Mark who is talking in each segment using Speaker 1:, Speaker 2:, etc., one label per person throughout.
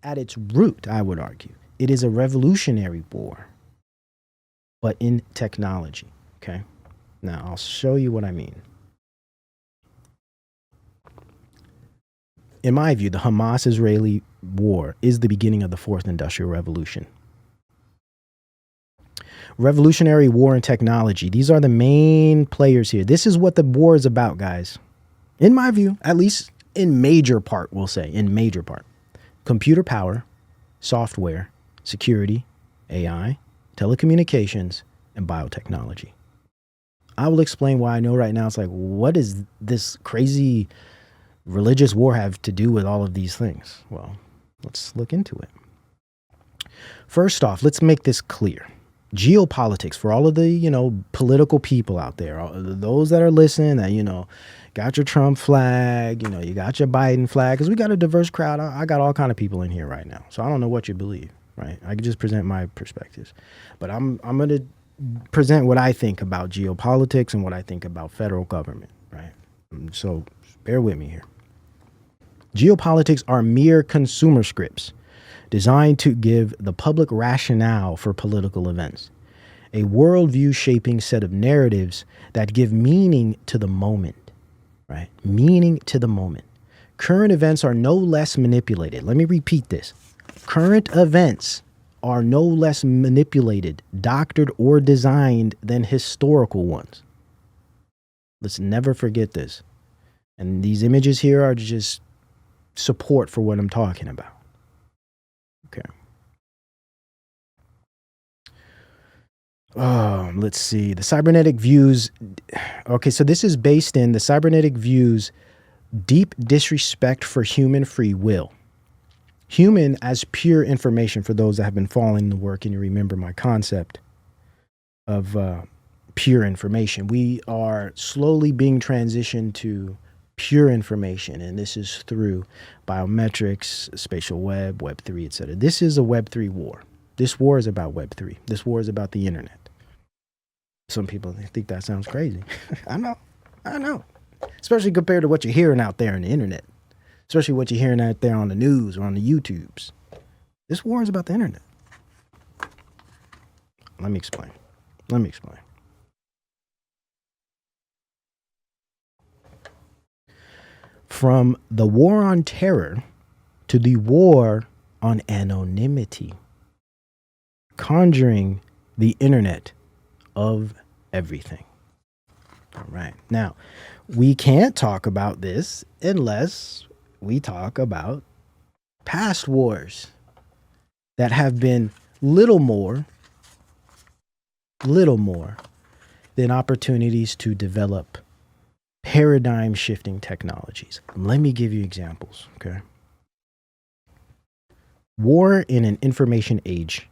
Speaker 1: at its root, I would argue, it is a revolutionary war, but in technology. Okay. Now I'll show you what I mean. In my view, the Hamas-Israeli war is the beginning of the fourth industrial revolution. Revolutionary war and technology. These are the main players here. This is what the war is about, guys. In my view, at least in major part, we'll say, in major part. Computer power, software, security, AI, telecommunications, and biotechnology. I will explain why I know right now it's like, what does this crazy religious war have to do with all of these things? Well, let's look into it. First off, let's make this clear. Geopolitics, for all of the, political people out there, those that are listening that, got your Trump flag, you got your Biden flag, because we got a diverse crowd. I got all kind of people in here right now. So I don't know what you believe, right? I can just present my perspectives. But I'm going to present what I think about geopolitics and what I think about federal government, right? So bear with me here. Geopolitics are mere consumer scripts designed to give the public rationale for political events, a worldview shaping set of narratives that give meaning to the moment, right? Meaning to the moment. Current events are no less manipulated. Let me repeat this. Current events are no less manipulated, doctored, or designed than historical ones. Let's never forget this. And these images here are just support for what I'm talking about. Okay. Let's see. The cybernetic views. Okay, so this is based in the cybernetic views deep disrespect for human free will. Human as pure information, for those that have been following the work and you remember my concept of pure information. We are slowly being transitioned to pure information, and this is through biometrics, spatial web, Web3, etc. This is a Web3 war. This war is about Web3. This war is about the internet. Some people think that sounds crazy. I know. Especially compared to what you're hearing out there on the internet. Especially what you're hearing out there on the news or on the YouTubes. This war is about the internet. Let me explain. From the war on terror to the war on anonymity, conjuring the internet of everything. All right. Now, we can't talk about this unless we talk about past wars that have been little more than opportunities to develop paradigm shifting technologies. Let me give you examples, okay? War in an information age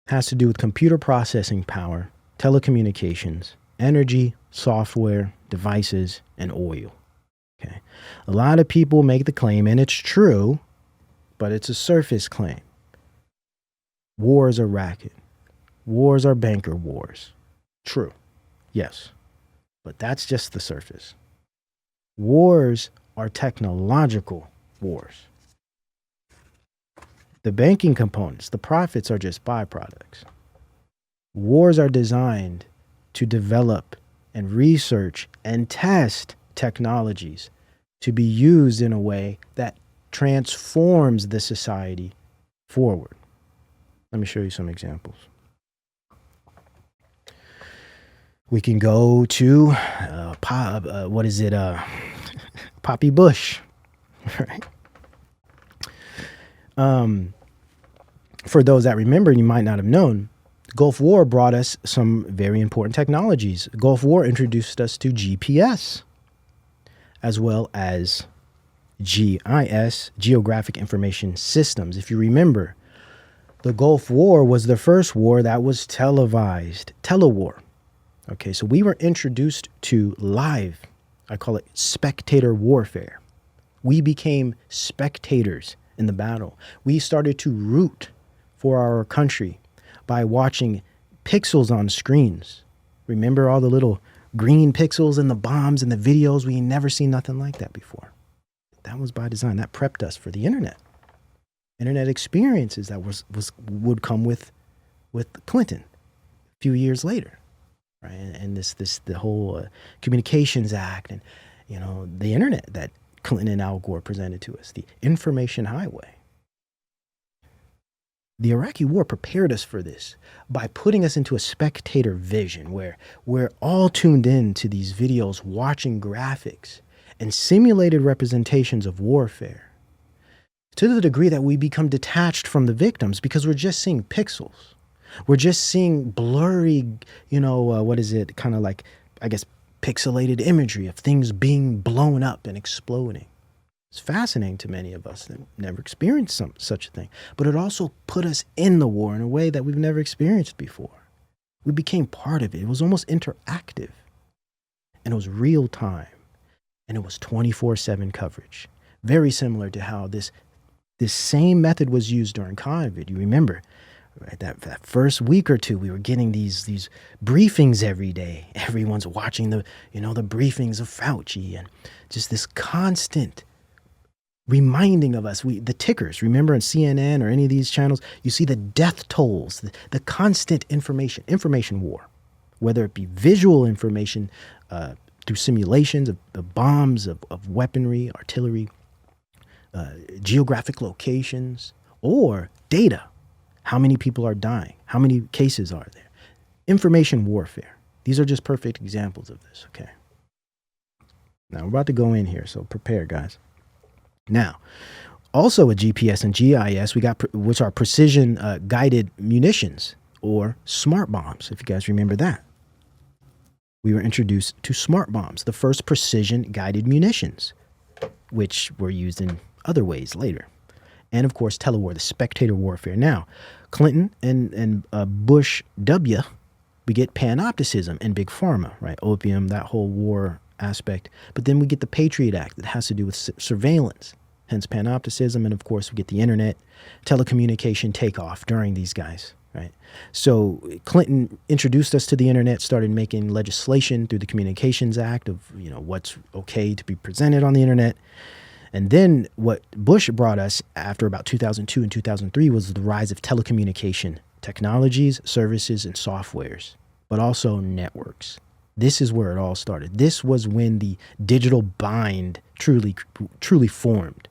Speaker 1: has to do with computer processing power, telecommunications, energy, software, devices, and oil. Okay. A lot of people make the claim, and it's true, but it's a surface claim. Wars are racket. Wars are banker wars. True. Yes. But that's just the surface. Wars are technological wars. The banking components, the profits are just byproducts. Wars are designed to develop and research and test technologies to be used in a way that transforms the society forward. Let me show you some examples. We can go to Poppy Bush, right? For those that remember, you might not have known, the Gulf War brought us some very important technologies. The Gulf War introduced us to GPS, as well as GIS, Geographic Information Systems. If you remember, the Gulf War was the first war that was televised, telewar. Okay, so we were introduced to live, I call it spectator warfare. We became spectators in the battle. We started to root for our country by watching pixels on screens. Remember all the little green pixels and the bombs and the videos? We never seen nothing like that before. That was by design. That prepped us for the internet. internet experiences that would come with Clinton a few years later, right? And the whole Communications Act, and the internet that Clinton and Al Gore presented to us, the information highway. The Iraqi war prepared us for this by putting us into a spectator vision where we're all tuned in to these videos, watching graphics and simulated representations of warfare, to the degree that we become detached from the victims because we're just seeing pixels. We're just seeing blurry, kind of like, I guess, pixelated imagery of things being blown up and exploding. It's fascinating to many of us that never experienced such a thing. But it also put us in the war in a way that we've never experienced before. We became part of it. It was almost interactive. And it was real time. And it was 24/7 coverage. Very similar to how this same method was used during COVID. You remember, right? That first week or two, we were getting these briefings every day. Everyone's watching the briefings of Fauci, and just this constant reminding of us, the tickers, remember on CNN or any of these channels, you see the death tolls, the constant information war, whether it be visual information through simulations of bombs, of weaponry, artillery, geographic locations, or data. How many people are dying? How many cases are there? Information warfare. These are just perfect examples of this, okay? Now, we're about to go in here, so prepare, guys. Now, also with GPS and GIS, we got which are precision guided munitions, or smart bombs, if you guys remember that. We were introduced to smart bombs, the first precision guided munitions, which were used in other ways later. And of course, telewar, the spectator warfare. Now, Clinton and Bush W, we get panopticism and big pharma, right? Opium, that whole war aspect. But then we get the Patriot Act that has to do with surveillance, hence panopticism. And of course, we get the internet, telecommunication takeoff during these guys, right? So Clinton introduced us to the internet, started making legislation through the Communications Act of, what's okay to be presented on the internet. And then what Bush brought us after about 2002 and 2003 was the rise of telecommunication technologies, services, and softwares, but also networks. This is where it all started. This was when the digital bind truly formed.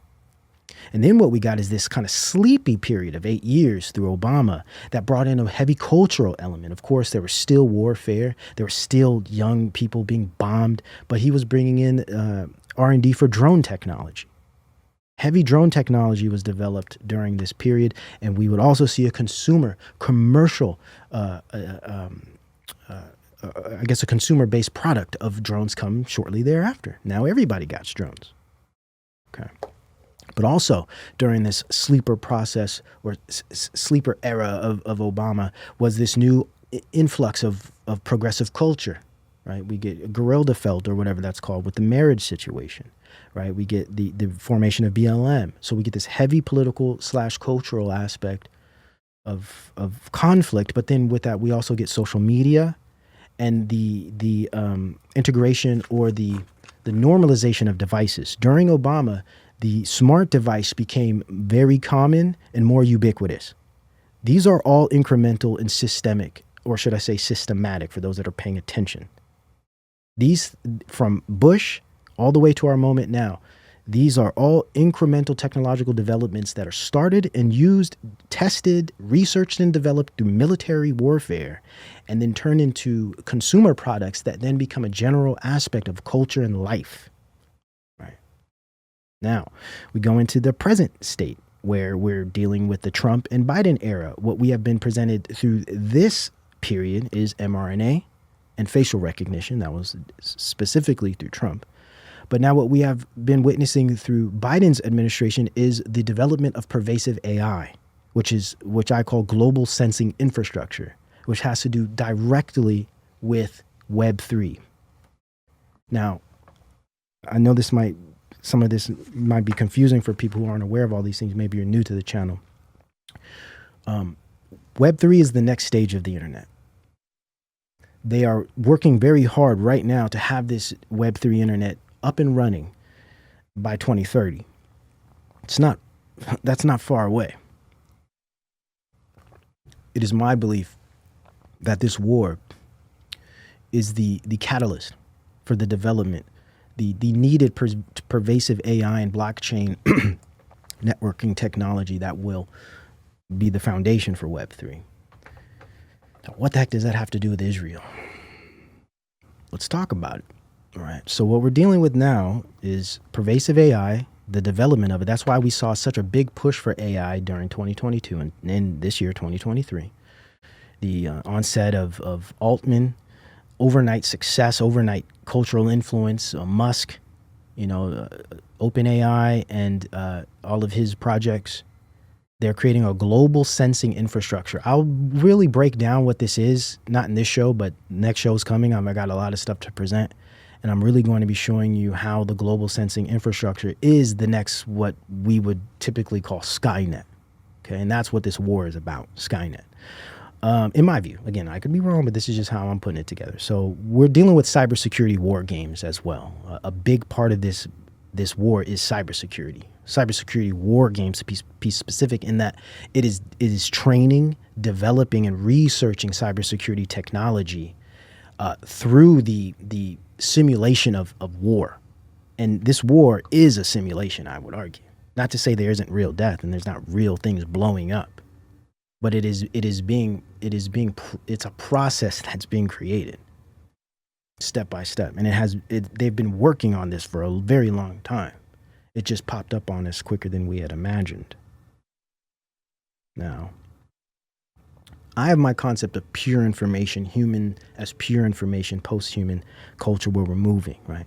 Speaker 1: And then what we got is this kind of sleepy period of 8 years through Obama that brought in a heavy cultural element. Of course, there was still warfare. There were still young people being bombed, but he was bringing in R&D for drone technology. Heavy drone technology was developed during this period, and we would also see a commercial, a consumer-based product of drones come shortly thereafter. Now everybody got drones. Okay. But also during this sleeper process or sleeper era of Obama was this new influx of progressive culture, right? We get Gerildefeld or whatever that's called with the marriage situation, right? We get the formation of BLM. So we get this heavy political / cultural aspect of conflict. But then with that, we also get social media and the integration or the normalization of devices. During Obama, the smart device became very common and more ubiquitous. These are all incremental and systemic, or should I say systematic for those that are paying attention. These, from Bush all the way to our moment now, these are all incremental technological developments that are started and used, tested, researched, and developed through military warfare, and then turn into consumer products that then become a general aspect of culture and life. Right. Now, we go into the present state where we're dealing with the Trump and Biden era. What we have been presented through this period is mRNA and facial recognition. That was specifically through Trump. But now what we have been witnessing through Biden's administration is the development of pervasive AI, which I call global sensing infrastructure, which has to do directly with Web3. Now, I know some of this might be confusing for people who aren't aware of all these things. Maybe you're new to the channel. Web3 is the next stage of the internet. They are working very hard right now to have this Web3 internet up and running by 2030. It's not that's not far away. It is my belief that this war is the catalyst for the development, the needed pervasive AI and blockchain networking technology that will be the foundation for Web3. Now, what the heck does that have to do with Israel? Let's talk about it. All right. So what we're dealing with now is pervasive AI, the development of it. That's why we saw such a big push for AI during 2022 and in this year, 2023. The onset of Altman, overnight success, overnight cultural influence, Musk, OpenAI, and all of his projects. They're creating a global sensing infrastructure. I'll really break down what this is, not in this show, but next show's coming. I got a lot of stuff to present, and I'm really going to be showing you how the global sensing infrastructure is the next, what we would typically call Skynet. Okay, and that's what this war is about, Skynet. In my view, again, I could be wrong, but this is just how I'm putting it together. So we're dealing with cybersecurity war games as well. A big part of this war is cybersecurity. Cybersecurity war games, to be specific, in that it is training, developing, and researching cybersecurity technology through the simulation of war. And this war is a simulation, I would argue. Not to say there isn't real death and there's not real things blowing up, but it's a process that's being created step by step, and they've been working on this for a very long time. It just popped up on us quicker than we had imagined. Now, I have my concept of pure information, human as pure information, post-human culture where we're moving, right?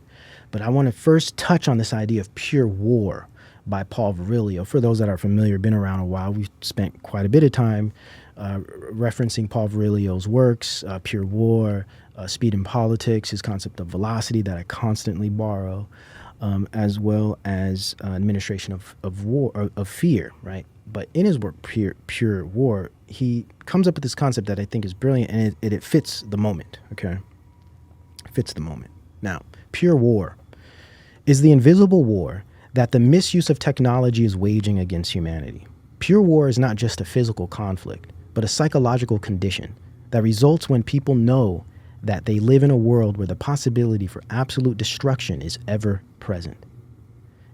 Speaker 1: But I want to first touch on this idea of pure war by Paul Virilio. For those that are familiar, been around a while, we've spent quite a bit of time referencing Paul Virilio's works, Pure War, Speed in Politics, his concept of velocity that I constantly borrow, as well as administration of war, of fear, right? But in his work, Pure War, he comes up with this concept that I think is brilliant, and it fits the moment, okay? It fits the moment. Now, pure war is the invisible war that the misuse of technology is waging against humanity. Pure war is not just a physical conflict, but a psychological condition that results when people know that they live in a world where the possibility for absolute destruction is ever present.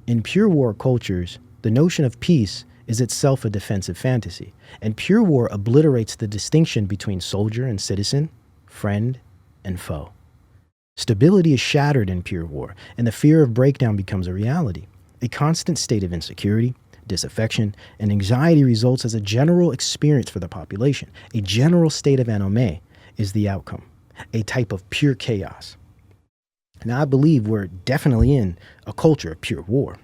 Speaker 1: In pure war cultures, the notion of peace is itself a defensive fantasy, and pure war obliterates the distinction between soldier and citizen, friend and foe. Stability is shattered in pure war, and the fear of breakdown becomes a reality. A constant state of insecurity, disaffection, and anxiety results as a general experience for the population. A general state of anomie is the outcome, a type of pure chaos. Now, I believe we're definitely in a culture of pure war.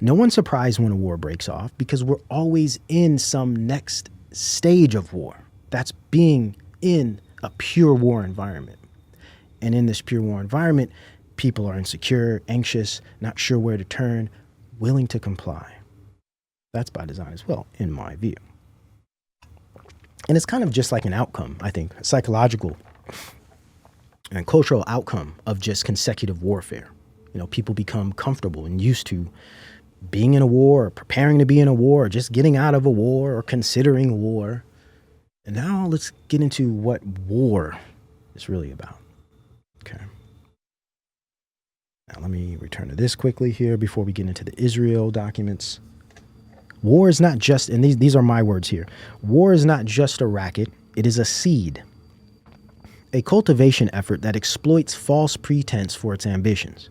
Speaker 1: No one's surprised when a war breaks off because we're always in some next stage of war. That's being in a pure war environment. And in this pure war environment, people are insecure, anxious, not sure where to turn, willing to comply. That's by design as well, in my view. And it's kind of just like an outcome, I think, a psychological and cultural outcome of just consecutive warfare. People become comfortable and used to being in a war, or preparing to be in a war, or just getting out of a war, or considering war. And now let's get into what war is really about. Okay. Now let me return to this quickly here before we get into the Israel documents. War is not just, and these are my words here, war is not just a racket, it is a seed. A cultivation effort that exploits false pretense for its ambitions.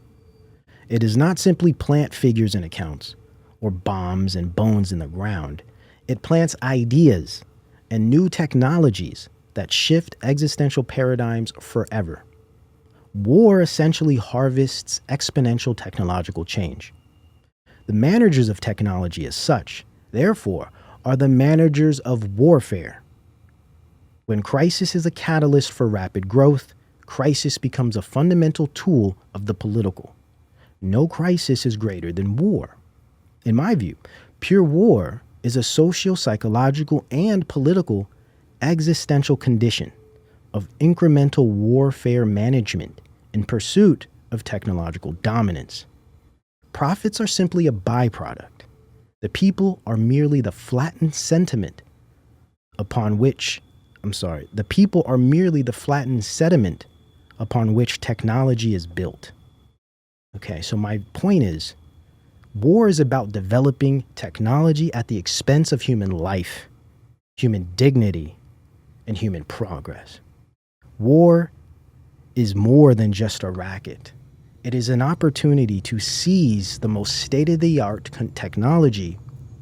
Speaker 1: It does not simply plant figures in accounts or bombs and bones in the ground. It plants ideas and new technologies that shift existential paradigms forever. War essentially harvests exponential technological change. The managers of technology as such, therefore, are the managers of warfare. When crisis is a catalyst for rapid growth, crisis becomes a fundamental tool of the political. No crisis is greater than war. In my view, pure war is a socio-psychological and political existential condition of incremental warfare management in pursuit of technological dominance. Profits are simply a byproduct. The people are merely the flattened sentiment upon which, the people are merely the flattened sediment upon which technology is built. Okay, so my point is, war is about developing technology at the expense of human life, human dignity, and human progress. War is more than just a racket. It is an opportunity to seize the most state-of-the-art technology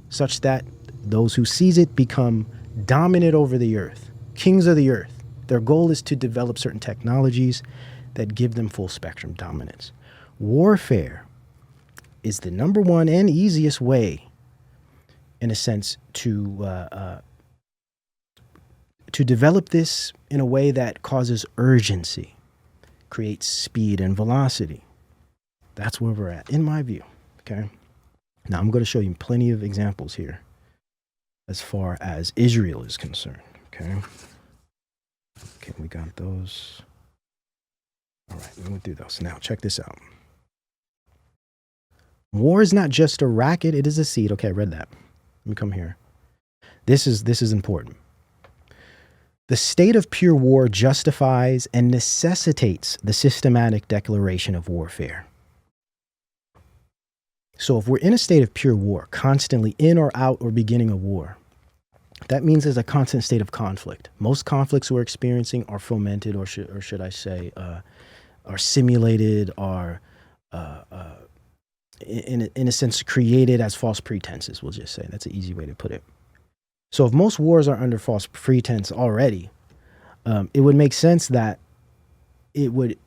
Speaker 1: such that those who seize it become dominant over the earth, kings of the earth. Their goal is to develop certain technologies that give them full spectrum dominance. Warfare is the number one and easiest way, in a sense, to develop this in a way that causes urgency, creates speed and velocity. That's where we're at, in my view, okay? Now, I'm going to show you plenty of examples here as far as Israel is concerned, okay? Okay, we got those. All right, we went through those. Now, check this out. War is not just a racket, it is a seed. Okay, I read that. Let me come here. This is important. The state of pure war justifies and necessitates the systematic declaration of warfare. So if we're in a state of pure war, constantly in or out or beginning a war, that means there's a constant state of conflict. Most conflicts we're experiencing are fomented, or should I say, are simulated, are in a sense created as false pretenses. We'll just say that's an easy way to put it. So if most wars are under false pretense already, it would make sense that it would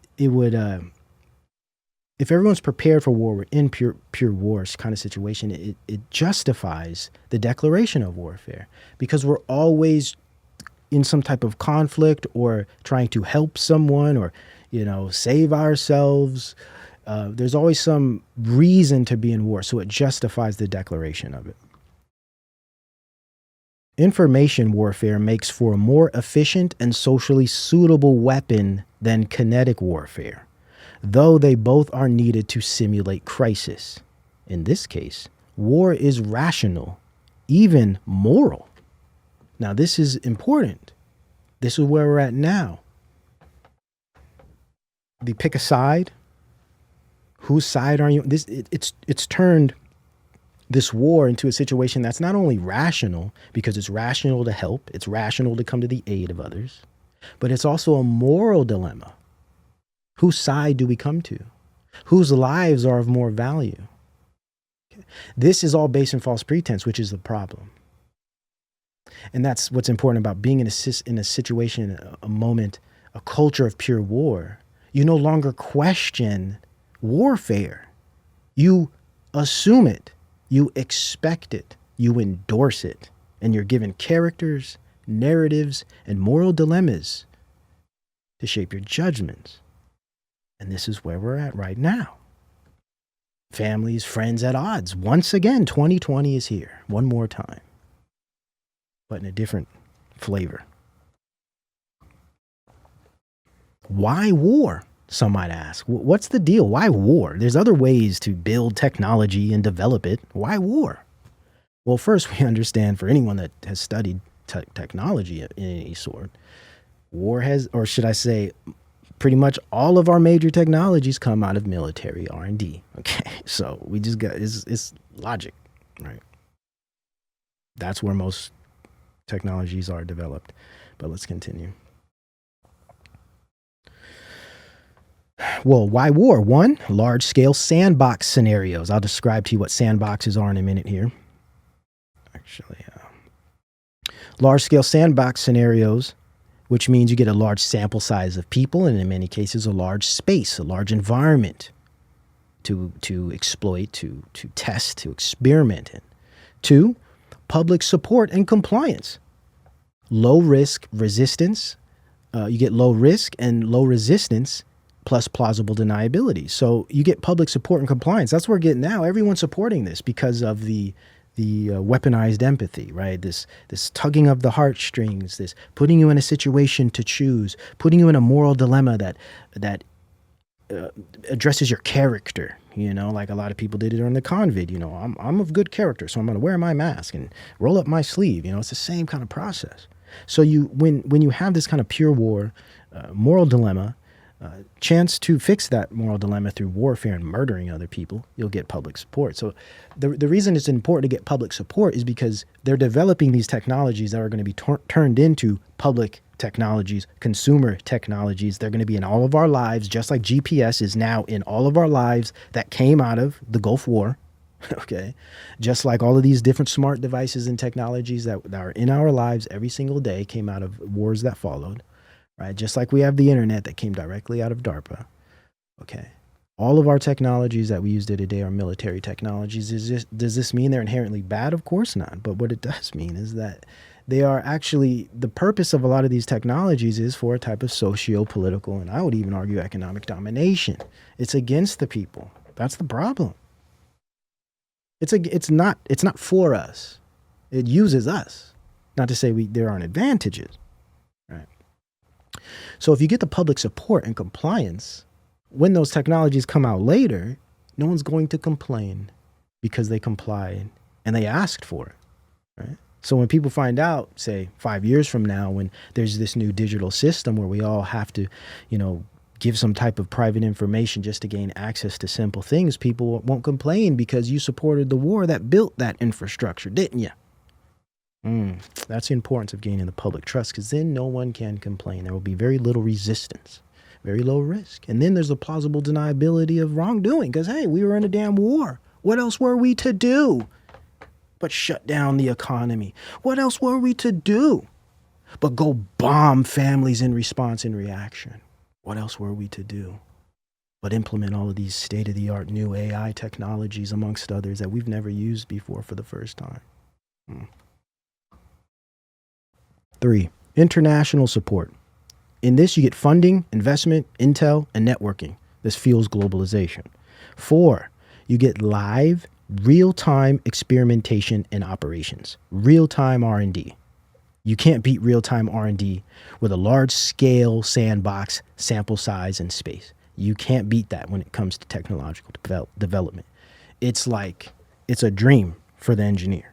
Speaker 1: if everyone's prepared for war, we're in pure war kind of situation, it justifies the declaration of warfare, because we're always in some type of conflict or trying to help someone or, save ourselves. There's always some reason to be in war, so it justifies the declaration of it. Information warfare makes for a more efficient and socially suitable weapon than kinetic warfare, though they both are needed to simulate crisis. In this case, war is rational, even moral. Now, this is important. This is where we're at now. They pick a side. Whose side are you? It's turned this war into a situation that's not only rational, because it's rational to help, it's rational to come to the aid of others, but it's also a moral dilemma. Whose side do we come to? Whose lives are of more value? This is all based in false pretense, which is the problem. And that's what's important about being in a situation, a moment, a culture of pure war. You no longer question warfare. You assume it. You expect it. You endorse it. And you're given characters, narratives, and moral dilemmas to shape your judgments. And this is where we're at right now. Families, friends at odds. Once again, 2020 is here. One more time. But in a different flavor. Why war? Some might ask. What's the deal? Why war? There's other ways to build technology and develop it. Why war? Well, first, we understand, for anyone that has studied technology in any sort, war has, or should I say, pretty much all of our major technologies come out of military R&D. Okay, so we just got, it's logic, right? That's where most technologies are developed. But let's continue. Well, why war? One, large-scale sandbox scenarios. I'll describe to you what sandboxes are in a minute here. Actually, large-scale sandbox scenarios, which means you get a large sample size of people, and in many cases, a large space, a large environment to exploit, to test, to experiment in. Two, public support and compliance. Low risk resistance. You get low risk and low resistance plus plausible deniability. So you get public support and compliance. That's what we're getting now. Everyone's supporting this because of the weaponized empathy, right? This tugging of the heartstrings, this putting you in a situation to choose, putting you in a moral dilemma that addresses your character, you know, like a lot of people did it during the COVID. You know, I'm of good character, so I'm going to wear my mask and roll up my sleeve. You know, it's the same kind of process. So when you have this kind of pure war, moral dilemma, chance to fix that moral dilemma through warfare and murdering other people, you'll get public support. So the reason it's important to get public support is because they're developing these technologies that are going to be turned into public technologies, consumer technologies. They're going to be in all of our lives, just like GPS is now in all of our lives that came out of the Gulf War. Okay. Just like all of these different smart devices and technologies that are in our lives every single day came out of wars that followed. Right? Just like we have the internet that came directly out of DARPA. Okay. All of our technologies that we use day to day are military technologies. Does this mean they're inherently bad? Of course not. But what it does mean is that they are actually, the purpose of a lot of these technologies is for a type of socio-political, and I would even argue economic domination. It's against the people. That's the problem. It's not for us. It uses us. Not to say there aren't advantages. Right? So if you get the public support and compliance, when those technologies come out later, no one's going to complain because they complied and they asked for it, right? So when people find out, say 5 years from now, when there's this new digital system where we all have to, you know, give some type of private information just to gain access to simple things, people won't complain because you supported the war that built that infrastructure, didn't you? That's the importance of gaining the public trust, because then no one can complain. There will be very little resistance, very low risk. And then there's a plausible deniability of wrongdoing because, hey, we were in a damn war. What else were we to do but shut down the economy? What else were we to do but go bomb families in response and reaction? What else were we to do but implement all of these state-of-the-art new AI technologies, amongst others, that we've never used before for the first time? 3, international support. In this, you get funding, investment, intel, and networking. This fuels globalization. 4, you get live, real-time experimentation and operations. Real-time R&D. You can't beat real-time R&D with a large-scale sandbox, sample size, and space. You can't beat that when it comes to technological development. It's like, it's a dream for the engineer.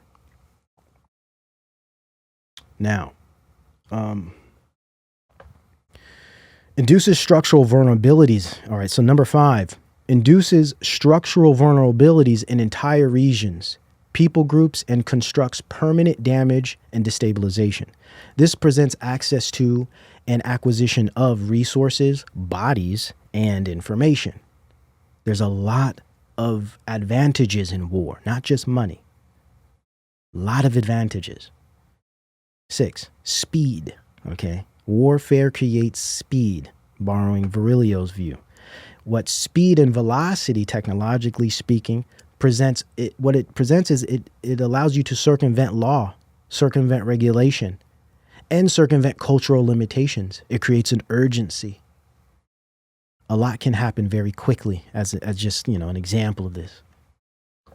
Speaker 1: Now, induces structural vulnerabilities. All right, so number 5, induces structural vulnerabilities in entire regions, people groups, and constructs permanent damage and destabilization. This presents access to and acquisition of resources, bodies, and information. There's a lot of advantages in war, not just money. A lot of advantages. 6, speed. Okay. Warfare creates speed, borrowing Virilio's view. What speed and velocity, technologically speaking, presents, what it presents is it allows you to circumvent law, circumvent regulation, and circumvent cultural limitations. It creates an urgency. A lot can happen very quickly, as just, you know, an example of this.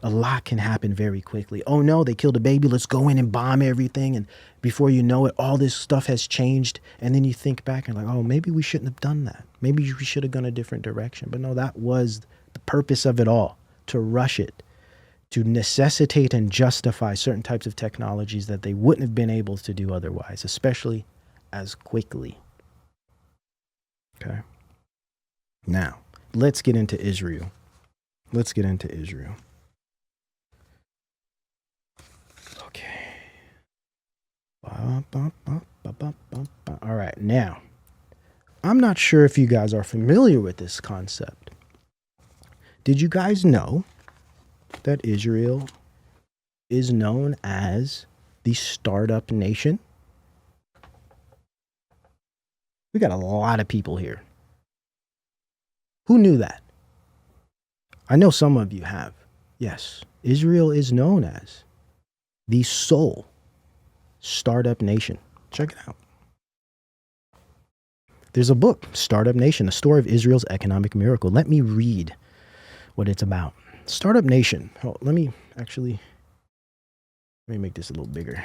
Speaker 1: A lot can happen very quickly. Oh no, they killed a baby. Let's go in and bomb everything. And before you know it, all this stuff has changed. And then you think back and like, oh, maybe we shouldn't have done that. Maybe we should have gone a different direction. But no, that was the purpose of it all, to rush it, to necessitate and justify certain types of technologies that they wouldn't have been able to do otherwise, especially as quickly. Okay. Now, let's get into Israel. Let's get into Israel. All right, now, I'm not sure if you guys are familiar with this concept. Did you guys know that Israel is known as the startup nation? We got a lot of people here. Who knew that? I know some of you have. Yes, Israel is known as the sole startup nation. Check it out. There's a book, Startup Nation, the story of Israel's economic miracle. Let me read what it's about. Startup Nation. Oh, let me make this a little bigger.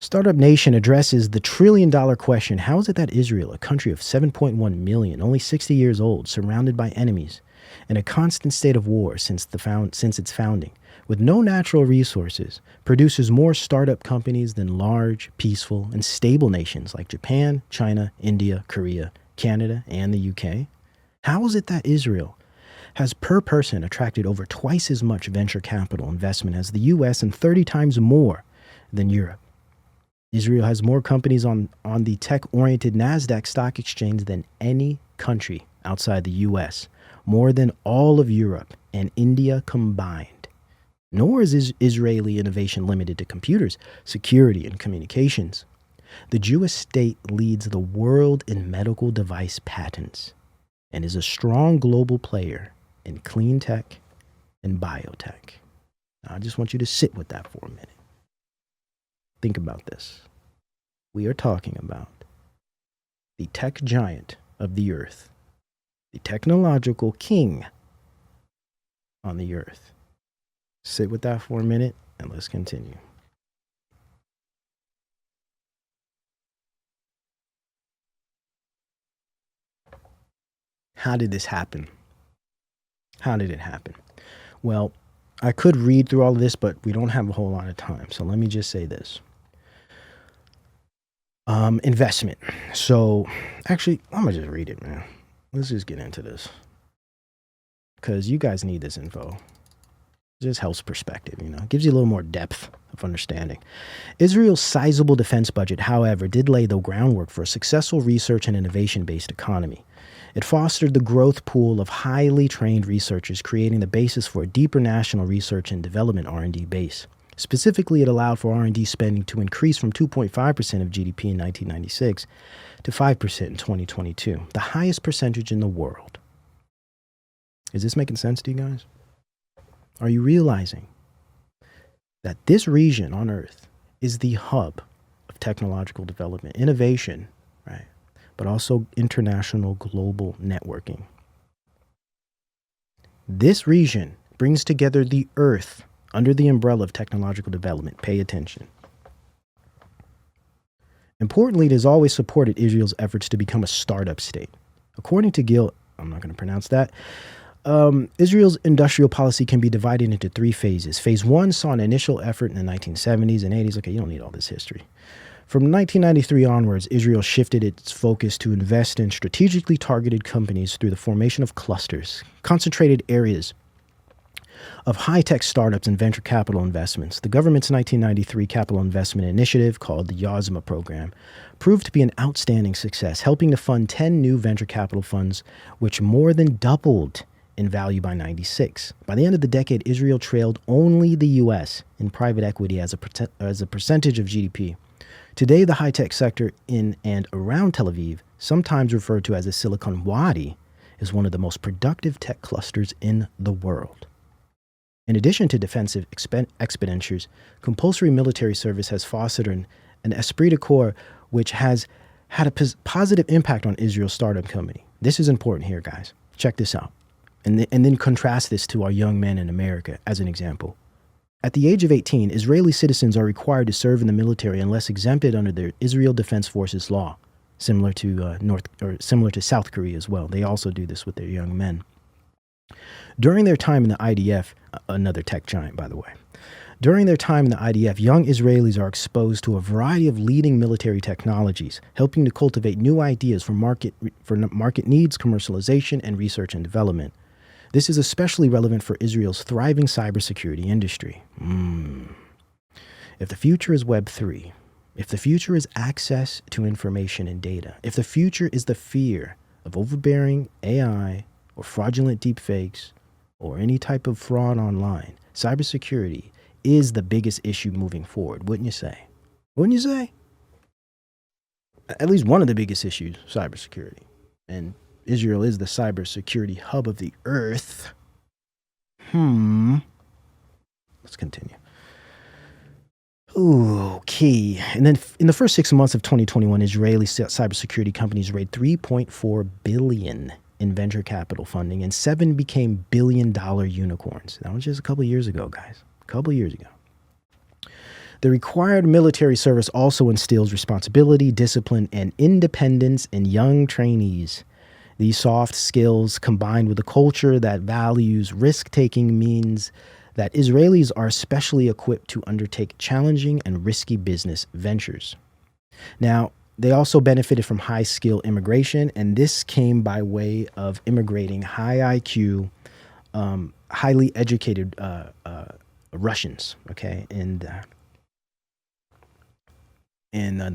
Speaker 1: Startup Nation addresses the trillion-dollar question: how is it that Israel, a country of 7.1 million, only 60 years old, surrounded by enemies, in a constant state of war since its founding, with no natural resources, produces more startup companies than large, peaceful, and stable nations like Japan, China, India, Korea, Canada, and the UK? How is it that Israel has per person attracted over twice as much venture capital investment as the US and 30 times more than Europe? Israel has more companies on the tech-oriented NASDAQ stock exchange than any country outside the US, more than all of Europe and India combined. Nor is Israeli innovation limited to computers, security, and communications. The Jewish state leads the world in medical device patents and is a strong global player in clean tech and biotech. Now, I just want you to sit with that for a minute. Think about this. We are talking about the tech giant of the earth, the technological king on the earth. Sit with that for a minute and let's continue. How did this happen? How did it happen? Well, I could read through all of this, but we don't have a whole lot of time. So let me just say this. Investment. So actually, I'm going to just read it, man. Let's just get into this, because you guys need this info. It just helps perspective, you know, it gives you a little more depth of understanding. Israel's sizable defense budget, however, did lay the groundwork for a successful research and innovation-based economy. It fostered the growth pool of highly trained researchers, creating the basis for a deeper national research and development R&D base. Specifically, it allowed for R&D spending to increase from 2.5% of GDP in 1996 to 5% in 2022, the highest percentage in the world. Is this making sense to you guys? Are you realizing that this region on Earth is the hub of technological development, innovation, right? But also international global networking? This region brings together the Earth under the umbrella of technological development. Pay attention. Importantly, it has always supported Israel's efforts to become a startup state. According to Gil, I'm not going to pronounce that, Israel's industrial policy can be divided into three phases. Phase one saw an initial effort in the 1970s and 80s. Okay, you don't need all this history. From 1993 onwards, Israel shifted its focus to invest in strategically targeted companies through the formation of clusters, concentrated areas of high-tech startups and venture capital investments. The government's 1993 capital investment initiative, called the YAZMA program, proved to be an outstanding success, helping to fund 10 new venture capital funds, which more than doubled in value by 96. By the end of the decade, Israel trailed only the U.S. in private equity as a percentage of GDP. Today, the high-tech sector in and around Tel Aviv, sometimes referred to as the Silicon Wadi, is one of the most productive tech clusters in the world. In addition to defensive expenditures, compulsory military service has fostered an esprit de corps which has had a positive impact on Israel's startup company. This is important here, guys. Check this out. And then contrast this to our young men in America as an example. At the age of 18, Israeli citizens are required to serve in the military unless exempted under the Israel Defense Forces law, similar to South Korea as well. They also do this with their young men. During their time in the IDF, another tech giant, by the way, during their time in the IDF, young Israelis are exposed to a variety of leading military technologies, helping to cultivate new ideas for market needs, commercialization, and research and development. This is especially relevant for Israel's thriving cybersecurity industry. If the future is Web 3, if the future is access to information and data, if the future is the fear of overbearing AI or fraudulent deepfakes or any type of fraud online, cybersecurity is the biggest issue moving forward, wouldn't you say? Wouldn't you say? At least one of the biggest issues, cybersecurity. And Israel is the cybersecurity hub of the earth. Let's continue. Okay. And then in the first 6 months of 2021, Israeli cybersecurity companies raised $3.4 billion in venture capital funding, and 7 became billion-dollar unicorns. That was just a couple years ago, guys. A couple years ago. The required military service also instills responsibility, discipline, and independence in young trainees. These soft skills, combined with a culture that values risk-taking, means that Israelis are especially equipped to undertake challenging and risky business ventures. Now, they also benefited from high-skill immigration, and this came by way of immigrating high IQ, highly educated Russians, okay, in the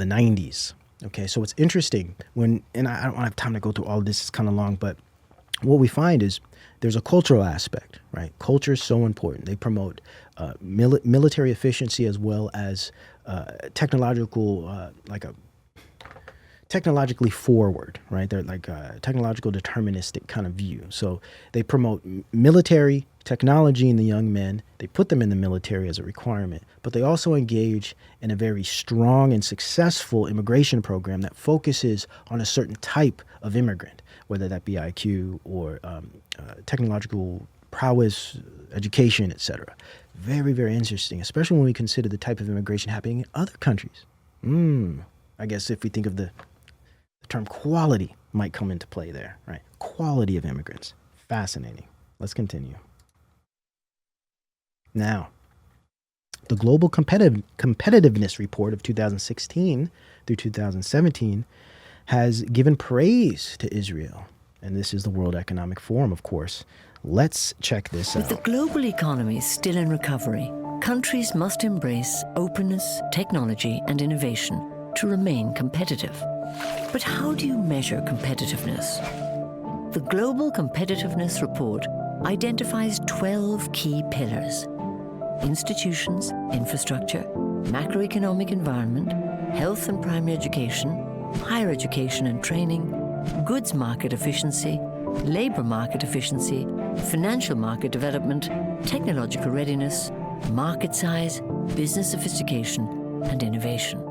Speaker 1: 90s. Okay, so it's interesting when, and I don't have time to go through all of this, it's kind of long, but what we find is there's a cultural aspect, right? Culture is so important. They promote military efficiency as well as technologically forward, right? They're like a technological deterministic kind of view. So they promote military technology in the young men. They put them in the military as a requirement, but they also engage in a very strong and successful immigration program that focuses on a certain type of immigrant, whether that be IQ or technological prowess, education, etc. Very, very interesting, especially when we consider the type of immigration happening in other countries. I guess if we think of the term quality might come into play there, right? Quality of immigrants. Fascinating. Let's continue. Now, the Global Competitiveness Report of 2016 through 2017 has given praise to Israel. And this is the World Economic Forum, of course. Let's check this out.
Speaker 2: With the global economy still in recovery, countries must embrace openness, technology, and innovation to remain competitive. But how do you measure competitiveness? The Global Competitiveness Report identifies 12 key pillars: institutions, infrastructure, macroeconomic environment, health and primary education, higher education and training, goods market efficiency, labor market efficiency, financial market development, technological readiness, market size, business sophistication, and innovation.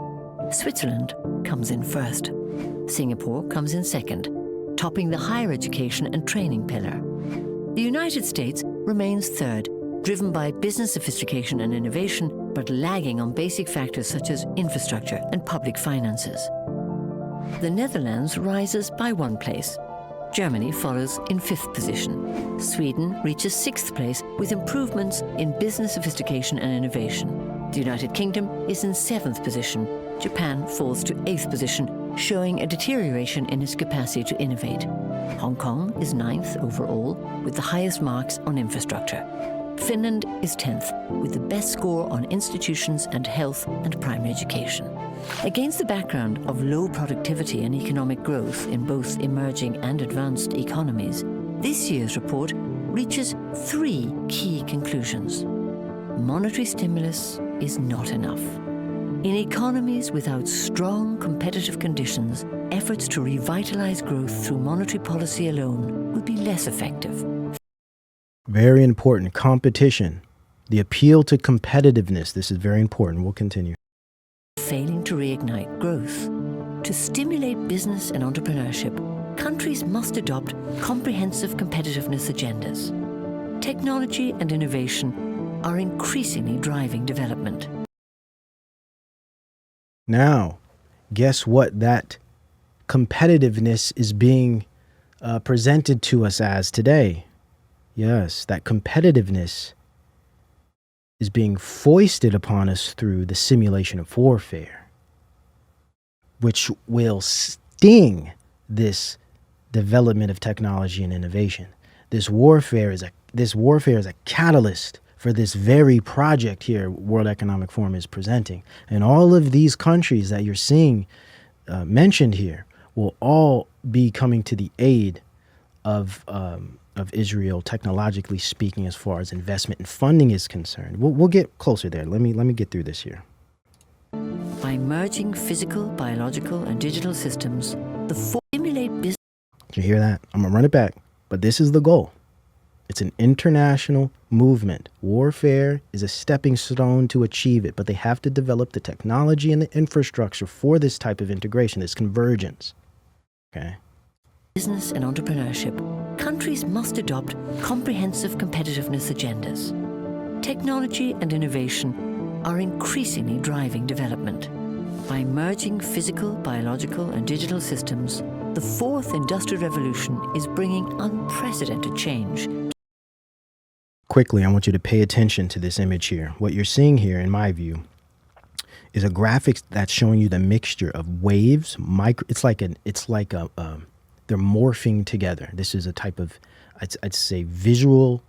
Speaker 2: Switzerland comes in first. Singapore comes in second, topping the higher education and training pillar. The United States remains third, driven by business sophistication and innovation, but lagging on basic factors such as infrastructure and public finances. The Netherlands rises by 1 place. Germany follows in 5th position. Sweden reaches 6th place with improvements in business sophistication and innovation. The United Kingdom is in 7th position. Japan falls to 8th position, showing a deterioration in its capacity to innovate. Hong Kong is 9th overall, with the highest marks on infrastructure. Finland is 10th, with the best score on institutions and health and primary education. Against the background of low productivity and economic growth in both emerging and advanced economies, this year's report reaches 3 key conclusions. Monetary stimulus is not enough. In economies without strong competitive conditions, efforts to revitalize growth through monetary policy alone will be less effective.
Speaker 1: Very important. Competition. The appeal to competitiveness. This is very important. We'll continue.
Speaker 2: Failing to reignite growth. To stimulate business and entrepreneurship, countries must adopt comprehensive competitiveness agendas. Technology and innovation are increasingly driving development.
Speaker 1: Now, guess what that competitiveness is being presented to us as today? Yes, that competitiveness is being foisted upon us through the simulation of warfare, which will sting this development of technology and innovation. This warfare is a catalyst for this very project here World Economic Forum is presenting. And all of these countries that you're seeing mentioned here will all be coming to the aid of Israel, technologically speaking, as far as investment and funding is concerned. We'll get closer there. Let me get through this here.
Speaker 2: By merging physical, biological, and digital systems, the formulate business.
Speaker 1: Did you hear that? I'm gonna run it back, but this is the goal. It's an international movement. Warfare is a stepping stone to achieve it, but they have to develop the technology and the infrastructure for this type of integration, this convergence. Okay.
Speaker 2: Business and entrepreneurship, countries must adopt comprehensive competitiveness agendas. Technology and innovation are increasingly driving development. By merging physical, biological, and digital systems, the fourth industrial revolution is bringing unprecedented change.
Speaker 1: Quickly, I want you to pay attention to this image here. What you're seeing here, in my view, is a graphic that's showing you the mixture of waves, they're morphing together. This is a type of, I'd say, visual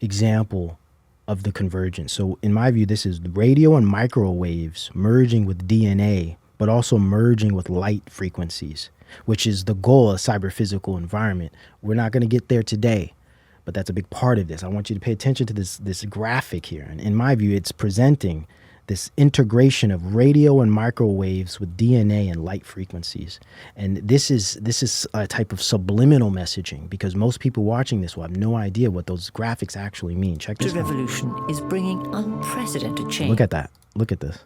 Speaker 1: example of the convergence. So in my view, this is radio and microwaves merging with DNA, but also merging with light frequencies, which is the goal of cyber-physical environment. We're not going to get there today, but that's a big part of this. I want you to pay attention to this graphic here. And in my view, it's presenting this integration of radio and microwaves with DNA and light frequencies. And this is a type of subliminal messaging, because most people watching this will have no idea what those graphics actually mean. Check this out.
Speaker 2: The revolution is bringing unprecedented change.
Speaker 1: Look at that. Look at this.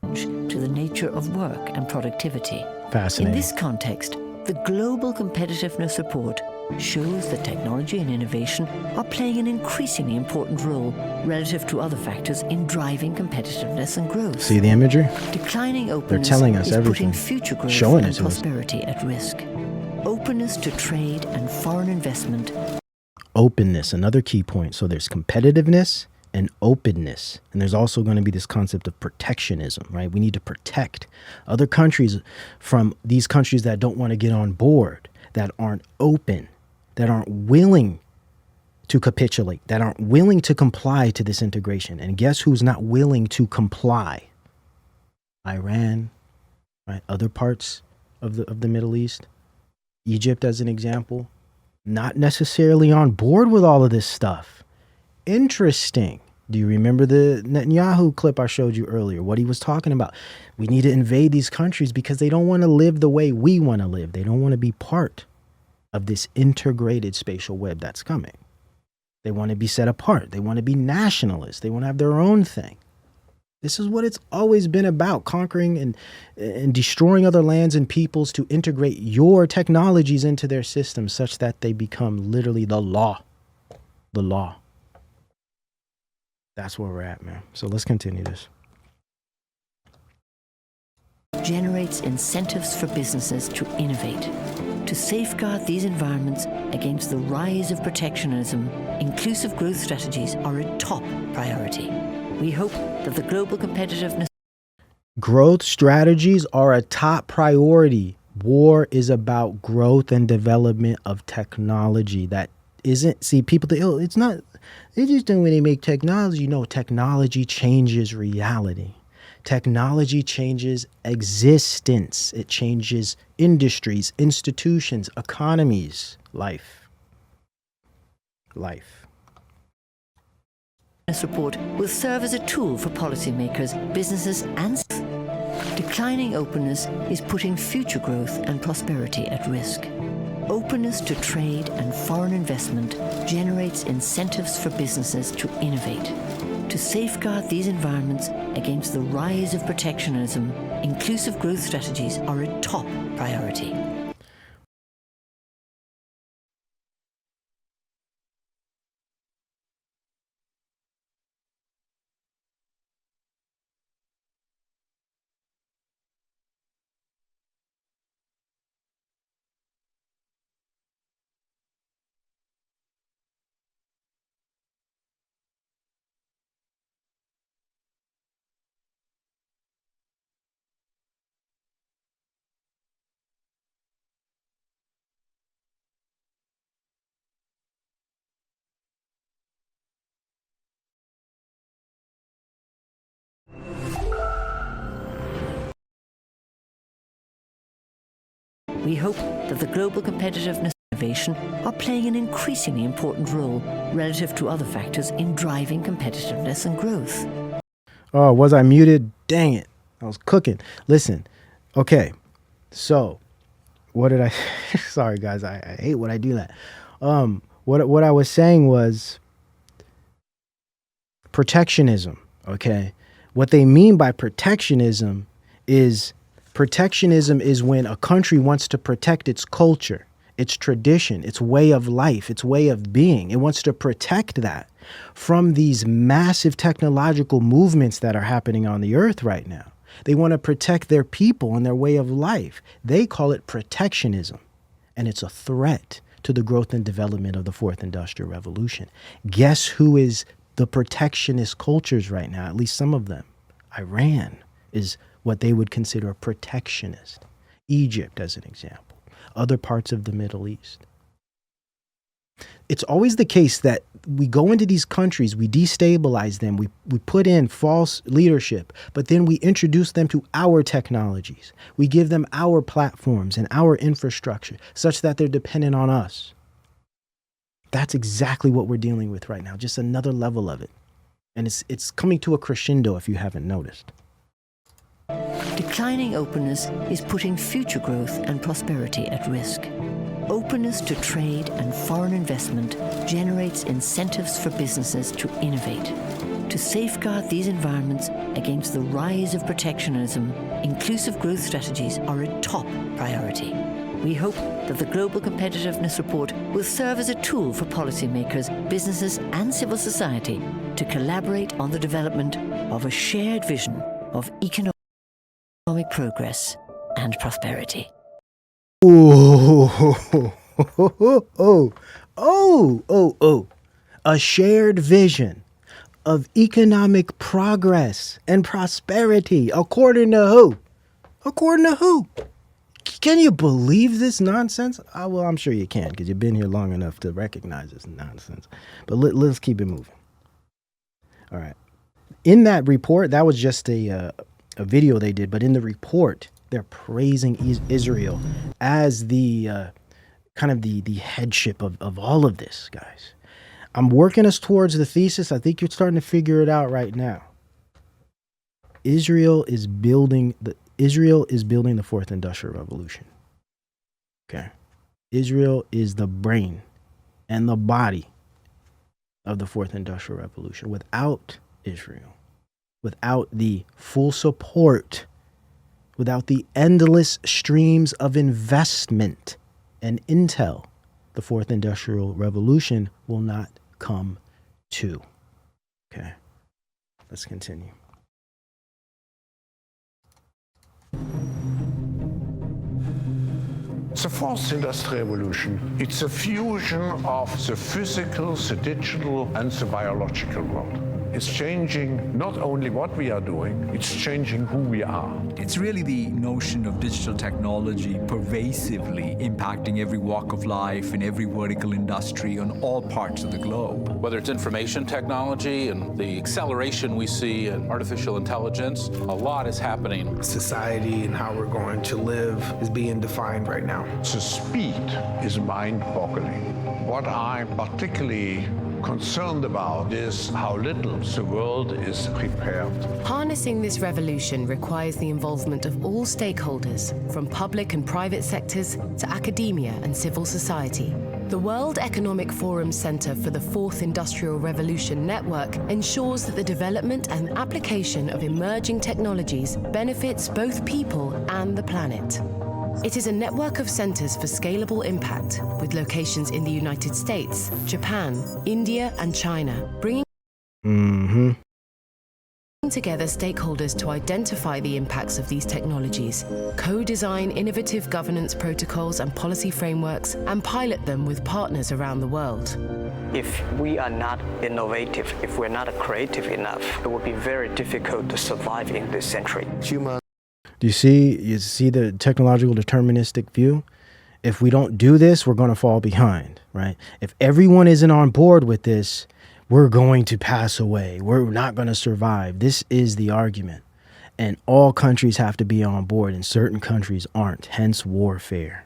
Speaker 2: To the nature of work and productivity.
Speaker 1: Fascinating.
Speaker 2: In this context, the Global Competitiveness Report shows that technology and innovation are playing an increasingly important role relative to other factors in driving competitiveness and growth.
Speaker 1: See the imagery?
Speaker 2: Declining openness
Speaker 1: They're telling us
Speaker 2: is
Speaker 1: everything.
Speaker 2: putting future growth
Speaker 1: Showing
Speaker 2: and
Speaker 1: it to us.
Speaker 2: prosperity at risk. Openness to trade and foreign investment.
Speaker 1: Openness, another key point. So there's competitiveness and openness. And there's also going to be this concept of protectionism, right? We need to protect other countries from these countries that don't want to get on board, that aren't open, that aren't willing to capitulate, that aren't willing to comply to this integration. And guess who's not willing to comply? Iran, right? Other parts of the Middle East. Egypt, as an example, not necessarily on board with all of this stuff. Interesting. Do you remember the Netanyahu clip I showed you earlier? What he was talking about? We need to invade these countries because they don't want to live the way we want to live. They don't want to be part of this integrated spatial web that's coming. They want to be set apart. They want to be nationalists. They want to have their own thing. This is what it's always been about, conquering and destroying other lands and peoples to integrate your technologies into their systems such that they become literally the law. The law. That's where we're at, man. So let's continue this.
Speaker 2: Generates incentives for businesses to innovate. To safeguard these environments against the rise of protectionism, inclusive growth strategies are a top priority. We hope that the global competitiveness...
Speaker 1: Growth strategies are a top priority. War is about growth and development of technology. That isn't... See, people think, oh, it's not... They just don't really make technology. No, technology changes reality. Technology changes existence. It changes industries, institutions, economies, life. Life.
Speaker 2: This report will serve as a tool for policymakers, businesses, and... Declining openness is putting future growth and prosperity at risk. Openness to trade and foreign investment generates incentives for businesses to innovate. To safeguard these environments against the rise of protectionism, inclusive growth strategies are a top priority. We hope that the global competitiveness and innovation are playing an increasingly important role relative to other factors in driving competitiveness and growth.
Speaker 1: Oh, was I muted? Dang it. I was cooking. Listen. Okay. So, what did I... Sorry, guys. I hate when I do that. What I was saying was protectionism. Okay. What they mean by protectionism is when a country wants to protect its culture, its tradition, its way of life, its way of being. It wants to protect that from these massive technological movements that are happening on the earth right now. They want to protect their people and their way of life. They call it protectionism, and it's a threat to the growth and development of the fourth industrial revolution. Guess who is the protectionist cultures right now? At least some of them. Iran is what they would consider a protectionist. Egypt, as an example. Other parts of the Middle East. It's always the case that we go into these countries, we destabilize them, we put in false leadership, but then we introduce them to our technologies. We give them our platforms and our infrastructure such that they're dependent on us. That's exactly what we're dealing with right now, just another level of it. And it's coming to a crescendo if you haven't noticed.
Speaker 2: Declining openness is putting future growth and prosperity at risk. Openness to trade and foreign investment generates incentives for businesses to innovate. To safeguard these environments against the rise of protectionism, inclusive growth strategies are a top priority. We hope that the Global Competitiveness Report will serve as a tool for policymakers, businesses, and civil society to collaborate on the development of a shared vision of economic progress and prosperity.
Speaker 1: A shared vision of economic progress and prosperity. According to who? According to who? Can you believe this nonsense? Well, I'm sure you can, because you've been here long enough to recognize this nonsense. But let's keep it moving. All right. In that report, that was just a video they did, but in the report, they're praising Israel as the kind of the headship of all of this, guys. I'm working us towards the thesis. I think you're starting to figure it out right now. Israel is building the fourth industrial revolution. Okay. Israel is the brain and the body of the fourth industrial revolution. Without Israel, without the full support, without the endless streams of investment and intel, the fourth industrial revolution will not come to. Okay, let's continue.
Speaker 3: The fourth industrial revolution, it's a fusion of the physical, the digital, and the biological world. It's changing not only what we are doing, it's changing who we are.
Speaker 4: It's really the notion of digital technology pervasively impacting every walk of life in every vertical industry on all parts of the globe.
Speaker 5: Whether it's information technology and the acceleration we see in artificial intelligence, a lot is happening.
Speaker 6: Society and how we're going to live is being defined right now.
Speaker 3: The speed is mind-boggling. What I'm particularly concerned about is how little the world is prepared.
Speaker 7: Harnessing this revolution requires the involvement of all stakeholders, from public and private sectors to academia and civil society. The World Economic Forum Center for the Fourth Industrial Revolution Network ensures that the development and application of emerging technologies benefits both people and the planet. It is a network of centers for scalable impact, with locations in the United States, Japan, India, and China, bringing together stakeholders to identify the impacts of these technologies, co-design innovative governance protocols and policy frameworks, and pilot them with partners around the world.
Speaker 8: If we are not innovative, if we're not creative enough, it will be very difficult to survive in this century.
Speaker 1: Do you see the technological deterministic view? If we don't do this, we're going to fall behind, right? If everyone isn't on board with this, we're going to pass away. We're not going to survive. This is the argument. And all countries have to be on board, and certain countries aren't, hence warfare.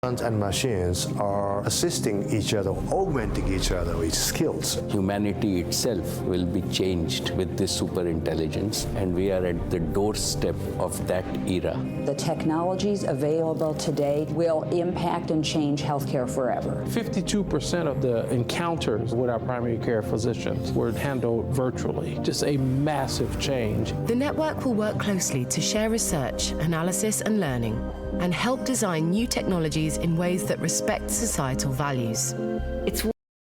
Speaker 9: And machines are assisting each other, augmenting each other with skills.
Speaker 10: Humanity itself will be changed with this superintelligence, and we are at the doorstep of that era.
Speaker 11: The technologies available today will impact and change healthcare forever.
Speaker 12: 52% of the encounters with our primary care physicians were handled virtually. Just a massive change.
Speaker 7: The network will work closely to share research, analysis, and learning. and help design new technologies in ways that respect societal values.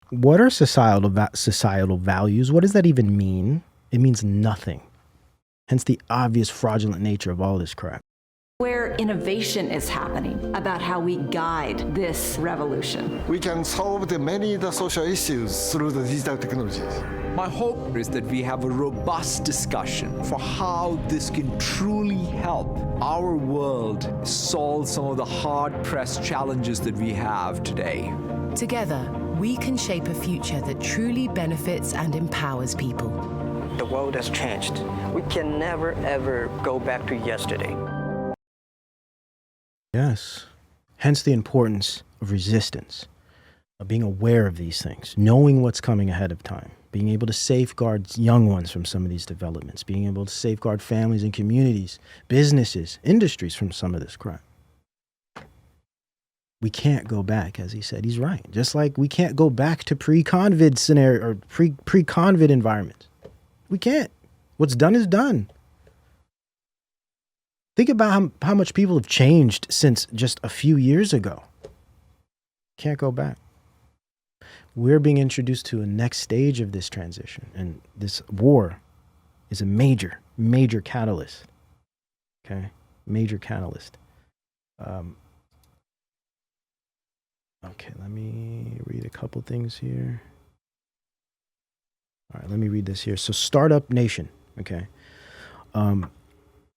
Speaker 1: What are societal values? What does that even mean? It means nothing. Hence the obvious fraudulent nature of all this crap.
Speaker 13: Where innovation is happening about how we guide this revolution.
Speaker 14: We can solve many social issues through the digital technologies.
Speaker 4: My hope is that we have a robust discussion for how this can truly help our world solve some of the hard-pressed challenges that we have today.
Speaker 7: Together, we can shape a future that truly benefits and empowers people.
Speaker 8: The world has changed. We can never, ever go back to yesterday.
Speaker 1: Yes. Hence the importance of resistance, of being aware of these things, knowing what's coming ahead of time, being able to safeguard young ones from some of these developments, being able to safeguard families and communities, businesses, industries from some of this crap. We can't go back, as he said. He's right. Just like we can't go back to pre-COVID scenario or pre-COVID environments. We can't. What's done is done. Think about how much people have changed since just a few years ago. Can't go back. We're being introduced to a next stage of this transition, and this war is a major, major catalyst. Okay? Major catalyst. Okay, let me read a couple things here. All right, let me read this here. So, startup nation, okay?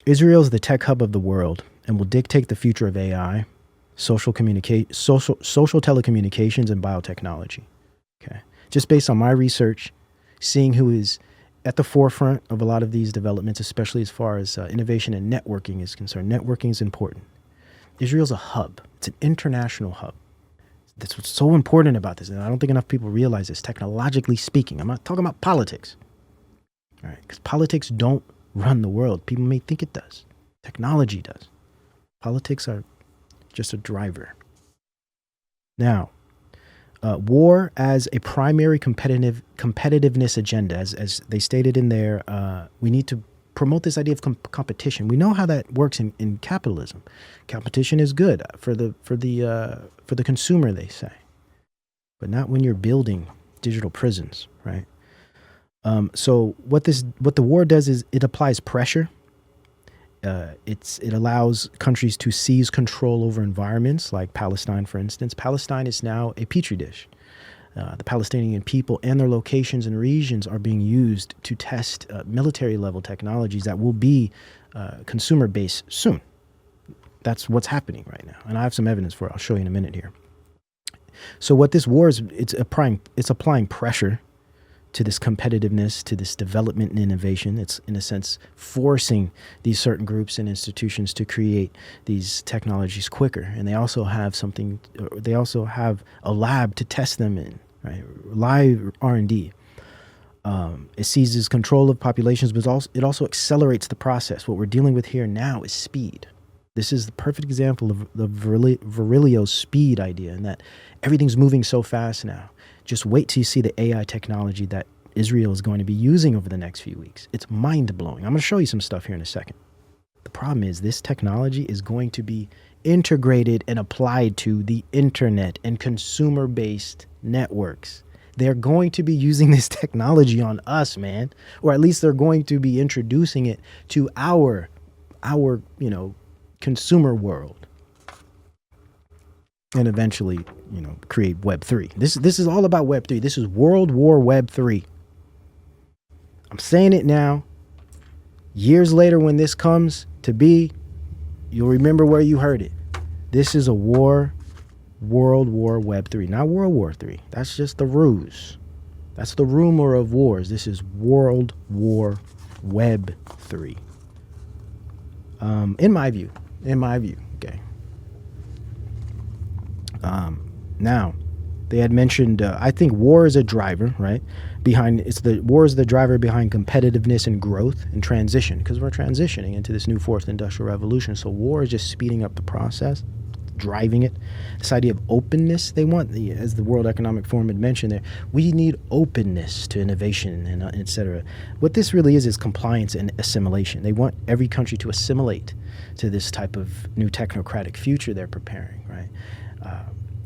Speaker 1: Israel is the tech hub of the world and will dictate the future of AI, social telecommunications, and biotechnology, okay? Just based on my research, seeing who is at the forefront of a lot of these developments, especially as far as innovation and networking is concerned. Networking is important. Israel's a hub. It's an international hub. That's what's so important about this. And I don't think enough people realize this, technologically speaking. I'm not talking about politics. All right, because politics don't run the world. People may think it does. Technology does. Politics are just a driver. Now, war as a primary competitiveness agenda, as they stated in there, we need to promote this idea of competition. We know how that works in capitalism. Competition is good for the consumer, they say, but not when you're building digital prisons, right? So what the war does is it applies pressure. It allows countries to seize control over environments like Palestine, for instance. Palestine is now a petri dish. The Palestinian people and their locations and regions are being used to test military-level technologies that will be consumer-based soon. That's what's happening right now. And I have some evidence for it. I'll show you in a minute here. So what this war is, it's applying pressure to this competitiveness, to this development and innovation. It's, in a sense, forcing these certain groups and institutions to create these technologies quicker. And they also have a lab to test them in, right? Live R&D. It seizes control of populations, but it also accelerates the process. What we're dealing with here now is speed. This is the perfect example of the Virilio's speed idea, in that everything's moving so fast now. Just wait till you see the AI technology that Israel is going to be using over the next few weeks. It's mind-blowing. I'm going to show you some stuff here in a second. The problem is this technology is going to be integrated and applied to the internet and consumer-based networks. They're going to be using this technology on us, man. Or at least they're going to be introducing it to our consumer world. And eventually, create Web 3. This is all about Web 3. This is World War Web 3. I'm saying it now. Years later, when this comes to be, you'll remember where you heard it. This is a World War Web 3, not World War 3. That's just the ruse. That's the rumor of wars. This is World War Web 3. In my view, okay. Now, they had mentioned, I think war is a driver, right? War is the driver behind competitiveness and growth and transition, because we're transitioning into this new fourth industrial revolution. So war is just speeding up the process. driving it. This idea of openness they want, as the World Economic Forum had mentioned there, we need openness to innovation and et cetera. What this really is compliance and assimilation. They want every country to assimilate to this type of new technocratic future they're preparing, right?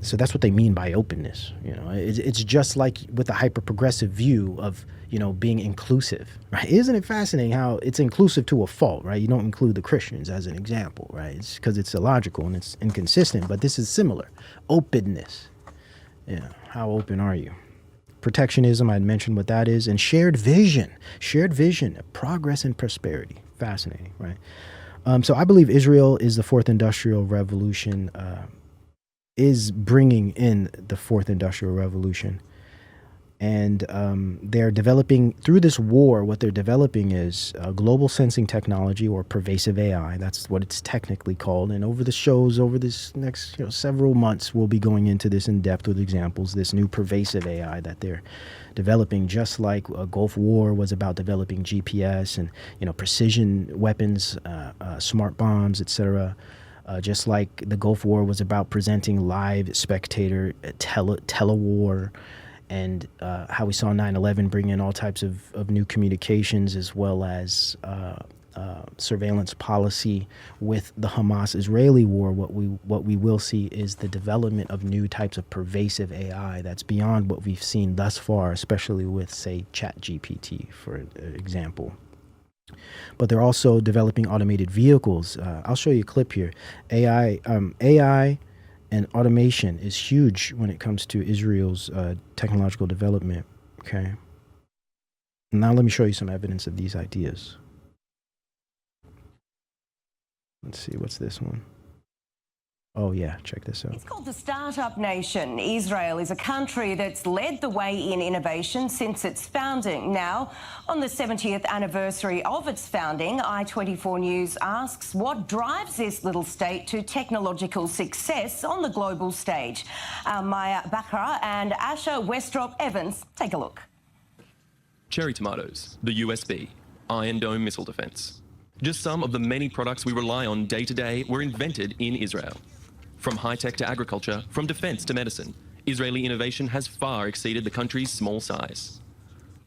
Speaker 1: So that's what they mean by openness. You know, it's just like with a hyper-progressive view of, you know, being inclusive, right? Isn't it fascinating how it's inclusive to a fault, right? You don't include the Christians as an example, right? It's because it's illogical and it's inconsistent, but this is similar. Openness. Yeah, how open are you? Protectionism, I had mentioned what that is, and shared vision of progress and prosperity. Fascinating, right? So I believe Israel is the fourth industrial revolution, is bringing in the fourth industrial revolution. And they're developing, through this war, what they're developing is global sensing technology, or pervasive AI. That's what it's technically called. And over the shows, over this next several months, we'll be going into this in depth with examples, this new pervasive AI that they're developing, just like a Gulf War was about developing GPS and precision weapons, smart bombs, etc. Just like the Gulf War was about presenting live spectator telewar, and how we saw 9/11 bring in all types of new communications, as well as surveillance policy with the Hamas-Israeli war. What we will see is the development of new types of pervasive AI that's beyond what we've seen thus far, especially with, say, ChatGPT, for example. But they're also developing automated vehicles. I'll show you a clip here. AI and automation is huge when it comes to Israel's technological development. Okay. Now let me show you some evidence of these ideas. Let's see, what's this one? Oh yeah, check this out.
Speaker 15: It's called the Startup Nation. Israel is a country that's led the way in innovation since its founding. Now, on the 70th anniversary of its founding, I24 News asks what drives this little state to technological success on the global stage. Maya Bakra and Asha Westrop Evans, take a look.
Speaker 16: Cherry tomatoes, the USB, Iron Dome missile defense. Just some of the many products we rely on day to day were invented in Israel. From high-tech to agriculture, from defense to medicine, Israeli innovation has far exceeded the country's small size.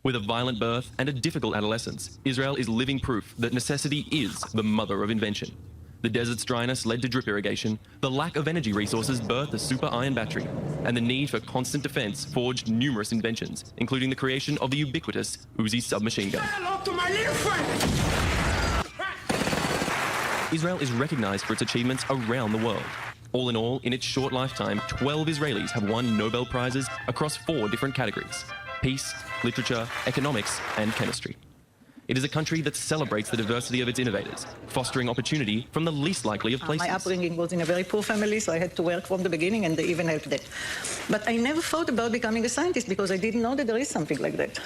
Speaker 16: With a violent birth and a difficult adolescence, Israel is living proof that necessity is the mother of invention. The desert's dryness led to drip irrigation, the lack of energy resources birthed a super iron battery, and the need for constant defense forged numerous inventions, including the creation of the ubiquitous Uzi submachine gun. Israel is recognized for its achievements around the world. All in all, in its short lifetime, 12 Israelis have won Nobel Prizes across 4 different categories: peace, literature, economics, and chemistry. It is a country that celebrates the diversity of its innovators, fostering opportunity from the least likely of places.
Speaker 17: My upbringing was in a very poor family, so I had to work from the beginning, and they even helped that. But I never thought about becoming a scientist because I didn't know that there is something like that.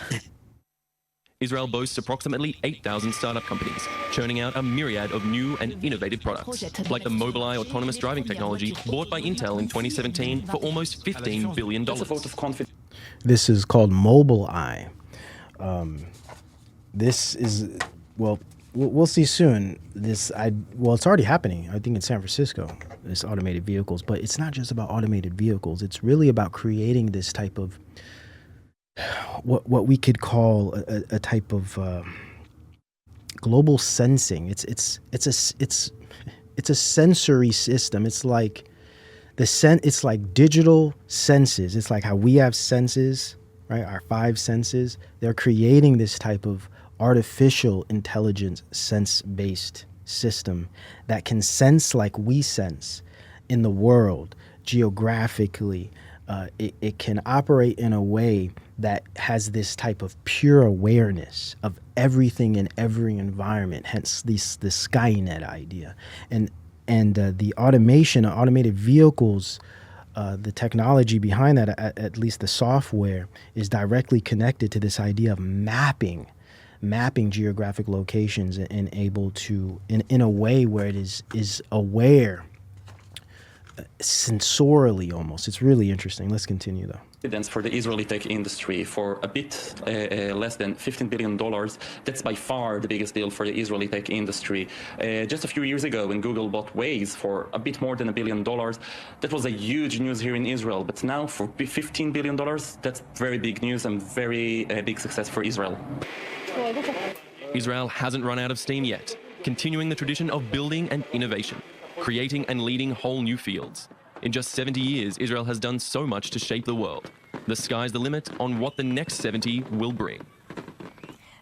Speaker 16: Israel boasts approximately 8,000 startup companies, churning out a myriad of new and innovative products, like the Mobileye autonomous driving technology bought by Intel in 2017 for almost $15 billion.
Speaker 1: This is called Mobileye. This is, well, we'll see soon. It's already happening, I think, in San Francisco, this automated vehicles. But it's not just about automated vehicles. It's really about creating this type of what we could call a type of global sensing. It's a sensory system. It's like it's like digital senses. It's like how we have senses, right? Our 5 senses. They're creating this type of artificial intelligence sense-based system that can sense like we sense in the world geographically. It can operate in a way that has this type of pure awareness of everything in every environment, hence the Skynet idea. And the automation, automated vehicles, the technology behind that, at least the software, is directly connected to this idea of mapping geographic locations and able to, in a way where it is aware, sensorially almost. It's really interesting. Let's continue though.
Speaker 18: For the Israeli tech industry for a bit less than $15 billion. That's by far the biggest deal for the Israeli tech industry. Just a few years ago, when Google bought Waze for a bit more than $1 billion, that was a huge news here in Israel. But now for $15 billion, that's very big news and very big success for Israel.
Speaker 16: Israel hasn't run out of steam yet, continuing the tradition of building and innovation, creating and leading whole new fields. In just 70 years, Israel has done so much to shape the world. The sky's the limit on what the next 70 will bring.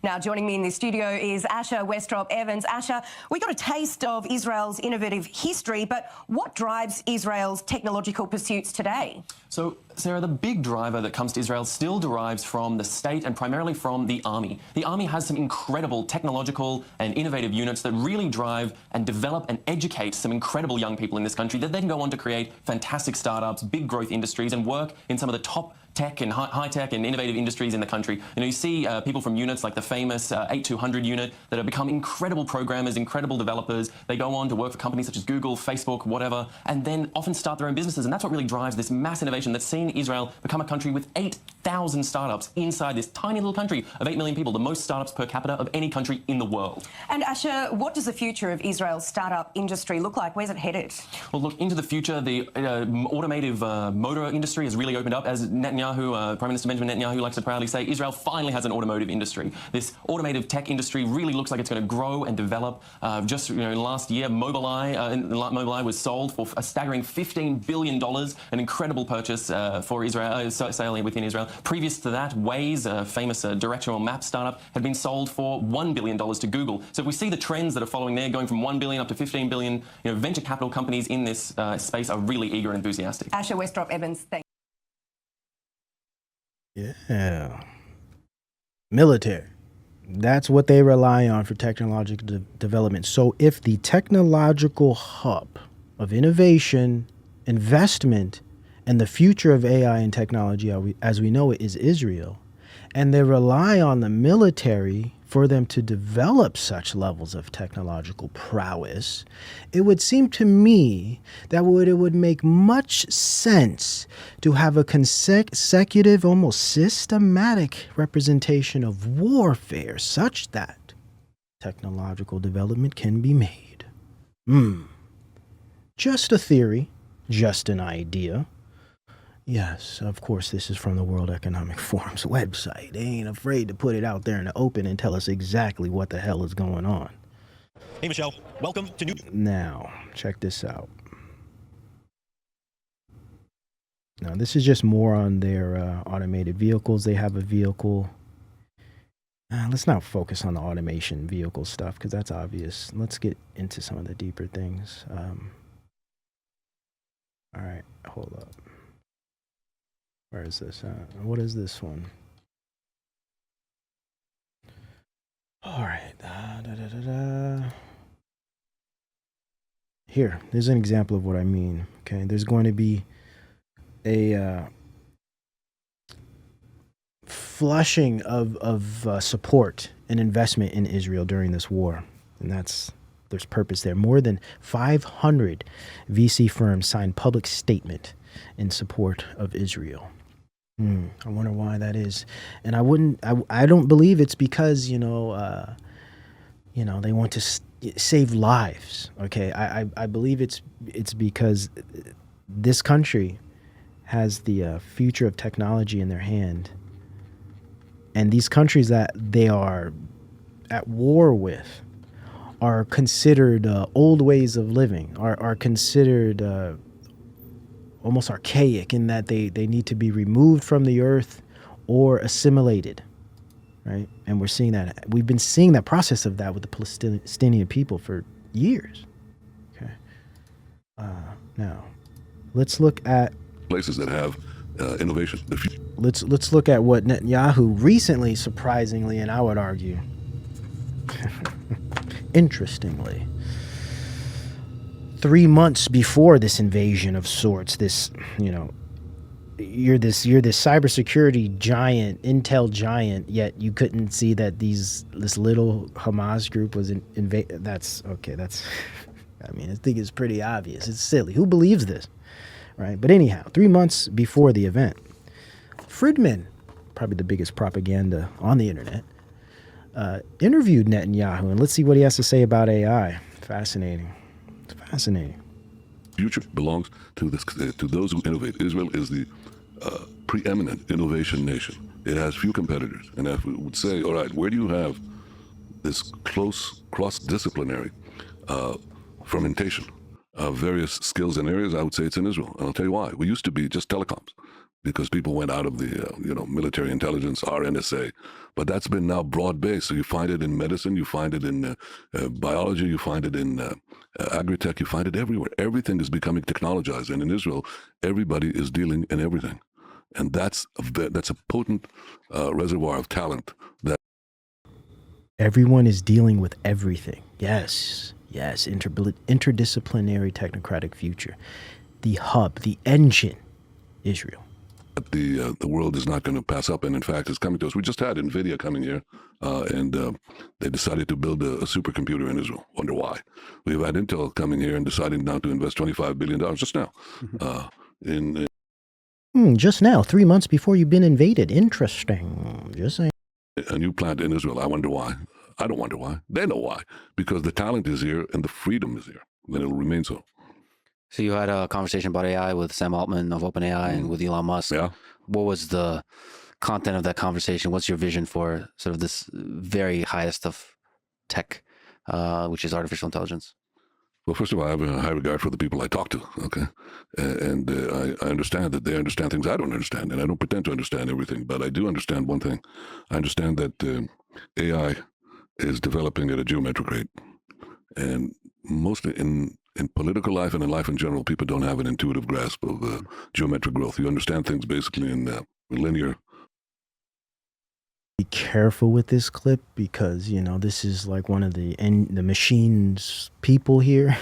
Speaker 15: Now, joining me in the studio is Asher Westrop-Evans. Asher, we got a taste of Israel's innovative history, but what drives Israel's technological pursuits today?
Speaker 19: So, Sarah, the big driver that comes to Israel still derives from the state and primarily from the army. The army has some incredible technological and innovative units that really drive and develop and educate some incredible young people in this country that then go on to create fantastic startups, big growth industries, and work in some of the top tech and high-tech and innovative industries in the country. You know, you see people from units like the famous 8200 unit that have become incredible programmers, incredible developers. They go on to work for companies such as Google, Facebook, whatever, and then often start their own businesses. And that's what really drives this mass innovation that's seen Israel become a country with 8,000 startups inside this tiny little country of 8 million people, the most startups per capita of any country in the world.
Speaker 15: And Asher, what does the future of Israel's startup industry look like? Where's it headed?
Speaker 19: Well, look, into the future, the automotive motor industry has really opened up. As Netanyahu, Prime Minister Benjamin Netanyahu likes to proudly say, Israel finally has an automotive industry. This automotive tech industry really looks like it's going to grow and develop. Just last year, Mobileye was sold for a staggering $15 billion, an incredible purchase for Israel, sale within Israel. Previous to that, Waze, a famous directional map startup, had been sold for $1 billion to Google. So if we see the trends that are following there, going from $1 billion up to $15 billion, venture capital companies in this space are really eager and enthusiastic.
Speaker 15: Asher Westrop-Evans, thank you.
Speaker 1: Yeah. Military. That's what they rely on for technological development. So if the technological hub of innovation, investment, and the future of AI and technology as we know it is Israel, and they rely on the military for them to develop such levels of technological prowess, it would seem to me that it would make much sense to have a consecutive, almost systematic representation of warfare such that technological development can be made. Just a theory, just an idea. Yes, of course, this is from the World Economic Forum's website. They ain't afraid to put it out there in the open and tell us exactly what the hell is going on.
Speaker 20: Hey, Michelle. Welcome to New...
Speaker 1: Now, check this out. Now, this is just more on their automated vehicles. They have a vehicle. Let's not focus on the automation vehicle stuff because that's obvious. Let's get into some of the deeper things. All right, hold up. Where is this? What is this one? All right. Here, there's an example of what I mean. Okay, there's going to be a flushing of support and investment in Israel during this war, and there's purpose there. More than 500 VC firms signed public statement in support of Israel. I wonder why that is. And I don't believe it's because, they want to save lives. Okay. I believe it's because this country has the future of technology in their hand. And these countries that they are at war with are considered old ways of living, are considered almost archaic in that they need to be removed from the earth or assimilated, right? And we're seeing that. We've been seeing that process of that with the Palestinian people for years. Okay. Now, let's look at
Speaker 21: places that have innovation.
Speaker 1: Let's look at what Netanyahu recently, surprisingly, and I would argue, interestingly, 3 months before this invasion of sorts, this, you're this cybersecurity giant, intel giant, yet you couldn't see that this little Hamas group was invaded. That's okay. I think it's pretty obvious. It's silly. Who believes this, right? But anyhow, 3 months before the event, Friedman, probably the biggest propaganda on the internet, interviewed Netanyahu, and let's see what he has to say about AI. Fascinating. It's fascinating.
Speaker 21: Future belongs to those who innovate. Israel is the preeminent innovation nation. It has few competitors. And if we would say, all right, where do you have this close cross-disciplinary fermentation of various skills and areas, I would say it's in Israel. And I'll tell you why. We used to be just telecoms because people went out of the military intelligence, RNSA. But that's been now broad-based. So you find it in medicine, you find it in biology, you find it in agri-tech, you find it everywhere. Everything is becoming technologized. And in Israel, everybody is dealing in everything. And that's a potent reservoir of talent. That
Speaker 1: Everyone is dealing with everything. Yes, interdisciplinary technocratic future. The hub, the engine, Israel.
Speaker 21: The world is not going to pass up, and in fact, it's coming to us. We just had NVIDIA coming here, and they decided to build a supercomputer in Israel. Wonder why? We've had Intel coming here and deciding now to invest $25 billion just now.
Speaker 1: Just now, 3 months before you've been invaded. Interesting. Just saying.
Speaker 21: A new plant in Israel. I wonder why. I don't wonder why. They know why. Because the talent is here and the freedom is here. Then it'll remain so.
Speaker 2: So you had a conversation about AI with Sam Altman of OpenAI and with Elon Musk.
Speaker 21: Yeah.
Speaker 2: What was the content of that conversation? What's your vision for sort of this very highest of tech, which is artificial intelligence?
Speaker 21: Well, first of all, I have a high regard for the people I talk to, okay? And I understand that they understand things I don't understand, and I don't pretend to understand everything, but I do understand one thing. I understand that AI is developing at a geometric rate. And mostly in political life and in life in general, people don't have an intuitive grasp of geometric growth. You understand things basically in linear.
Speaker 1: Be careful with this clip because, this is like one of the machine's people here.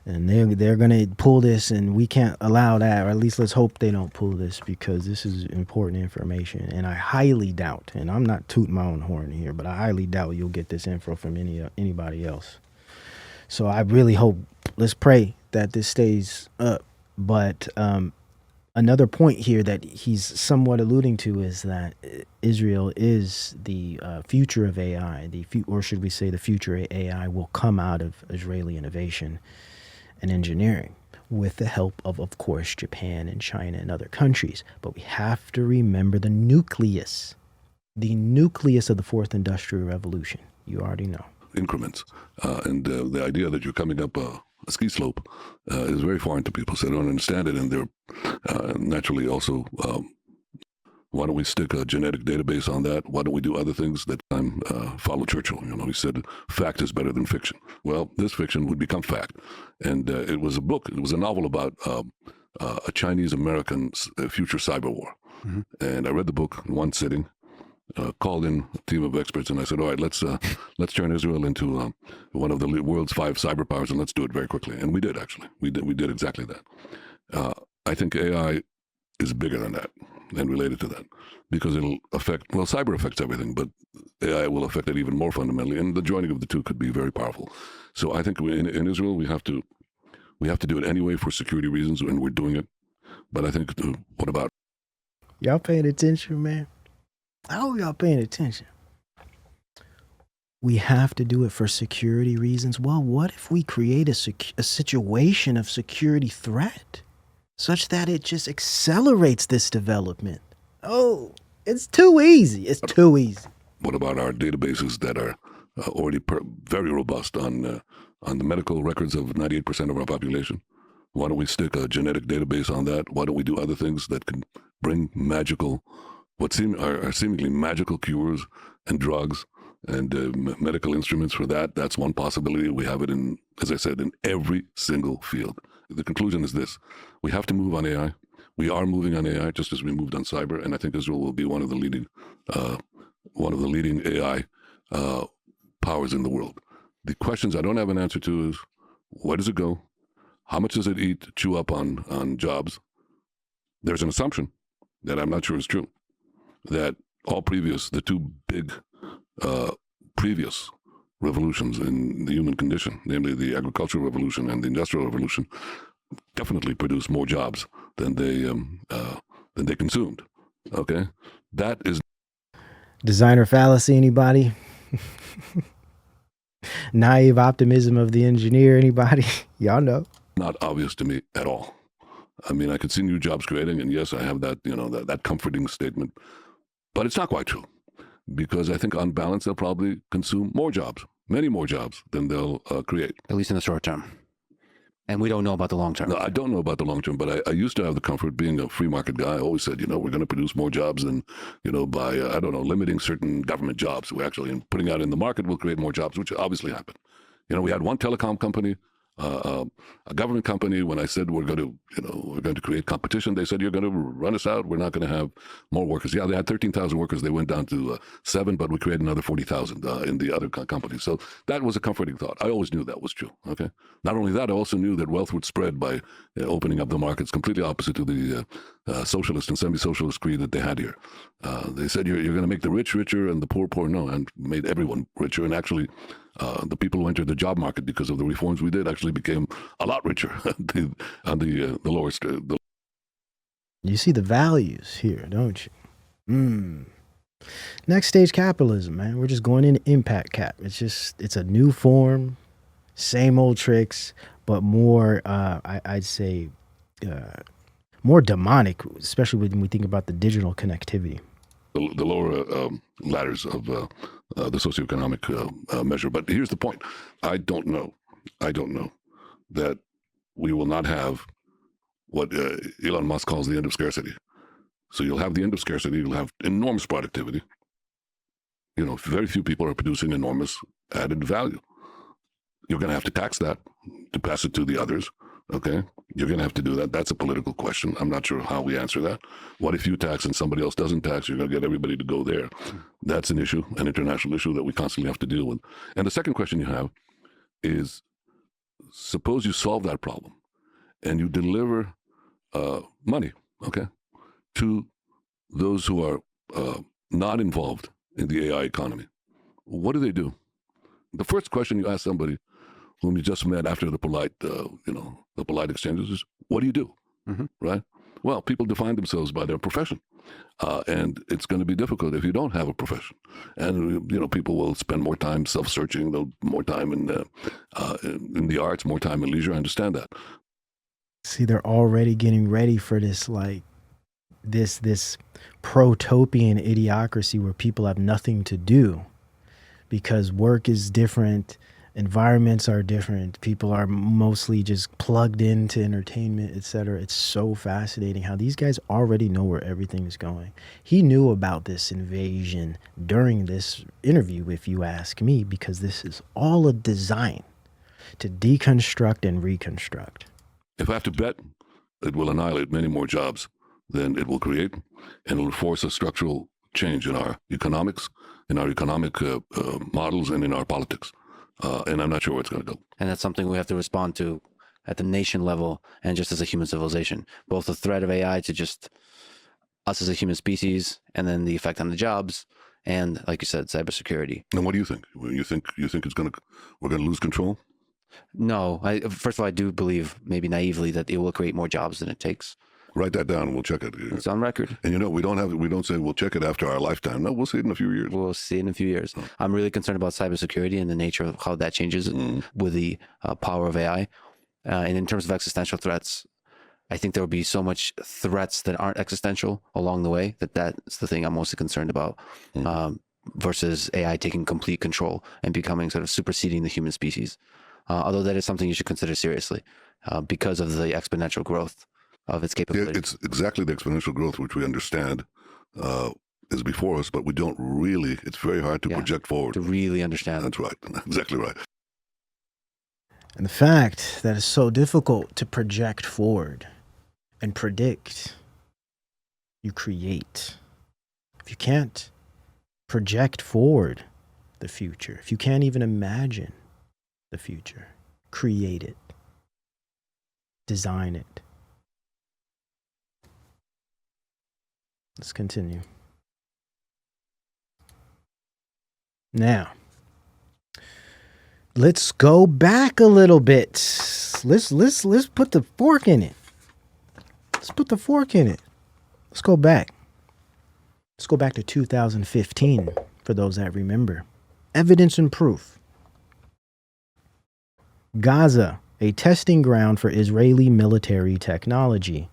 Speaker 1: And they're going to pull this, and we can't allow that, or at least let's hope they don't pull this, because this is important information. And I highly doubt, and I'm not tooting my own horn here, but I highly doubt you'll get this info from anybody else. So I really hope, let's pray that this stays up. But another point here that he's somewhat alluding to is that Israel is the future of AI, or should we say the future AI will come out of Israeli innovation and engineering with the help of course, Japan and China and other countries. But we have to remember the nucleus of the fourth industrial revolution. You already know.
Speaker 21: Increments. And the idea that you're coming up a ski slope is very foreign to people, so they don't understand it. And they're naturally also, why don't we stick a genetic database on that? Why don't we do other things that follow Churchill? He said, fact is better than fiction. Well, this fiction would become fact. And it was a book, it was a novel about a Chinese-American future cyber war. Mm-hmm. And I read the book in one sitting. Called in a team of experts, and I said, all right, let's turn Israel into one of the world's 5 cyber powers, and let's do it very quickly. And we did, actually. We did exactly that. I think AI is bigger than that and related to that, because it'll affect, cyber affects everything, but AI will affect it even more fundamentally, and the joining of the two could be very powerful. So I think in Israel, we have to do it anyway for security reasons, and we're doing it. But I think, what about?
Speaker 1: Y'all paying attention, man? I hope y'all paying attention. We have to do it for security reasons. Well, what if we create a situation of security threat such that it just accelerates this development? Oh, it's too easy. It's too easy.
Speaker 21: What about our databases that are already very robust on the medical records of 98% of our population? Why don't we stick a genetic database on that? Why don't we do other things that can bring what are seemingly magical cures and drugs and medical instruments for that? That's one possibility. We have it in, as I said, in every single field. The conclusion is this: we have to move on AI. We are moving on AI just as we moved on cyber, and I think Israel will be one of the leading AI powers in the world. The questions I don't have an answer to is, where does it go? How much does it chew up on jobs? There's an assumption that I'm not sure is true, that the 2 big previous revolutions in the human condition, namely the agricultural revolution and the industrial revolution, definitely produced more jobs than they consumed. Okay, that is
Speaker 1: Designer fallacy, anybody? Naive optimism of the engineer, anybody? Y'all know.
Speaker 21: not obvious to me at all. I mean, I could see new jobs creating, and yes, I have that, that comforting statement, but it's not quite true, because I think on balance, they'll probably consume more jobs, many more jobs than they'll create.
Speaker 2: At least in the short term. And we don't know about the long term.
Speaker 21: No, I don't know about the long term, but I used to have the comfort being a free market guy. I always said, we're going to produce more jobs than, by, limiting certain government jobs. We actually, in putting out in the market, will create more jobs, which obviously happened. We had one telecom company, a government company. When I said we're going to create competition, they said, you're going to run us out. We're not going to have more workers. Yeah, they had 13,000 workers. They went down to 7, but we created another 40,000 in the other companies. So that was a comforting thought. I always knew that was true. Okay. Not only that, I also knew that wealth would spread by opening up the markets, completely opposite to the socialist and semi-socialist creed that they had here. They said you're going to make the rich richer and the poor poor. No, and made everyone richer. And actually, the people who entered the job market because of the reforms we did actually became a lot richer on the lower.
Speaker 1: You see the values here, don't you? Next stage capitalism, man. We're just going into impact cap. It's a new form, same old tricks, but more, I'd say, more demonic, especially when we think about the digital connectivity.
Speaker 21: The lower ladders of the socioeconomic measure. But here's the point. I don't know that we will not have what Elon Musk calls the end of scarcity. So you'll have the end of scarcity. You'll have enormous productivity. Very few people are producing enormous added value. You're going to have to tax that to pass it to the others. Okay, you're going to have to do that. That's a political question. I'm not sure how we answer that. What if you tax and somebody else doesn't tax? You're going to get everybody to go there. That's an issue, an international issue that we constantly have to deal with. And the second question you have is, suppose you solve that problem and you deliver money, okay, to those who are not involved in the AI economy. What do? The first question you ask somebody whom you just met after the polite, the polite exchanges is, what do you do? Mm-hmm. Right? Well, people define themselves by their profession. And it's going to be difficult if you don't have a profession. And, people will spend more time self-searching, more time in the arts, more time in leisure. I understand that.
Speaker 1: See, they're already getting ready for this, this protopian idiocracy where people have nothing to do because work is different. Environments are different. People are mostly just plugged into entertainment, etc. It's so fascinating how these guys already know where everything is going. He knew about this invasion during this interview, if you ask me, because this is all a design to deconstruct and reconstruct.
Speaker 21: If I have to bet, it will annihilate many more jobs than it will create, and it will force a structural change in our economics, in our economic models, and in our politics. And I'm not sure where it's going to go.
Speaker 2: And that's something we have to respond to at the nation level and just as a human civilization. Both the threat of AI to just us as a human species and then the effect on the jobs and, like you said, cybersecurity.
Speaker 21: And what do you think? You think we're going to lose control?
Speaker 2: No. First of all, I do believe, maybe naively, that it will create more jobs than it takes.
Speaker 21: Write that down and we'll check it.
Speaker 2: It's on record.
Speaker 21: And we don't say we'll check it after our lifetime. No, we'll see it in a few years.
Speaker 2: We'll see it in a few years. Oh. I'm really concerned about cybersecurity and the nature of how that changes with the power of AI. And in terms of existential threats, I think there will be so much threats that aren't existential along the way that's the thing I'm mostly concerned about versus AI taking complete control and becoming sort of superseding the human species. Although that is something you should consider seriously because of the exponential growth of its capability.
Speaker 21: It's exactly the exponential growth which we understand is before us, but we don't really, it's very hard to project forward.
Speaker 2: To really understand.
Speaker 21: That's right. Exactly right.
Speaker 1: And the fact that it's so difficult to project forward and predict, you create. If you can't project forward the future, if you can't even imagine the future, create it, design it. Let's continue. Now, let's go back a little bit. Let's put the fork in it. Let's put the fork in it. Let's go back. Let's go back to 2015 for those that remember. Evidence and proof. Gaza, a testing ground for Israeli military technology.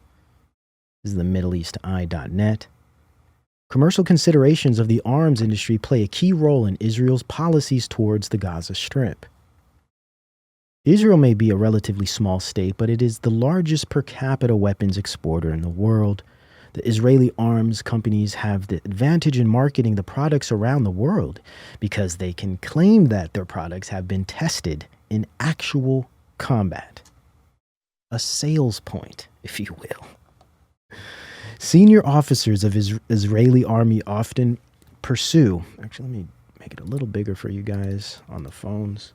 Speaker 1: This is the MiddleEastEye.net. Commercial considerations of the arms industry play a key role in Israel's policies towards the Gaza Strip. Israel may be a relatively small state, but it is the largest per capita weapons exporter in the world. The Israeli arms companies have the advantage in marketing the products around the world because they can claim that their products have been tested in actual combat. A sales point, if you will. Senior officers of Israeli army often pursue... Actually, let me make it a little bigger for you guys on the phones.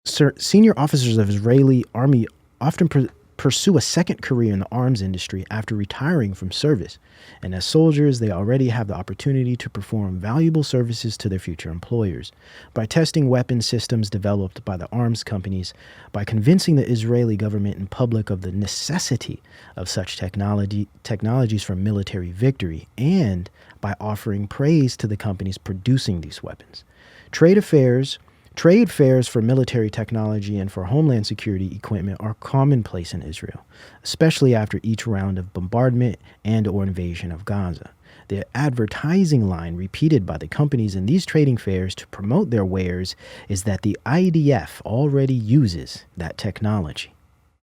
Speaker 1: Senior officers of Israeli army often pursue a second career in the arms industry after retiring from service. And as soldiers, they already have the opportunity to perform valuable services to their future employers. By testing weapon systems developed by the arms companies, by convincing the Israeli government and public of the necessity of such technologies for military victory, and by offering praise to the companies producing these weapons. Trade fairs for military technology and for homeland security equipment are commonplace in Israel, especially after each round of bombardment and or invasion of Gaza. The advertising line repeated by the companies in these trading fairs to promote their wares is that the IDF already uses that technology.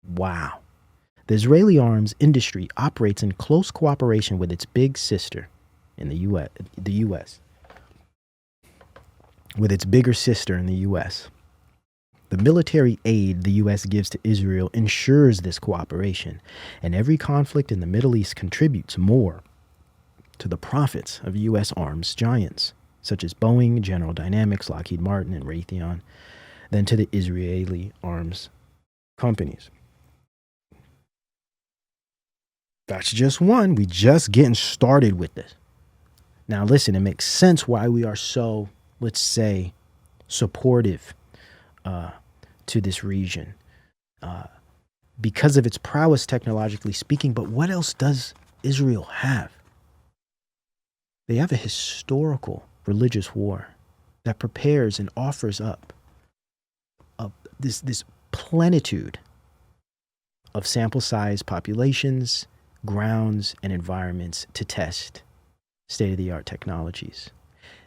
Speaker 1: Wow. The Israeli arms industry operates in close cooperation with its big sister in the U.S., with its bigger sister in the U.S. The military aid the U.S. gives to Israel ensures this cooperation, and every conflict in the Middle East contributes more to the profits of U.S. arms giants, such as Boeing, General Dynamics, Lockheed Martin, and Raytheon, than to the Israeli arms companies. That's just one. We just getting started with this. Now listen, it makes sense why we are so, let's say, supportive to this region because of its prowess technologically speaking. But what else does Israel have? They have a historical religious war that prepares and offers up this plenitude of sample size populations, grounds, and environments to test state-of-the-art technologies.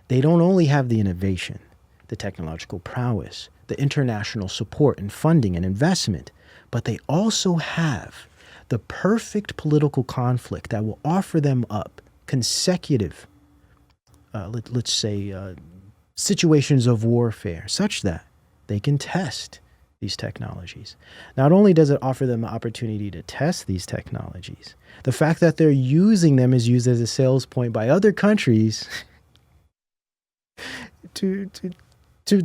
Speaker 1: They don't only have the innovation, the technological prowess, the international support and funding and investment, but they also have the perfect political conflict that will offer them up consecutive, let's say, situations of warfare, such that they can test these technologies. Not only does it offer them the opportunity to test these technologies, the fact that they're using them is used as a sales point by other countries to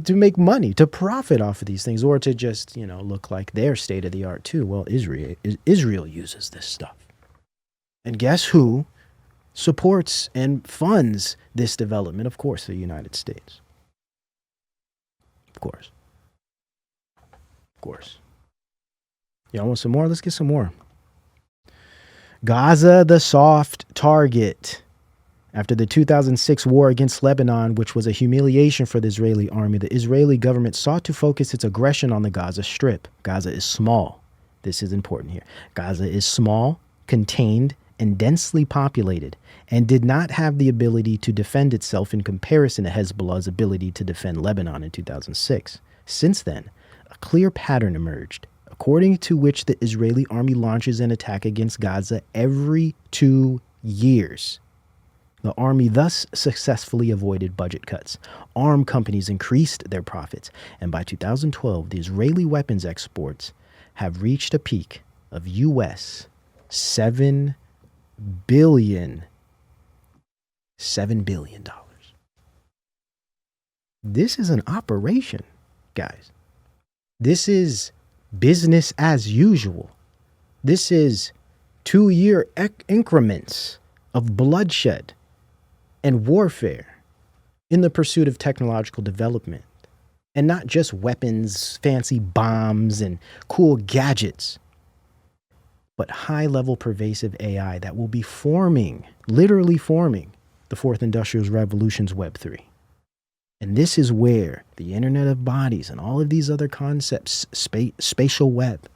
Speaker 1: make money, to profit off of these things, or to just, look like they're state of the art too. Well, Israel uses this stuff. And guess who supports and funds this development? Of course, the United States. Of course. Y'all want some more? Let's get some more. Gaza, the soft target. After the 2006 war against Lebanon, which was a humiliation for the Israeli army, the Israeli government sought to focus its aggression on the Gaza Strip. Gaza is small. This is important here. Gaza is small, contained, and densely populated, and did not have the ability to defend itself in comparison to Hezbollah's ability to defend Lebanon in 2006. Since then, a clear pattern emerged, according to which the Israeli army launches an attack against Gaza every 2 years. The army thus successfully avoided budget cuts. Arm companies increased their profits, and by 2012, the Israeli weapons exports have reached a peak of US $7 billion. $7 billion. This is an operation, guys. This is business as usual. This is 2-year increments of bloodshed and warfare in the pursuit of technological development. And not just weapons, fancy bombs, and cool gadgets. but high-level pervasive AI that will be forming, literally forming, the fourth industrial revolution's Web 3. And this is where the Internet of Bodies and all of these other concepts, spatial web,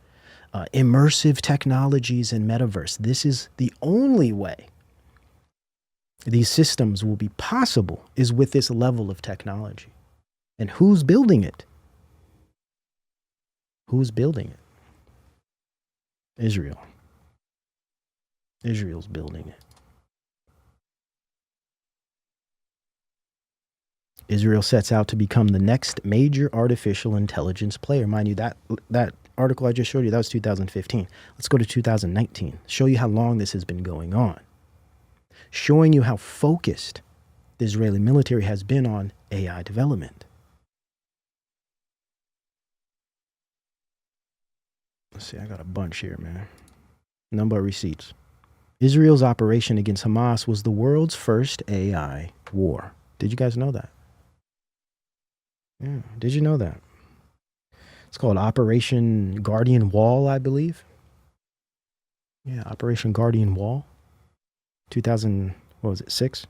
Speaker 1: immersive technologies and metaverse, this is the only way these systems will be possible is with this level of technology. And who's building it? Who's building it? Israel. Israel's building it. Israel sets out to become the next major artificial intelligence player. Mind you, that article I just showed you, that was 2015. Let's go to 2019. Show you how long this has been going on. Showing you how focused the Israeli military has been on AI development. Let's see, I got a bunch here, man. Number of receipts. Israel's operation against Hamas was the world's first AI war. Did you guys know that? Yeah, did you know that? It's called Operation Guardian Wall, I believe. Yeah, Operation Guardian Wall. 2000, what was it, 6?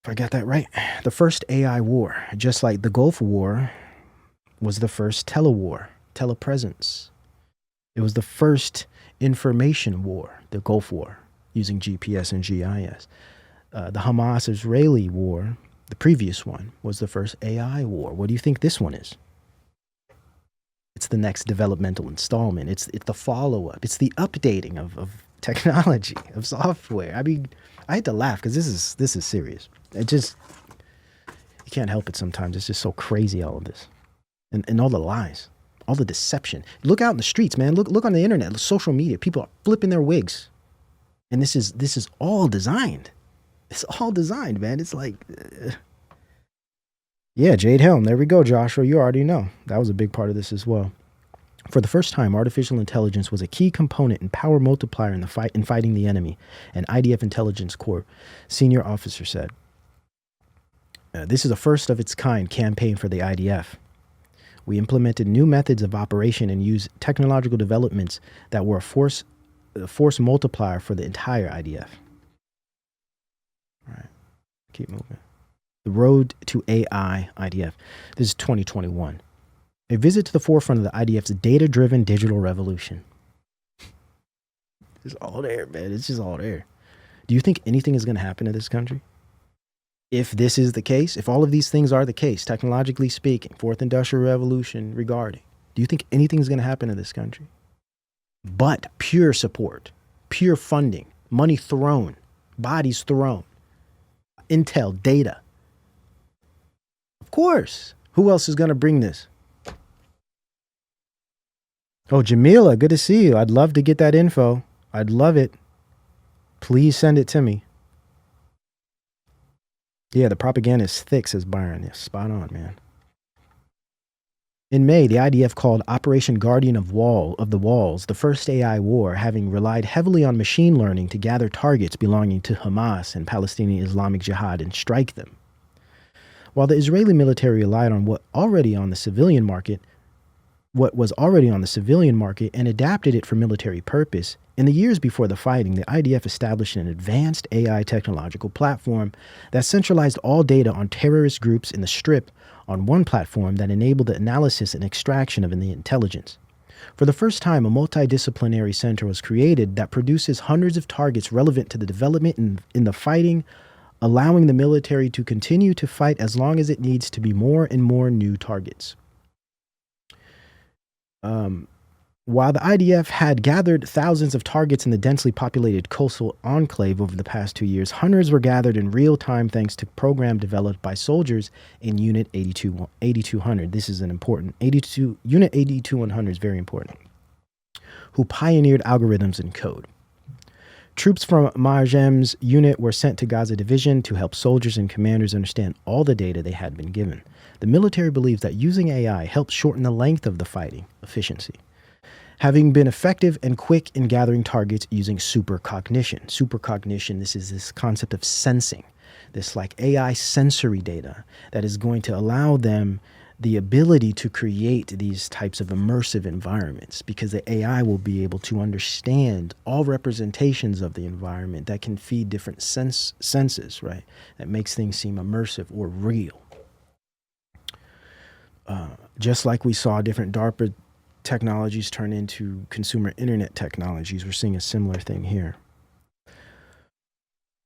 Speaker 1: If I got that right. The first AI war, just like the Gulf War, was the first telewar, telepresence. It was the first information war, the Gulf War, using GPS and GIS. The Hamas-Israeli war, the previous one, was the first AI war. What do you think this one is? It's the next developmental installment. It's the follow-up. It's the updating of technology, of software. I mean, I had to laugh because this is serious. It just, you can't help it sometimes. It's just so crazy, all of this. And all the lies, all the deception. Look out in the streets, man. Look on the internet, social media. People are flipping their wigs. And this is all designed. It's all designed, man. It's like, yeah, Jade Helm. There we go, Joshua. You already know. That was a big part of this as well. For the first time, artificial intelligence was a key component and power multiplier in the fight in fighting the enemy, an IDF Intelligence Corps senior officer said. This is a first of its kind campaign for the IDF. We implemented new methods of operation and used technological developments that were a force multiplier for the entire IDF. All right, keep moving. The road to AI IDF. This is 2021. A visit to the forefront of the IDF's data-driven digital revolution. It's all there, man. It's just all there. Do you think anything is going to happen to this country? If this is the case, if all of these things are the case, technologically speaking, fourth industrial revolution regarding, do you think anything is going to happen to this country? But pure support, pure funding, money thrown, bodies thrown, intel, data. Of course. Who else is going to bring this? Oh, Jamila, good to see you. I'd love to get that info. I'd love it. Please send it to me. Yeah, the propaganda is thick, says Byron. Yeah, spot on, man. In May, the IDF called Operation Guardian of the Walls the first AI war, having relied heavily on machine learning to gather targets belonging to Hamas and Palestinian Islamic Jihad and strike them. While the Israeli military relied on what was already on the civilian market and adapted it for military purpose, in the years before the fighting, the IDF established an advanced AI technological platform that centralized all data on terrorist groups in the Strip on one platform that enabled the analysis and extraction of the intelligence. For the first time, a multidisciplinary center was created that produces hundreds of targets relevant to the development in the fighting, allowing the military to continue to fight as long as it needs to be more and more new targets. While the IDF had gathered thousands of targets in the densely populated coastal enclave over the past 2 years, hundreds were gathered in real time thanks to a program developed by soldiers in Unit 8200. This is an important, Unit 82100 is very important, who pioneered algorithms and code. Troops from Marjam's unit were sent to Gaza Division to help soldiers and commanders understand all the data they had been given. The military believes that using AI helps shorten the length of the fighting efficiency, having been effective and quick in gathering targets using supercognition. Supercognition, this is this concept of sensing, this like AI sensory data that is going to allow them the ability to create these types of immersive environments, because the AI will be able to understand all representations of the environment that can feed different senses, right? That makes things seem immersive or real. Just like we saw different DARPA technologies turn into consumer internet technologies, we're seeing a similar thing here.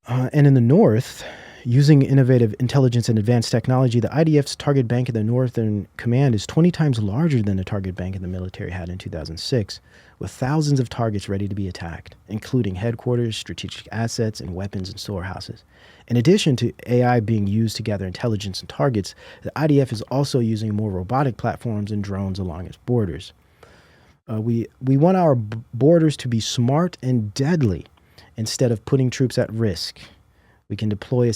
Speaker 1: And in the North, using innovative intelligence and advanced technology, the IDF's target bank in the Northern Command is 20 times larger than the target bank in the military had in 2006, with thousands of targets ready to be attacked, including headquarters, strategic assets, and weapons and storehouses. In addition to AI being used to gather intelligence and targets, the IDF is also using more robotic platforms and drones along its borders. We want our borders to be smart and deadly instead of putting troops at risk. We can deploy a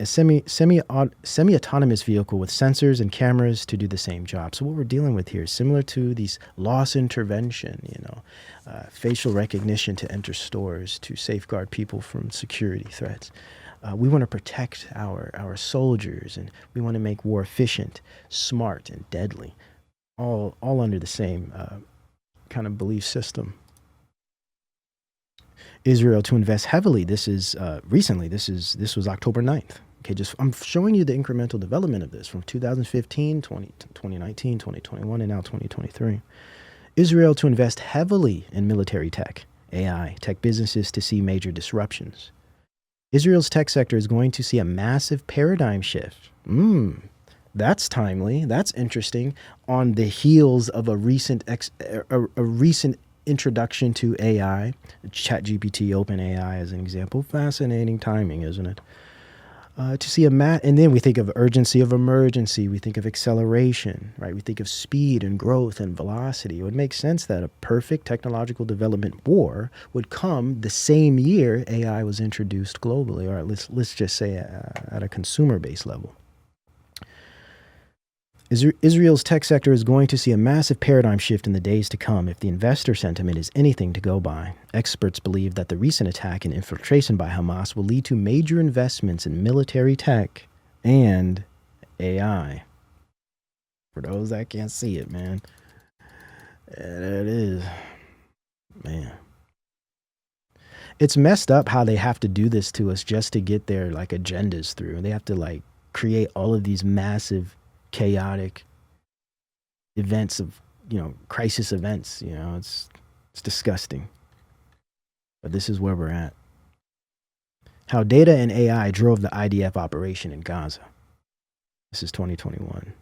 Speaker 1: semi-autonomous vehicle with sensors and cameras to do the same job. So what we're dealing with here is similar to these loss intervention, facial recognition to enter stores to safeguard people from security threats. We want to protect our soldiers, and we want to make war efficient, smart, and deadly, all under the same kind of belief system. Israel to invest heavily. This is recently. This was October 9th. Okay, I'm showing you the incremental development of this from 2015, 2019, 2021, and now 2023. Israel to invest heavily in military tech, AI, tech businesses to see major disruptions. Israel's tech sector is going to see a massive paradigm shift. That's timely. That's interesting. On the heels of a recent introduction to AI, ChatGPT, OpenAI as an example. Fascinating timing, isn't it? To see and then we think of urgency of emergency. We think of acceleration, right? We think of speed and growth and velocity. It would make sense that a perfect technological development war would come the same year AI was introduced globally, or let's just say at a consumer-based level. Israel's tech sector is going to see a massive paradigm shift in the days to come if the investor sentiment is anything to go by. Experts believe that the recent attack and infiltration by Hamas will lead to major investments in military tech and AI. For those that can't see it, man. There it is. Man. It's messed up how they have to do this to us just to get their agendas through. They have to create all of these massive chaotic events of crisis events. It's disgusting, but this is where we're at. How data and AI drove the IDF operation in Gaza. This is 2021.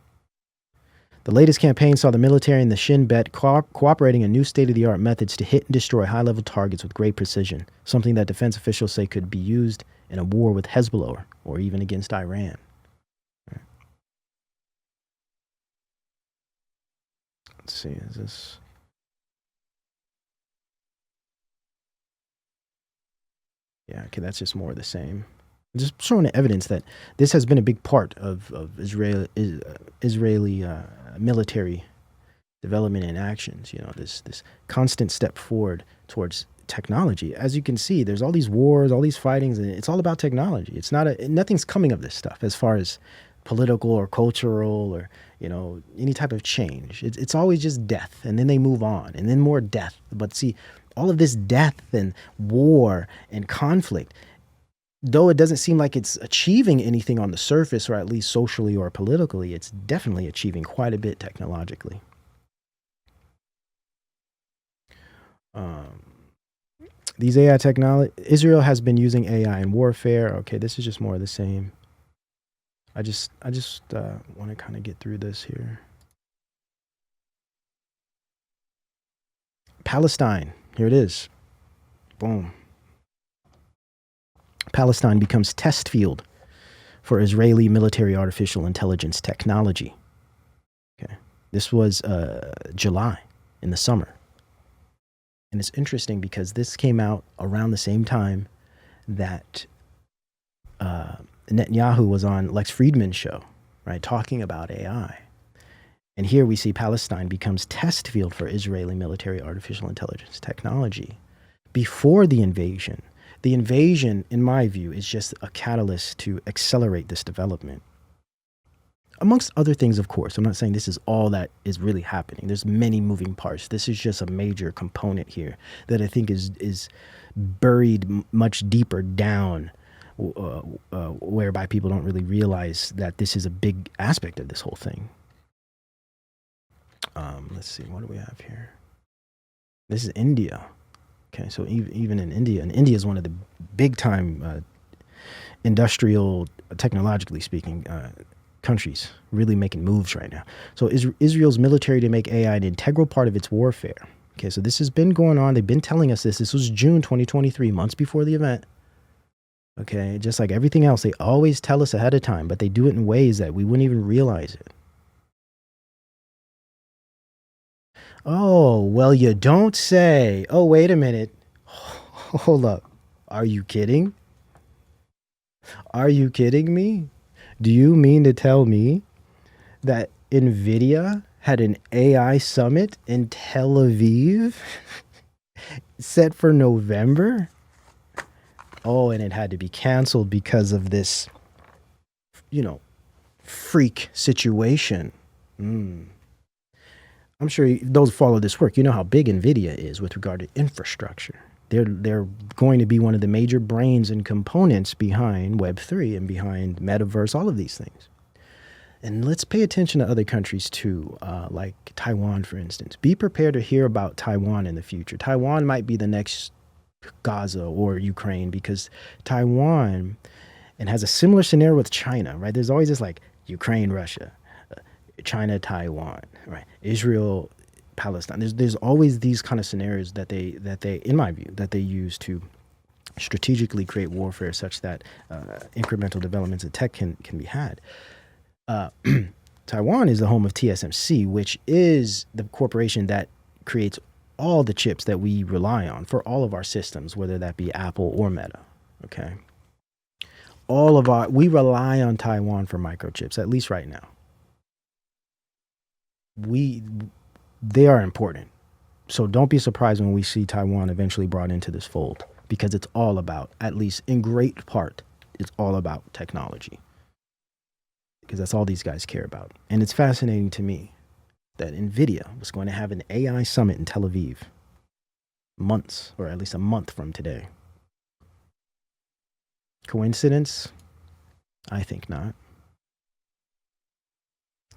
Speaker 1: The latest campaign saw the military and the Shin Bet cooperating in new state-of-the-art methods to hit and destroy high-level targets with great precision, something that defense officials say could be used in a war with Hezbollah or even against Iran. Let's see, is this? Yeah, okay, that's just more of the same. Just showing the evidence that this has been a big part of Israeli military development and actions. This constant step forward towards technology. As you can see, there's all these wars, all these fightings, and it's all about technology. It's nothing's coming of this stuff as far as political or cultural or any type of change. It's always just death, and then they move on, and then more death. But see, all of this death and war and conflict, though it doesn't seem like it's achieving anything on the surface, or at least socially or politically, it's definitely achieving quite a bit technologically. These AI technology, Israel has been using AI in warfare. Okay, this is just more of the same. I just want to kind of get through this here. Palestine, here it is. Boom. Palestine becomes test field for Israeli military artificial intelligence technology. Okay, this was July in the summer. And it's interesting because this came out around the same time that Netanyahu was on Lex Friedman's show, right, talking about AI. And here we see Palestine becomes test field for Israeli military artificial intelligence technology before the invasion. The invasion, in my view, is just a catalyst to accelerate this development. Amongst other things, of course. I'm not saying this is all that is really happening. There's many moving parts. This is just a major component here that I think is buried much deeper down, whereby people don't really realize that this is a big aspect of this whole thing. Let's see, what do we have here? This is India. Okay, so even in India, and India is one of the big time industrial, technologically speaking, countries really making moves right now. So Israel's military to make AI an integral part of its warfare. Okay, so this has been going on. They've been telling us this. This was June 2023, months before the event. Okay, just like everything else, they always tell us ahead of time, but they do it in ways that we wouldn't even realize it. Oh, well, you don't say. Oh, wait a minute. Hold up. Are you kidding? Are you kidding me? Do you mean to tell me that NVIDIA had an AI summit in Tel Aviv set for November? Oh, and it had to be canceled because of this, you know, freak situation. I'm sure those who follow this work, you know how big NVIDIA is with regard to infrastructure. They're going to be one of the major brains and components behind Web3 and behind metaverse, all of these things. And let's pay attention to other countries too, like Taiwan, for instance. Be prepared to hear about Taiwan in the future. Taiwan might be the next Gaza or Ukraine, because Taiwan, and has a similar scenario with China, right? There's always this like Ukraine, Russia, China, Taiwan, right? Israel, Palestine. There's always these kind of scenarios that they, in my view, that they use to strategically create warfare such that incremental developments in tech can be had. Taiwan is the home of TSMC, which is the corporation that creates all the chips that we rely on for all of our systems, whether that be Apple or Meta. Okay. We rely on Taiwan for microchips, at least right now. They are important. So don't be surprised when we see Taiwan eventually brought into this fold, because it's all about, at least in great part, it's all about technology. Because that's all these guys care about. And it's fascinating to me that NVIDIA was going to have an AI summit in Tel Aviv months, or at least a month from today. Coincidence? I think not.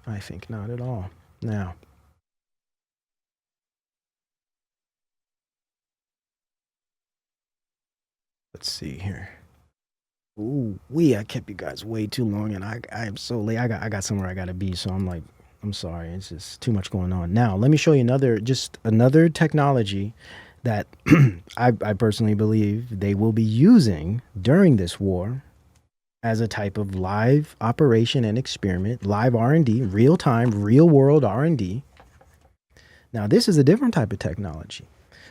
Speaker 1: I think not at all. Now, let's see here. Ooh, I kept you guys way too long, and I am so late. I got somewhere I gotta be, so I'm sorry. It's just too much going on. Now, let me show you another technology that I personally believe they will be using during this war as a type of live operation and experiment, live R&D, real time, real world R&D. Now, this is a different type of technology.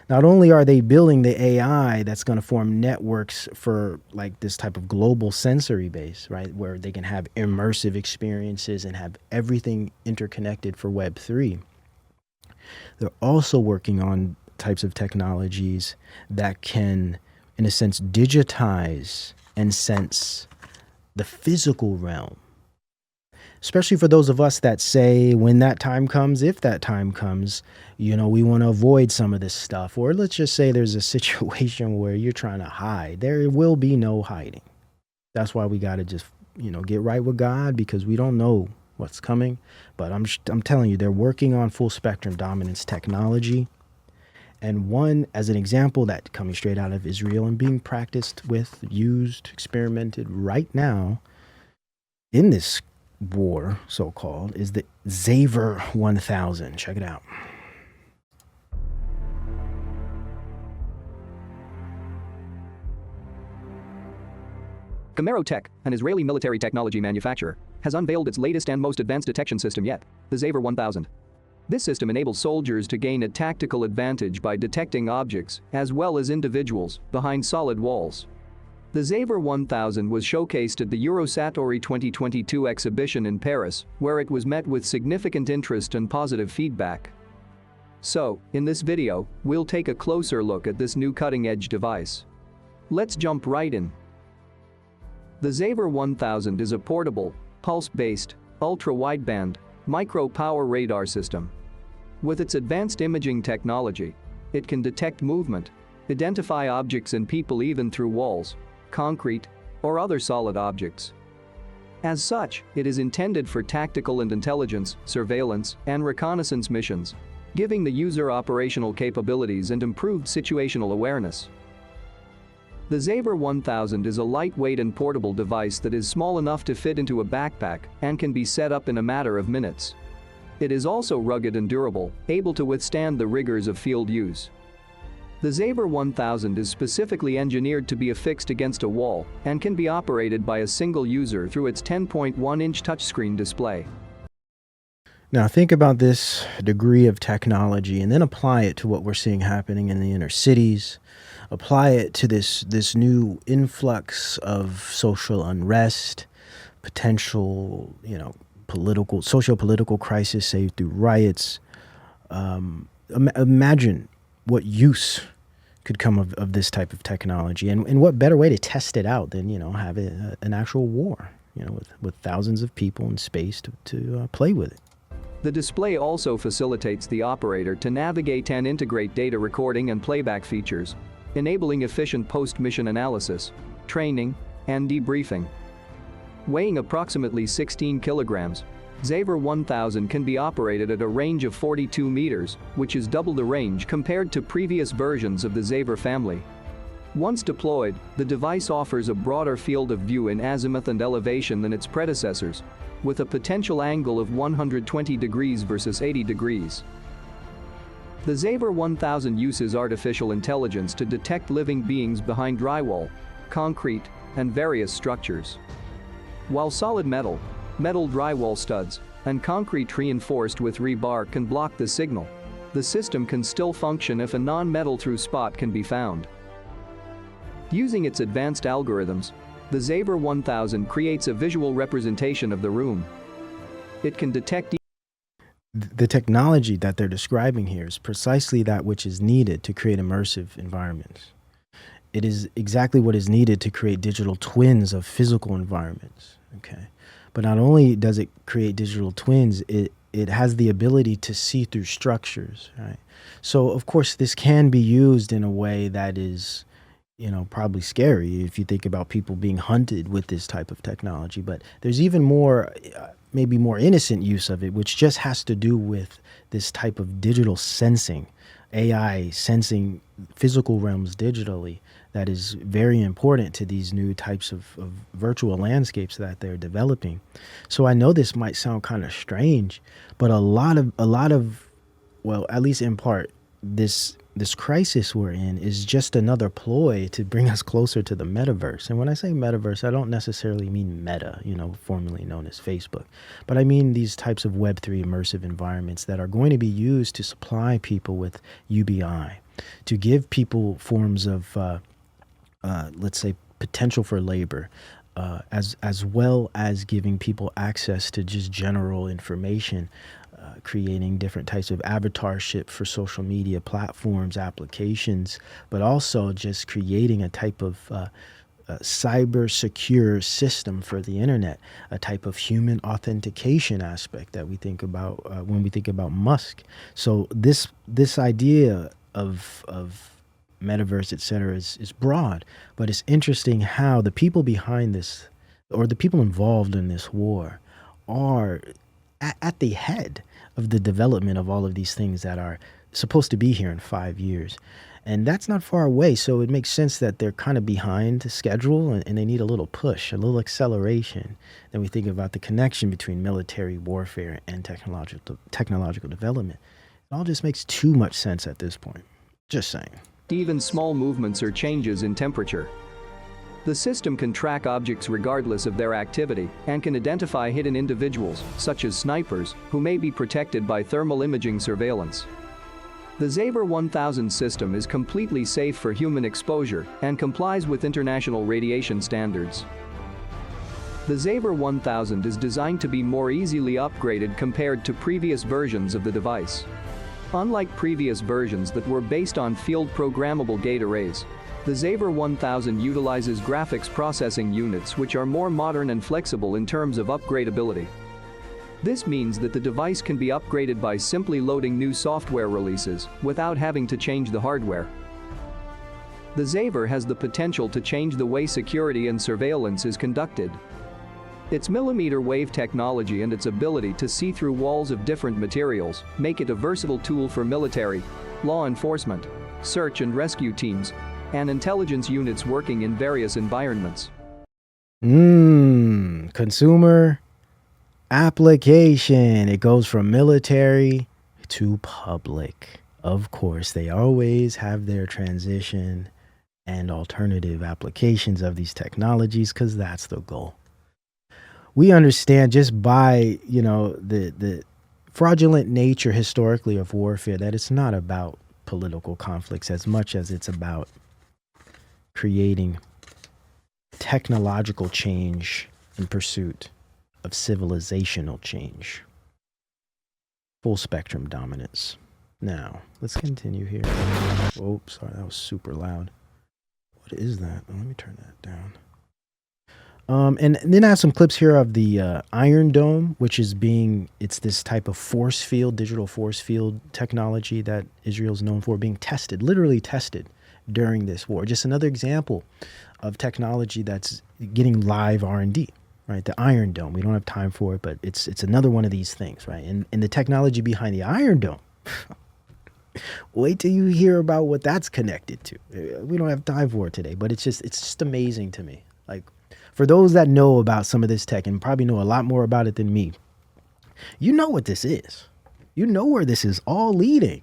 Speaker 1: Not only are they building the AI that's going to form networks for like this type of global sensory base, right, where they can have immersive experiences and have everything interconnected for Web3. They're also working on types of technologies that can, in a sense, digitize and sense the physical realm. Especially for those of us that say when that time comes, if that time comes, you know, we want to avoid some of this stuff. Or let's just say there's a situation where you're trying to hide. There will be no hiding. That's why we got to just, you know, get right with God, because we don't know what's coming. But I'm telling you, they're working on full spectrum dominance technology. And one, as an example, that coming straight out of Israel and being practiced with, used, experimented right now in this war, so-called, is the Xaver 1000. Check it out.
Speaker 5: Gamerotech, an Israeli military technology manufacturer, has unveiled its latest and most advanced detection system yet, the Xaver 1000. This system enables soldiers to gain a tactical advantage by detecting objects, as well as individuals, behind solid walls. The Xaver 1000 was showcased at the Eurosatory 2022 exhibition in Paris, where it was met with significant interest and positive feedback. So, in this video, we'll take a closer look at this new cutting-edge device. Let's jump right in. The Xaver 1000 is a portable, pulse-based, ultra-wideband, micro-power radar system. With its advanced imaging technology, it can detect movement, identify objects and people even through walls, concrete, or other solid objects. As such, it is intended for tactical and intelligence, surveillance, and reconnaissance missions, giving the user operational capabilities and improved situational awareness. The Zaver 1000 is a lightweight and portable device that is small enough to fit into a backpack and can be set up in a matter of minutes. It is also rugged and durable, able to withstand the rigors of field use. The Zaver 1000 is specifically engineered to be affixed against a wall and can be operated by a single user through its 10.1-inch touchscreen display.
Speaker 1: Now think about this degree of technology and then apply it to what we're seeing happening in the inner cities. Apply it to this new influx of social unrest, potential, socio-political crisis, say through riots. Imagine what use could come of this type of technology, and what better way to test it out than have an actual war, with thousands of people in space to play with it.
Speaker 5: The display also facilitates the operator to navigate and integrate data recording and playback features, enabling efficient post-mission analysis, training, and debriefing. Weighing approximately 16 kilograms, Zaver 1000 can be operated at a range of 42 meters, which is double the range compared to previous versions of the Zaver family. Once deployed, the device offers a broader field of view in azimuth and elevation than its predecessors, with a potential angle of 120 degrees versus 80 degrees. The Zaver 1000 uses artificial intelligence to detect living beings behind drywall, concrete, and various structures. While solid metal drywall studs, and concrete reinforced with rebar can block the signal, the system can still function if a non-metal through spot can be found. Using its advanced algorithms, the Zaver 1000 creates a visual representation of the room. It can detect
Speaker 1: the technology that they're describing here is precisely that which is needed to create immersive environments. It is exactly what is needed to create digital twins of physical environments. Okay, but not only does it create digital twins, it has the ability to see through structures. Right. So of course this can be used in a way that is, probably scary if you think about people being hunted with this type of technology. But there's even more, maybe more innocent use of it, which just has to do with this type of digital sensing, AI sensing physical realms digitally, that is very important to these new types of virtual landscapes that they're developing. So I know this might sound kind of strange, but a lot of, well, at least in part, this crisis we're in is just another ploy to bring us closer to the metaverse. And when I say metaverse, I don't necessarily mean Meta, formerly known as Facebook, but I mean these types of Web3 immersive environments that are going to be used to supply people with UBI, to give people forms of, let's say, potential for labor, as well as giving people access to just general information, creating different types of avatarship for social media platforms, applications, but also just creating a type of cyber secure system for the internet, a type of human authentication aspect that we think about when we think about Musk. So this idea of metaverse, etc., is broad, but it's interesting how the people behind this, or the people involved in this war, are at the head of the development of all of these things that are supposed to be here in 5 years. And that's not far away, so it makes sense that they're kind of behind schedule, and they need a little push, a little acceleration. Then we think about the connection between military warfare and technological development. It all just makes too much sense at this point. Just saying.
Speaker 5: Even small movements or changes in temperature. The system can track objects regardless of their activity and can identify hidden individuals, such as snipers, who may be protected by thermal imaging surveillance. The Zaver 1000 system is completely safe for human exposure and complies with international radiation standards. The Zaver 1000 is designed to be more easily upgraded compared to previous versions of the device. Unlike previous versions that were based on field programmable gate arrays, the Zaver 1000 utilizes graphics processing units which are more modern and flexible in terms of upgradability. This means that the device can be upgraded by simply loading new software releases without having to change the hardware. The Zaver has the potential to change the way security and surveillance is conducted. Its millimeter wave technology and its ability to see through walls of different materials make it a versatile tool for military, law enforcement, search and rescue teams, and intelligence units working in various environments.
Speaker 1: Consumer application. It goes from military to public. Of course, they always have their transition and alternative applications of these technologies because that's the goal. We understand just by, the fraudulent nature historically of warfare that it's not about political conflicts as much as it's about creating technological change in pursuit of civilizational change. Full spectrum dominance. Now, let's continue here. Oh, sorry, that was super loud. What is that? Let me turn that down. And then I have some clips here of the Iron Dome, which is it's this type of force field, digital force field technology that Israel's known for, being tested, literally tested during this war. Just another example of technology that's getting live R&D, right? The Iron Dome. We don't have time for it, but it's another one of these things, right? And the technology behind the Iron Dome. Wait till you hear about what that's connected to. We don't have time for it today, but it's just amazing to me. Like, for those that know about some of this tech and probably know a lot more about it than me, you know what this is. You know where this is all leading.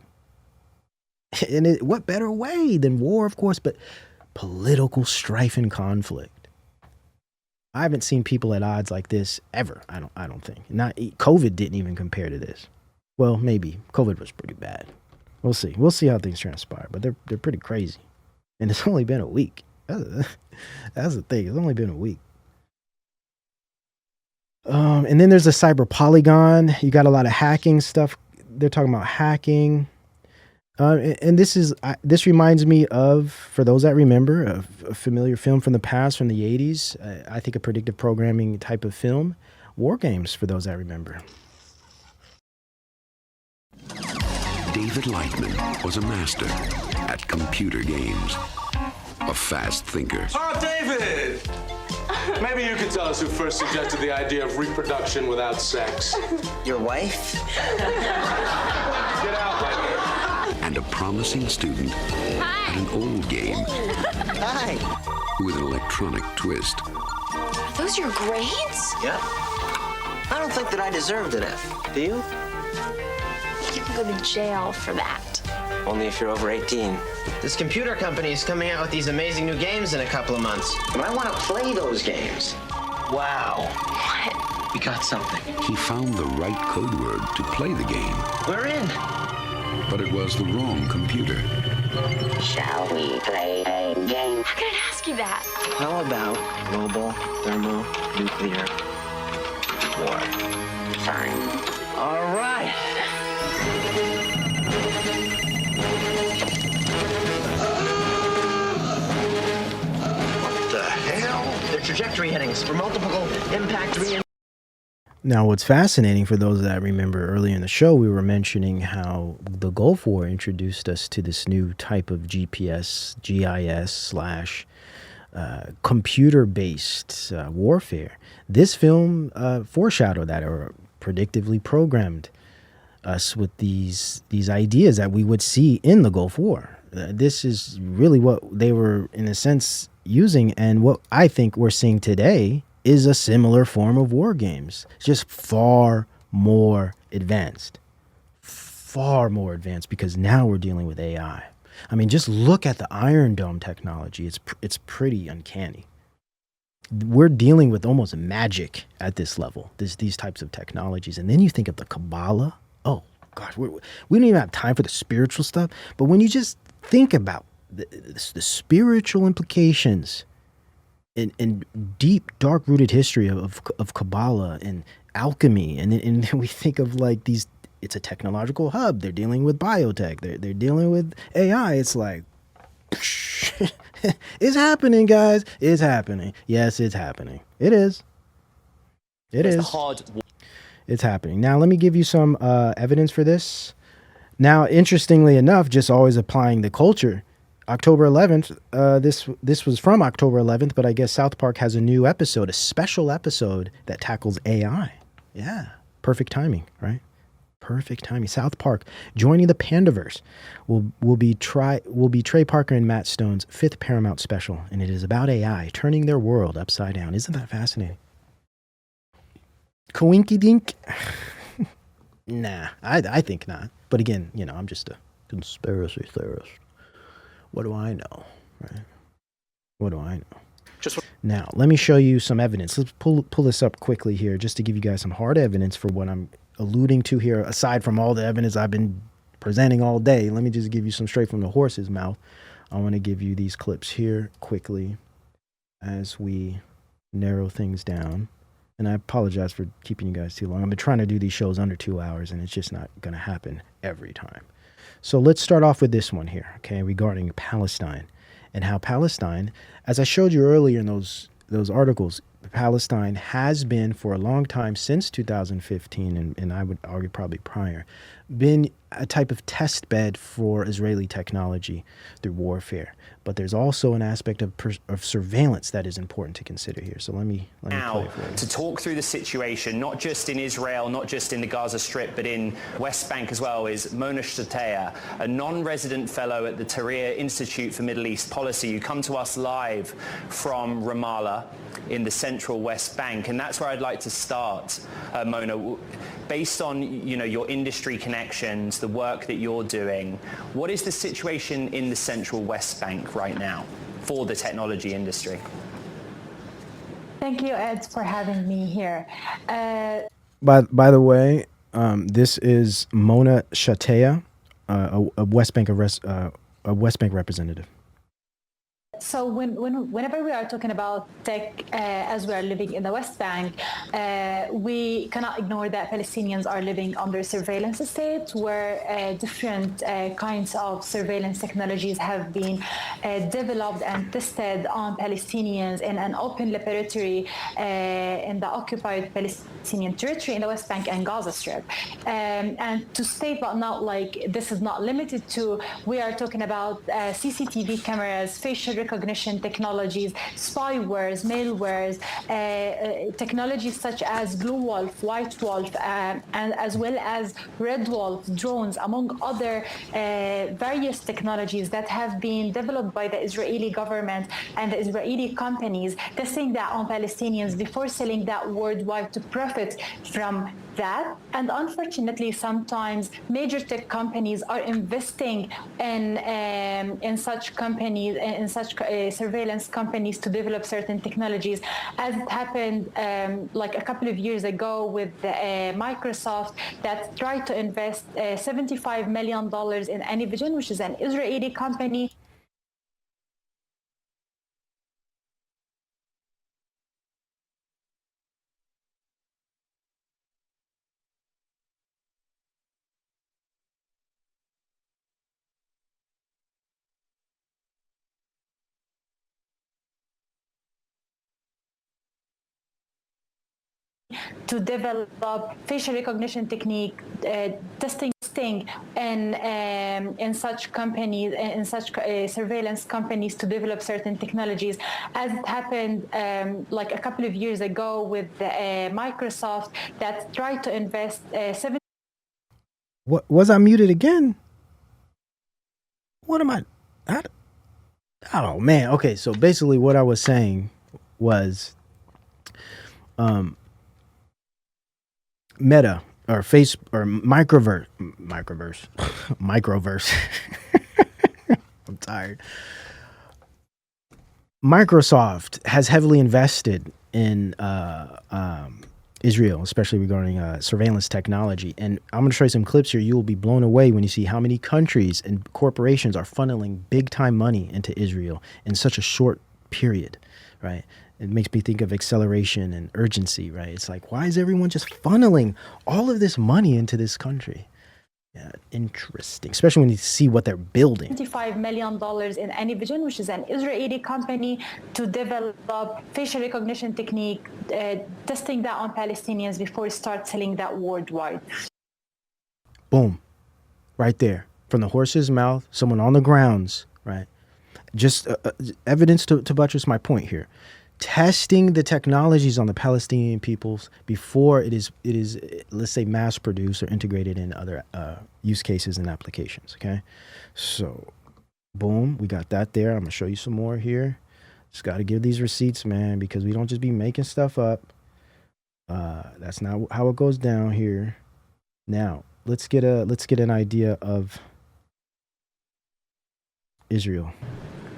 Speaker 1: And what better way than war, of course, but political strife and conflict. I haven't seen people at odds like this ever. I don't think. COVID didn't even compare to this. Well, maybe COVID was pretty bad. We'll see. We'll see how things transpire, but they're pretty crazy. And it's only been a week. That's the thing. It's only been a week. And then there's a cyber polygon. You got a lot of hacking stuff. They're talking about hacking. And this reminds me of, for those that remember, a familiar film from the past, from the 80s. I think a predictive programming type of film. War Games, for those that remember.
Speaker 6: David Lightman was a master at computer games. A fast thinker.
Speaker 22: Oh, David! Maybe you could tell us who first suggested the idea of reproduction without sex.
Speaker 23: Your wife?
Speaker 22: Get out, Lightning.
Speaker 6: And a promising student at an old game.
Speaker 23: Hi.
Speaker 6: With an electronic twist.
Speaker 24: Are those your grades?
Speaker 23: Yep. I don't think that I deserved an F. Do you?
Speaker 24: You can go to jail for that.
Speaker 23: Only if you're over 18.
Speaker 25: This computer company is coming out with these amazing new games in a couple of months.
Speaker 23: But I want to play those games.
Speaker 25: Wow.
Speaker 24: What?
Speaker 25: We got something.
Speaker 6: He found the right code word to play the game.
Speaker 25: We're in.
Speaker 6: But it was the wrong computer.
Speaker 24: Shall we play a game? How could I ask you that?
Speaker 23: How about global thermonuclear war?
Speaker 24: Fine.
Speaker 25: All right. Their trajectory headings for multiple impact
Speaker 1: Now, what's fascinating for those that remember earlier in the show, we were mentioning how the Gulf War introduced us to this new type of GPS, GIS / computer-based warfare. This film foreshadowed that, or predictively programmed us with these ideas that we would see in the Gulf War. This is really what they were, in a sense, using, and what I think we're seeing today is a similar form of war games, just far more advanced, because now we're dealing with AI. I mean, just look at the Iron Dome technology. It's pretty uncanny. We're dealing with almost magic at this level, these types of technologies. And then you think of the Kabbalah. Oh gosh, we don't even have time for the spiritual stuff. But when you just think about the spiritual implications and deep, dark-rooted history of Kabbalah and alchemy, and then we think of like these, it's a technological hub. They're dealing with biotech. They're dealing with AI. It's like, it's happening, guys. It's happening. Yes, it's happening. It is. It is. It's happening. Now, let me give you some evidence for this. Now, interestingly enough, just always applying the culture, October 11th, this was from October 11th, but I guess South Park has a new episode, a special episode that tackles AI. Yeah, perfect timing, right? Perfect timing. South Park joining the Pandaverse will be Trey Parker and Matt Stone's 5th Paramount special, and it is about AI turning their world upside down. Isn't that fascinating? Coinky dink? Nah, I think not. But again, you know, I'm just a conspiracy theorist. What do I know, right? What do I know? Now, let me show you some evidence. Let's pull this up quickly here just to give you guys some hard evidence for what I'm alluding to here, aside from all the evidence I've been presenting all day. Let me just give you some straight from the horse's mouth. I want to give you these clips here quickly as we narrow things down. And I apologize for keeping you guys too long. I've been trying to do these shows under 2 hours, and it's just not going to happen every time. So let's start off with this one here, okay, regarding Palestine and how Palestine, as I showed you earlier in those articles, Palestine has been for a long time, since 2015, and I would argue probably prior, been a type of test bed for Israeli technology through warfare. But there's also an aspect of surveillance that is important to consider here. So let me
Speaker 3: now
Speaker 1: play for you.
Speaker 3: to talk through the situation, not just in Israel, not just in the Gaza Strip, but in West Bank as well, is Mona Shatea, a non-resident fellow at the Tahrir Institute for Middle East Policy. You come to us live from Ramallah in the central West Bank, and that's where I'd like to start, Mona. Based on your industry connections, the work that you're doing, what is the situation in the central West Bank right now for the technology industry?
Speaker 9: Thank you, Ed, for having me here.
Speaker 1: By the way, this is Mona Shatea, a West Bank representative.
Speaker 9: So whenever we are talking about tech as we are living in the West Bank, we cannot ignore that Palestinians are living under surveillance state, where different kinds of surveillance technologies have been developed and tested on Palestinians in an open laboratory in the occupied Palestinian territory in the West Bank and Gaza Strip. And to state, but not like this is not limited to, we are talking about CCTV cameras, facial recognition technologies, spywares, malwares, technologies such as Blue Wolf, White Wolf, and as well as Red Wolf drones, among other various technologies that have been developed by the Israeli government and the Israeli companies, testing that on Palestinians before selling that worldwide to profit from that. And unfortunately, sometimes major tech companies are investing in such companies, in such surveillance companies to develop certain technologies, as it happened like a couple of years ago with Microsoft, that tried to invest $75 million in Anyvision, which is an Israeli company. To develop facial recognition technique, testing in such companies, in such surveillance companies to develop certain technologies, as it happened like a couple of years ago with Microsoft, that tried to invest
Speaker 1: What was I muted again? What am I? Oh man. Okay, so basically what I was saying was Meta or Microverse. I'm tired. Microsoft has heavily invested in Israel, especially regarding surveillance technology. And I'm going to show you some clips here. You will be blown away when you see how many countries and corporations are funneling big time money into Israel in such a short period, right? It makes me think of acceleration and urgency, right? It's like, why is everyone just funneling all of this money into this country? Yeah, interesting, especially when you see what they're building.
Speaker 9: $25 million in AnyVision, which is an Israeli company, to develop facial recognition technique, testing that on Palestinians before it starts selling that worldwide.
Speaker 1: Boom. Right there. From the horse's mouth, someone on the grounds, right? Just evidence to buttress my point here. Testing the technologies on the Palestinian peoples before it is let's say mass produced or integrated in other use cases and applications. Okay, so boom, we got that there. I'm gonna show you some more here. Just got to give these receipts, man, because we don't just be making stuff up. That's not how it goes down here. Now let's get an idea of Israel.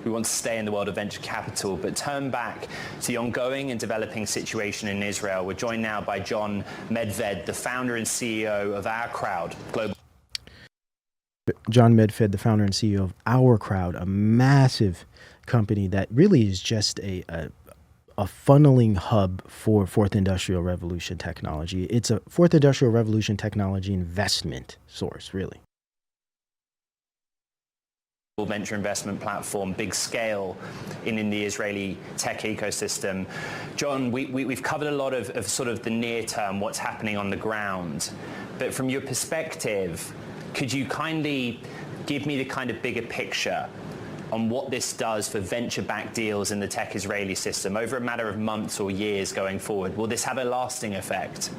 Speaker 3: We want to stay in the world of venture capital, but turn back to the ongoing and developing situation in Israel. We're joined now by John Medved, the founder and CEO of Our Crowd Global.
Speaker 1: John Medved, the founder and CEO of Our Crowd, a massive company that really is just a funneling hub for Fourth Industrial Revolution technology. It's a Fourth Industrial Revolution technology investment source, really.
Speaker 3: Venture investment platform, big scale in the Israeli tech ecosystem. John, we've covered a lot of sort of the near term, what's happening on the ground. But from your perspective, could you kindly give me the kind of bigger picture on what this does for venture-backed deals in the tech Israeli system over a matter of months or years going forward? Will this have a lasting effect?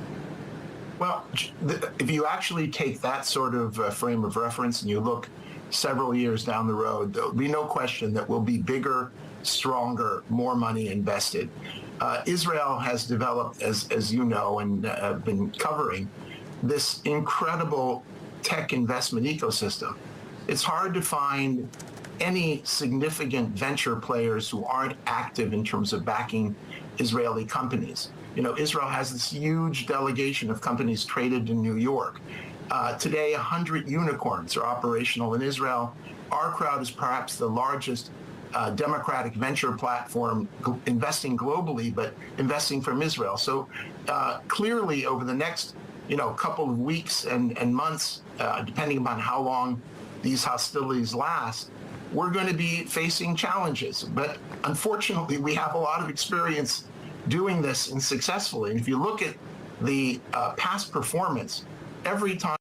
Speaker 10: Well, if you actually take that sort of frame of reference and you look several years down the road, there'll be no question that we'll be bigger, stronger, more money invested. Israel has developed, as you know and have been covering, this incredible tech investment ecosystem. It's hard to find any significant venture players who aren't active in terms of backing Israeli companies. You know, Israel has this huge delegation of companies traded in New York. Today, 100 unicorns are operational in Israel. Our Crowd is perhaps the largest democratic venture platform investing globally, but investing from Israel. So clearly, over the next couple of weeks and months, depending upon how long these hostilities last, we're going to be facing challenges. But unfortunately, we have a lot of experience doing this and successfully. And if you look at the past performance, every time.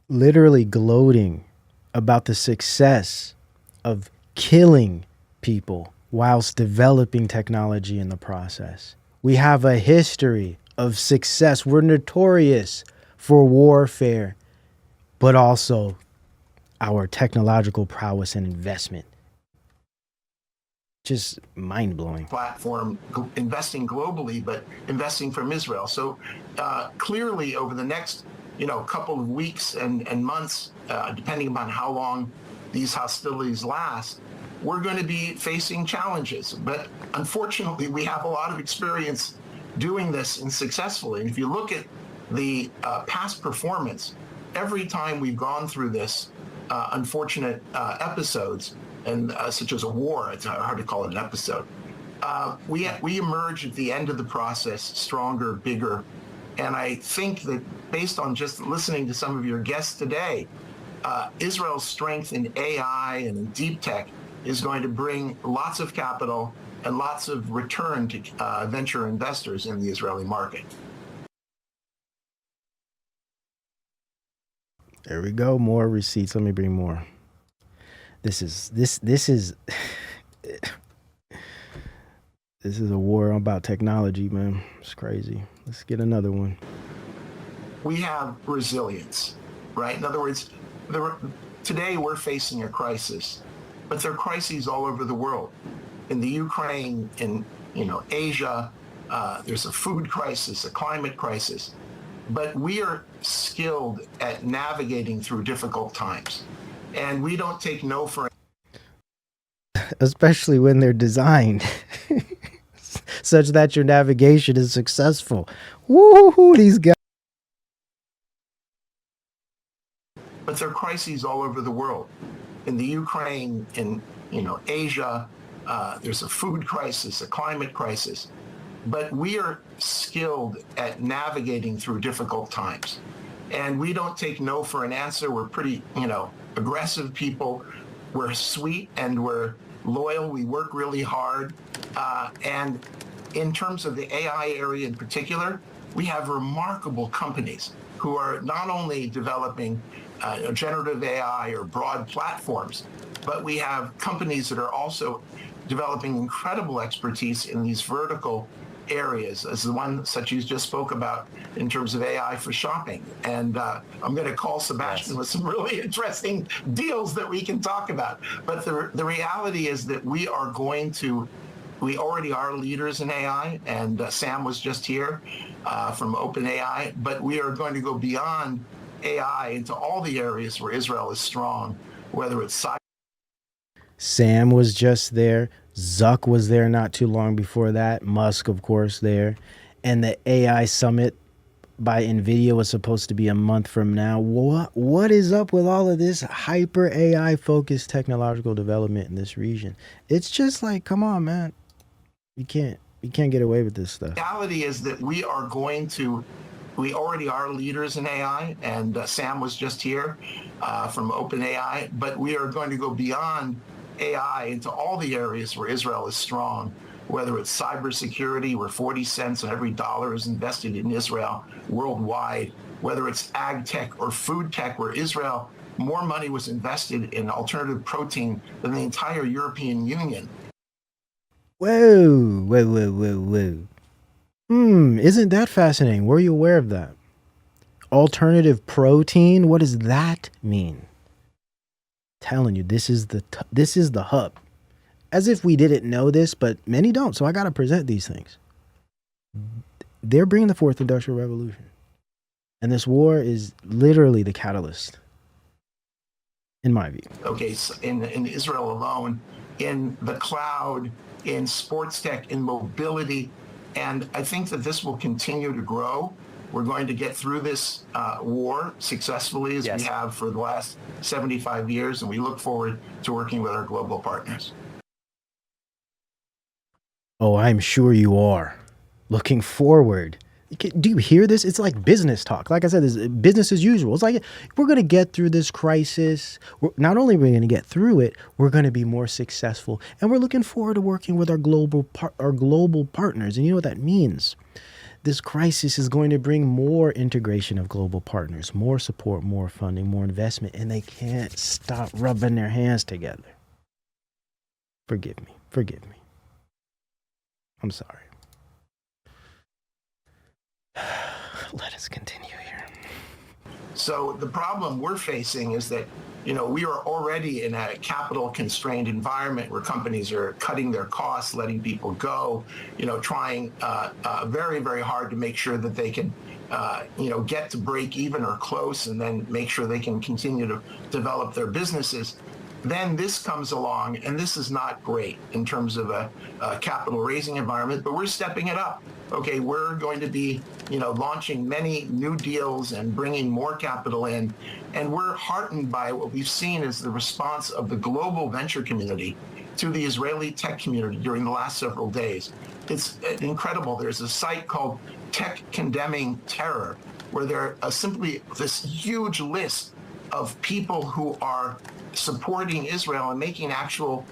Speaker 1: Literally gloating about the success of killing people whilst developing technology in the process. We have a history of success. We're notorious for warfare, but also our technological prowess and investment. Just mind-blowing.
Speaker 10: Platform investing globally, but investing from Israel. So clearly over the next couple of weeks and months, depending upon how long these hostilities last, we're going to be facing challenges. But unfortunately, we have a lot of experience doing this and successfully. And if you look at the past performance, every time we've gone through this unfortunate episodes, and such as a war, it's hard to call it an episode, we emerge at the end of the process stronger, bigger. And I think that based on just listening to some of your guests today, Israel's strength in AI and in deep tech is going to bring lots of capital and lots of return to venture investors in the Israeli market.
Speaker 1: There we go. More receipts. Let me bring more. This is this is a war about technology, man. It's crazy. Let's get another one.
Speaker 10: We have resilience, right? In other words, today we're facing a crisis, but there are crises all over the world. In the Ukraine, in Asia, there's a food crisis, a climate crisis. But we are skilled at navigating through difficult times, and we don't take no for.
Speaker 1: Especially when they're designed such that your navigation is successful. Woo-hoo, these guys.
Speaker 10: But there are crises all over the world. In the Ukraine, in Asia, there's a food crisis, a climate crisis. But we are skilled at navigating through difficult times, And we don't take no for an answer. We're pretty, aggressive people. We're sweet and we're loyal. We work really hard. And in terms of the AI area in particular, we have remarkable companies who are not only developing generative AI or broad platforms, but we have companies that are also developing incredible expertise in these vertical areas, as the one such you just spoke about in terms of AI for shopping. And I'm going to call Sebastian with some really interesting deals that we can talk about. But the reality is that we already are leaders in AI, and Sam was just here from OpenAI, but we are going to go beyond AI into all the areas where Israel is strong, whether it's cyber.
Speaker 1: Sam was just there. Zuck was there not too long before that. Musk, of course, there. And the AI summit by NVIDIA was supposed to be a month from now. What is up with all of this hyper AI focused technological development in this region? It's just like, come on, man. You can't get away with this stuff.
Speaker 10: The reality is that we already are leaders in AI, and Sam was just here from OpenAI, but we are going to go beyond AI into all the areas where Israel is strong, whether it's cybersecurity, where 40 cents on every dollar is invested in Israel worldwide, whether it's ag tech or food tech, where Israel, more money was invested in alternative protein than the entire European Union.
Speaker 1: Whoa. Isn't that fascinating? Were you aware of that? Alternative protein? What does that mean? Telling you, this is the hub. As if we didn't know this, but many don't. So I got to present these things. They're bringing the fourth industrial revolution. And this war is literally the catalyst, in my view.
Speaker 10: Okay, so in Israel alone, in the cloud, in sports tech, in mobility, and I think that this will continue to grow. We're going to get through this war successfully as we have for the last 75 years, and we look forward to working with our global partners.
Speaker 1: Oh, I'm sure you are. Looking forward. Do you hear this? It's like business talk. Like I said, this is business as usual. It's like, we're going to get through this crisis. Not only are we going to get through it, we're going to be more successful. And we're looking forward to working with our global partners. And you know what that means? This crisis is going to bring more integration of global partners, more support, more funding, more investment, and they can't stop rubbing their hands together. Forgive me. I'm sorry. Let us continue here.
Speaker 10: So the problem we're facing is that, we are already in a capital constrained environment where companies are cutting their costs, letting people go, trying very, very hard to make sure that they can, get to break even or close, and then make sure they can continue to develop their businesses. Then this comes along, and this is not great in terms of a capital raising environment, but we're stepping it up. Okay, we're going to be, launching many new deals and bringing more capital in. And we're heartened by what we've seen as the response of the global venture community to the Israeli tech community during the last several days. It's incredible. There's a site called Tech Condemning Terror, where there are simply this huge list of people who are supporting Israel and making actual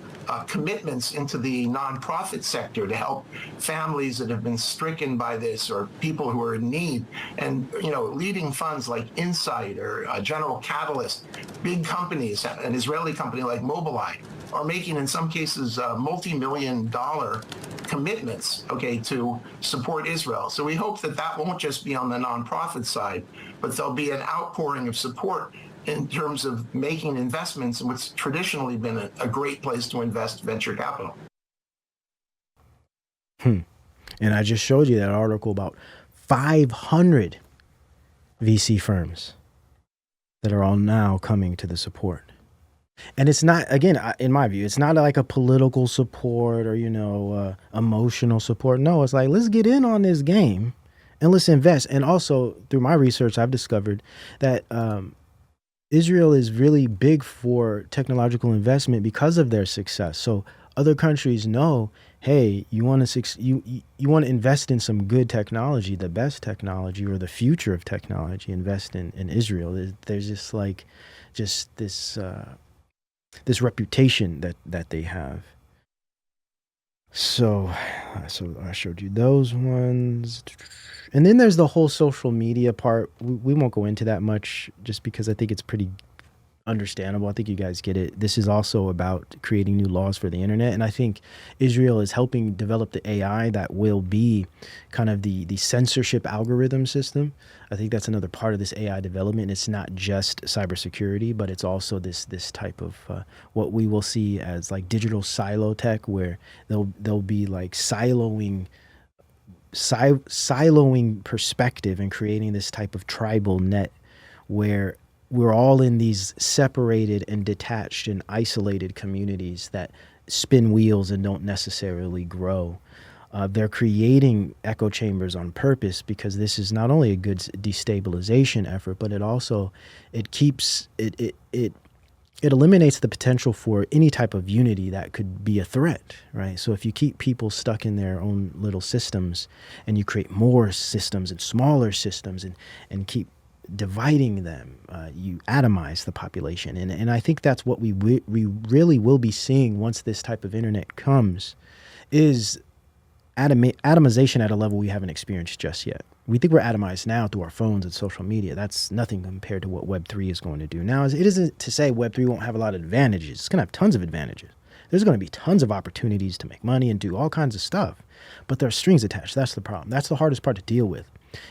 Speaker 10: commitments into the nonprofit sector to help families that have been stricken by this, or people who are in need. And, leading funds like Insight or General Catalyst, big companies, an Israeli company like Mobileye, are making, in some cases, multi-million-dollar commitments, to support Israel. So we hope that that won't just be on the nonprofit side, but there'll be an outpouring of support in terms of making investments in what's traditionally been a great place to invest venture capital.
Speaker 1: And I just showed you that article about 500 VC firms that are all now coming to the support. And it's not, again, in my view, it's not like a political support or, emotional support. No, it's like, let's get in on this game and let's invest. And also, through my research, I've discovered that Israel is really big for technological investment because of their success. So other countries know, hey, you want to you want to invest in some good technology, the best technology or the future of technology, invest in Israel. There's just like this this reputation that they have. So I showed you those ones. And then there's the whole social media part. We won't go into that much just because I think it's pretty understandable. I think you guys get it. This is also about creating new laws for the internet. And I think Israel is helping develop the AI that will be kind of the censorship algorithm system. I think that's another part of this AI development. It's not just cybersecurity, but it's also this type of what we will see as like digital silo tech, where they'll be like siloing perspective and creating this type of tribal net where we're all in these separated and detached and isolated communities that spin wheels and don't necessarily grow. They're creating echo chambers on purpose because this is not only a good destabilization effort, but it also it eliminates the potential for any type of unity that could be a threat, right? So if you keep people stuck in their own little systems and you create more systems and smaller systems and keep dividing them, you atomize the population. And I think that's what we really will be seeing once this type of internet comes, is atomization at a level we haven't experienced just yet. We think we're atomized now through our phones and social media. That's nothing compared to what Web3 is going to do. Now, it isn't to say Web3 won't have a lot of advantages. It's going to have tons of advantages. There's going to be tons of opportunities to make money and do all kinds of stuff. But there are strings attached. That's the problem. That's the hardest part to deal with.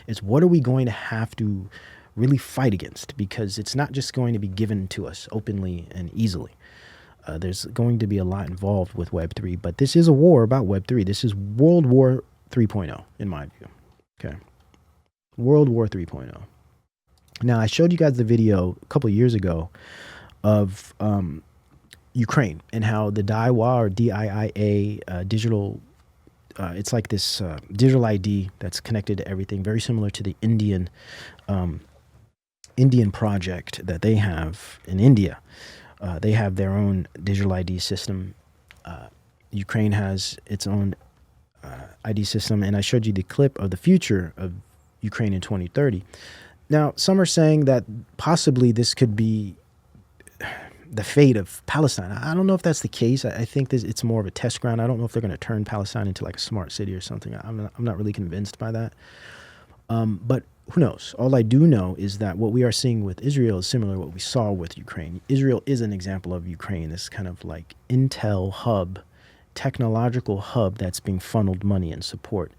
Speaker 1: It's what are we going to have to really fight against, because it's not just going to be given to us openly and easily. There's going to be a lot involved with Web3, but this is a war about Web3. This is World War 3.0 in my view. Okay. World War 3.0. Now, I showed you guys the video a couple of years ago of Ukraine and how the DIA or DIIA digital, it's like this digital ID that's connected to everything, very similar to the Indian project that they have in India. They have their own digital ID system. Ukraine has its own ID system. And I showed you the clip of the future of Ukraine in 2030. Now, some are saying that possibly this could be the fate of Palestine. I don't know if that's the case. I think it's more of a test ground. I don't know if they're going to turn Palestine into like a smart city or something. I'm not really convinced by that. But who knows? All I do know is that what we are seeing with Israel is similar to what we saw with Ukraine. Israel is an example of Ukraine, this kind of like intel hub, technological hub that's being funneled money and support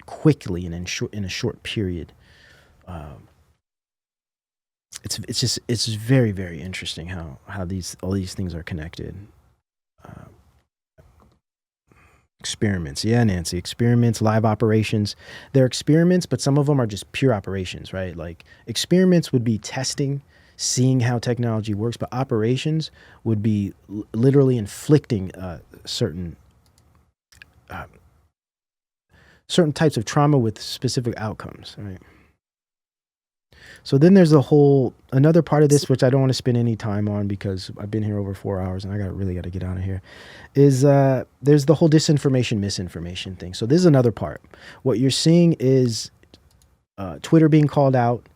Speaker 1: quickly and in a short period. It's very, very interesting how all these things are connected. Experiments. Yeah, Nancy. Experiments, live operations. They're experiments, but some of them are just pure operations, right? Like experiments would be testing, seeing how technology works, but operations would be literally inflicting certain types of trauma with specific outcomes, right? So then there's another part of this, which I don't want to spend any time on because I've been here over 4 hours and I really got to get out of here, is there's the whole disinformation, misinformation thing. So this is another part. What you're seeing is Twitter being called out,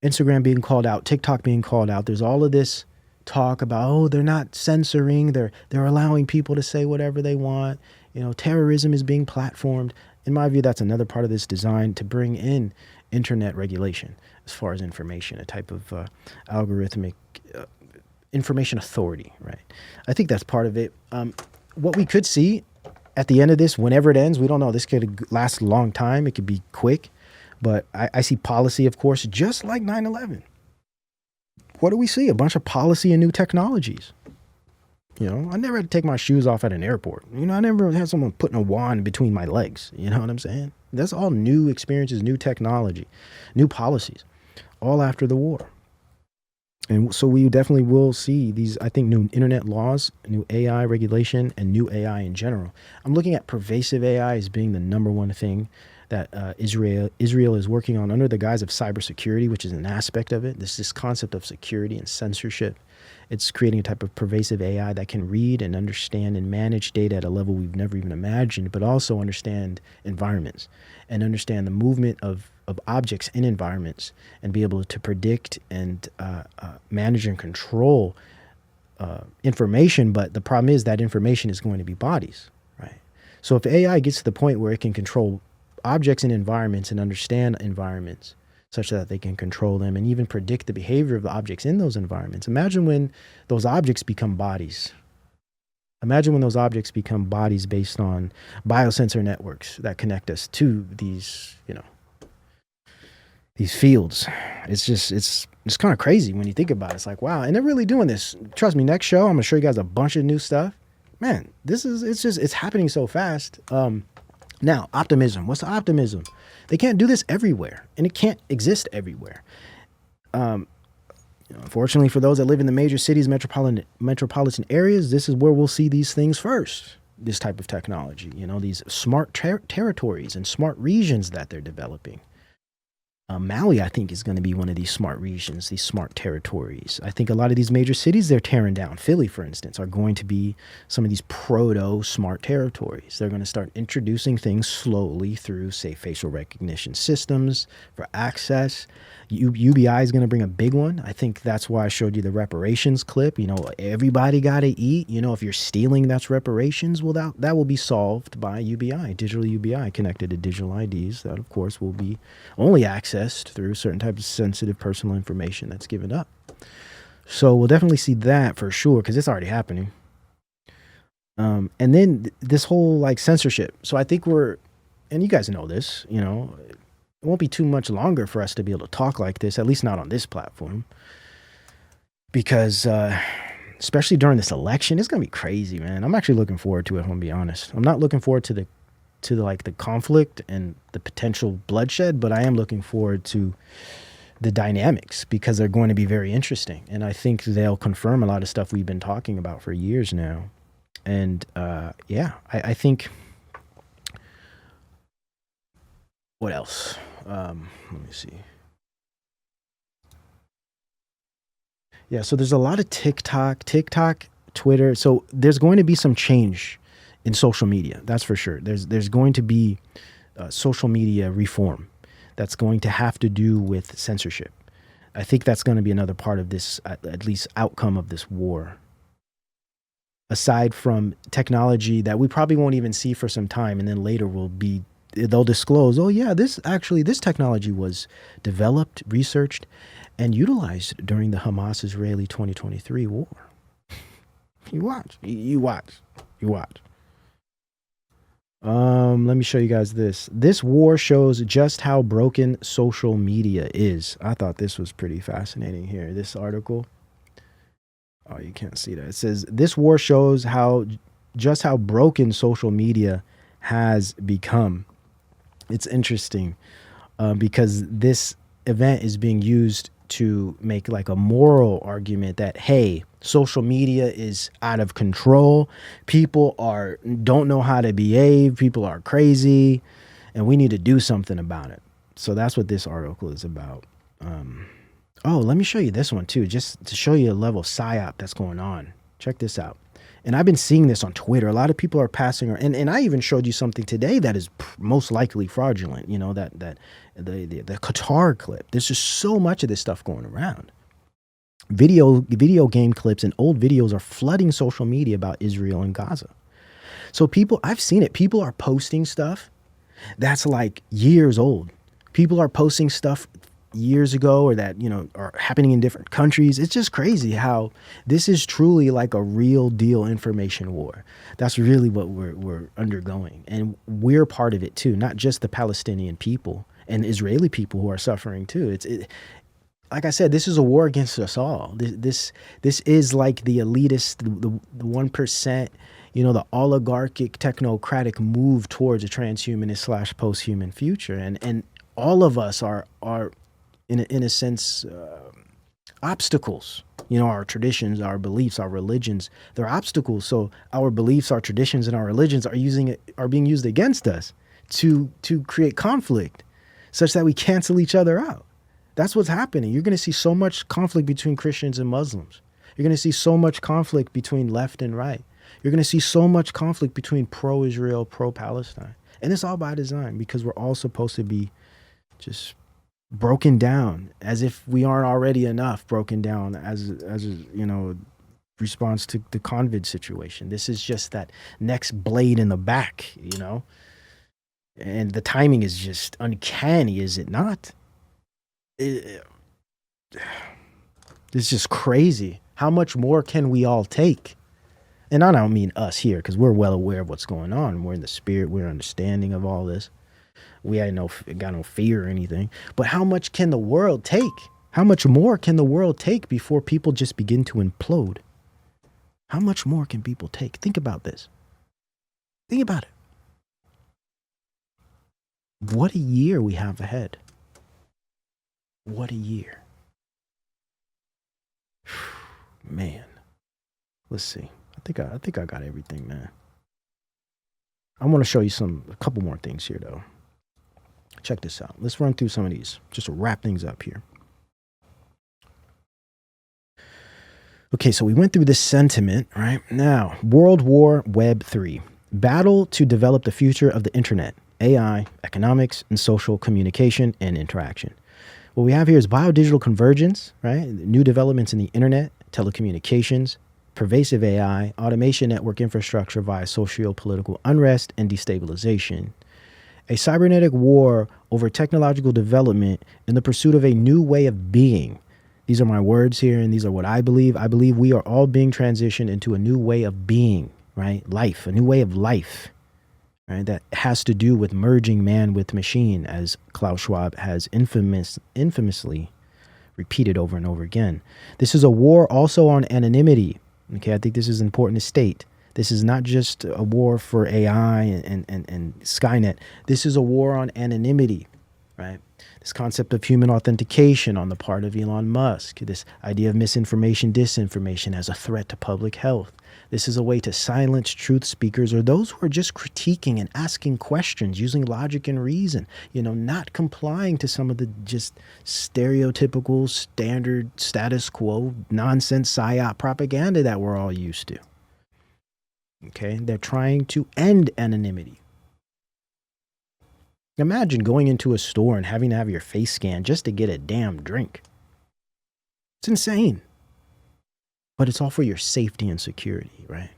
Speaker 1: Instagram being called out, TikTok being called out. There's all of this talk about, oh, they're not censoring, they're allowing people to say whatever they want. You know, terrorism is being platformed. In my view, that's another part of this design to bring in internet regulation as far as information, a type of algorithmic information authority, right? I think that's part of it. What we could see at the end of this, whenever it ends, we don't know. This could last a long time. It could be quick. But I see policy, of course, just like 9/11. What do we see? A bunch of policy and new technologies. You know, I never had to take my shoes off at an airport. You know, I never had someone putting a wand between my legs. You know what I'm saying? That's all new experiences, new technology, new policies, all after the war. And so we definitely will see these, I think, new internet laws, new AI regulation, and new AI in general. I'm looking at pervasive AI as being the number one thing that Israel is working on under the guise of cybersecurity, which is an aspect of it. This concept of security and censorship. It's creating a type of pervasive AI that can read and understand and manage data at a level we've never even imagined, but also understand environments and understand the movement of objects in environments and be able to predict and manage and control information. But the problem is that information is going to be bodies, right? So if AI gets to the point where it can control objects in environments and understand environments such that they can control them and even predict the behavior of the objects in those environments. Imagine when those objects become bodies. Imagine when those objects become bodies based on biosensor networks that connect us to these, these fields. It's kind of crazy when you think about it. It's like, wow, and they're really doing this. Trust me, next show, I'm gonna show you guys a bunch of new stuff. Man, it's happening so fast. Now, optimism. What's the optimism? They can't do this everywhere, and it can't exist everywhere. Unfortunately, for those that live in the major cities, metropolitan areas, this is where we'll see these things first. This type of technology, these smart territories and smart regions that they're developing. Maui, I think, is going to be one of these smart regions, these smart territories. I think a lot of these major cities they're tearing down, Philly, for instance, are going to be some of these proto-smart territories. They're going to start introducing things slowly through, say, facial recognition systems for access. UBI is going to bring a big one. I think that's why I showed you the reparations clip. Everybody got to eat. If you're stealing, that's reparations. Well, that will be solved by UBI, digital UBI connected to digital IDs. That, of course, will be only accessed through certain types of sensitive personal information that's given up. So we'll definitely see that for sure, because it's already happening. And then this whole censorship. So I think and you guys know this, it won't be too much longer for us to be able to talk like this, at least not on this platform. Because especially during this election, it's going to be crazy, man. I'm actually looking forward to it, I'm going to be honest. I'm not looking forward to the conflict and the potential bloodshed, but I am looking forward to the dynamics because they're going to be very interesting. And I think they'll confirm a lot of stuff we've been talking about for years now. And I think, what else? Let me see. Yeah, so there's a lot of TikTok, Twitter. So there's going to be some change in social media, that's for sure. There's going to be social media reform that's going to have to do with censorship. I think that's going to be another part of this, at least outcome of this war. Aside from technology that we probably won't even see for some time, and then later they'll disclose, oh yeah, this technology was developed, researched, and utilized during the Hamas-Israeli 2023 war. You watch. Let me show you guys this. This war shows just how broken social media is. I thought this was pretty fascinating here. This article. Oh, you can't see that. It says, this war shows just how broken social media has become. It's interesting because this event is being used to make a moral argument that, hey, social media is out of control. People don't know how to behave. People are crazy, and we need to do something about it. So that's what this article is about. Oh, let me show you this one too, just to show you a level of PSYOP that's going on. Check this out. And I've been seeing this on Twitter. A lot of people are passing, and I even showed you something today that is most likely fraudulent. The Qatar clip. There's just so much of this stuff going around. Video game clips and old videos are flooding social media about Israel and Gaza. So I've seen it. People are posting stuff that's years old. People are posting stuff years ago or that, are happening in different countries. It's just crazy how this is truly a real deal information war. That's really what we're undergoing. And we're part of it too, not just the Palestinian people and Israeli people who are suffering too. Like I said, this is a war against us all. This is the elitist, the 1%, the oligarchic, technocratic move towards a transhumanist / post-human future. And all of us are in a sense, obstacles. Our traditions, our beliefs, our religions, they're obstacles. So our beliefs, our traditions, and our religions are being used against us to create conflict such that we cancel each other out. That's what's happening. You're going to see so much conflict between Christians and Muslims. You're going to see so much conflict between left and right. You're going to see so much conflict between pro-Israel, pro-Palestine. And it's all by design, because we're all supposed to be just broken down, as if we aren't already enough broken down as response to the COVID situation. This is just that next blade in the back, and the timing is just uncanny, is it not? It's just crazy. How much more can we all take? And I don't mean us here, because we're well aware of what's going on. We're in the spirit. We're understanding of all this. We got no fear or anything. But how much can the world take? How much more can the world take before people just begin to implode? How much more can people take? Think about this. Think about it. What a year we have ahead. What a year. Man. Let's see. I think I got everything, man. I want to show you a couple more things here, though. Check this out. Let's run through some of these just to wrap things up here. Okay, so we went through this sentiment, right? Now, World War Web 3. Battle to develop the future of the internet, AI, economics, and social communication and interaction. What we have here is biodigital convergence, right? New developments in the internet, telecommunications, pervasive AI, automation network infrastructure via socio-political unrest and destabilization. A cybernetic war over technological development in the pursuit of a new way of being. These are my words here, and these are what I believe. I believe we are all being transitioned into a new way of being, right? Life, a new way of life, right? That has to do with merging man with machine, as Klaus Schwab has infamously repeated over and over again. This is a war also on anonymity. Okay, I think this is important to state. This is not just a war for AI and Skynet. This is a war on anonymity, right? This concept of human authentication on the part of Elon Musk, this idea of misinformation, disinformation as a threat to public health. This is a way to silence truth speakers or those who are just critiquing and asking questions using logic and reason, not complying to some of the just stereotypical standard status quo nonsense psyop propaganda that we're all used to. Okay, they're trying to end anonymity. Imagine going into a store and having to have your face scanned just to get a damn drink. It's insane. But it's all for your safety and security, right?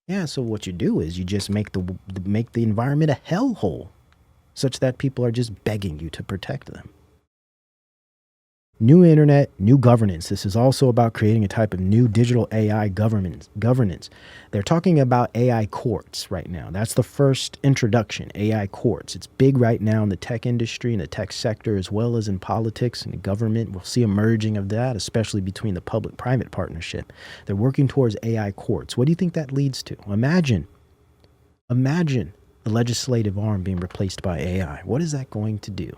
Speaker 1: Yeah, so what you do is you just make the environment a hellhole such that people are just begging you to protect them. New internet, new governance. This is also about creating a type of new digital AI governance. They're talking about AI courts right now. That's the first introduction, AI courts. It's big right now in the tech industry and the tech sector, as well as in politics and government. We'll see a merging of that, especially between the public-private partnership. They're working towards AI courts. What do you think that leads to? Imagine the legislative arm being replaced by AI. What is that going to do?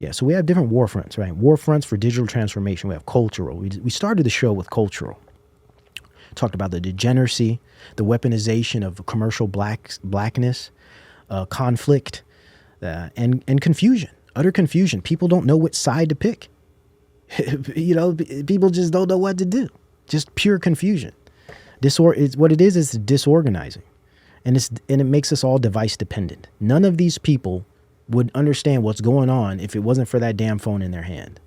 Speaker 1: Yeah, so we have different war fronts, right? War fronts for digital transformation. We have cultural. We started the show with cultural. Talked about the degeneracy, the weaponization of commercial blackness, conflict, and confusion, utter confusion. People don't know which side to pick. People just don't know what to do. Just pure confusion. What it is disorganizing, and it makes us all device dependent. None of these people would understand what's going on if it wasn't for that damn phone in their hand.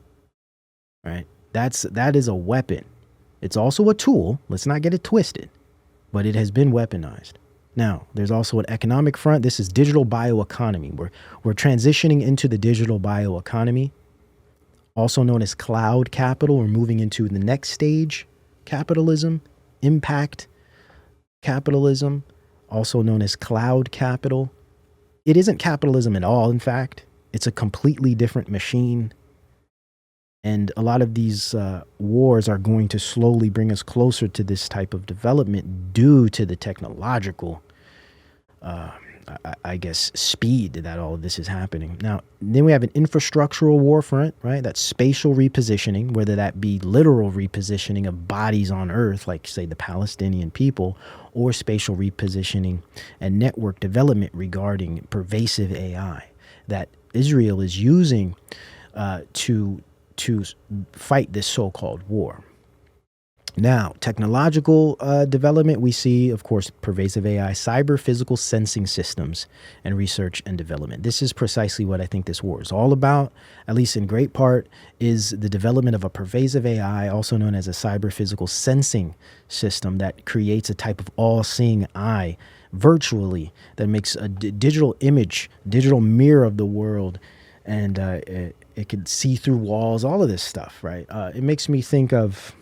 Speaker 1: Right? That is a weapon. It's also a tool. Let's not get it twisted. But it has been weaponized. Now, there's also an economic front. This is digital bioeconomy. We're transitioning into the digital bioeconomy, also known as cloud capital. We're moving into the next stage, capitalism, impact capitalism, also known as cloud capital. It isn't capitalism at all, in fact. It's a completely different machine. And a lot of these wars are going to slowly bring us closer to this type of development due to the technological I guess, speed that all of this is happening. Now, then we have an infrastructural war front, right? That's spatial repositioning, whether that be literal repositioning of bodies on Earth, like, say, the Palestinian people, or spatial repositioning and network development regarding pervasive AI that Israel is using to fight this so-called war. Now, technological development, we see, of course, pervasive AI, cyber physical sensing systems, and research and development. This is precisely what I think this war is all about, at least in great part, is the development of a pervasive AI, also known as a cyber physical sensing system that creates a type of all-seeing eye virtually that makes a digital image, digital mirror of the world, and it can see through walls, all of this stuff, right? It makes me think of,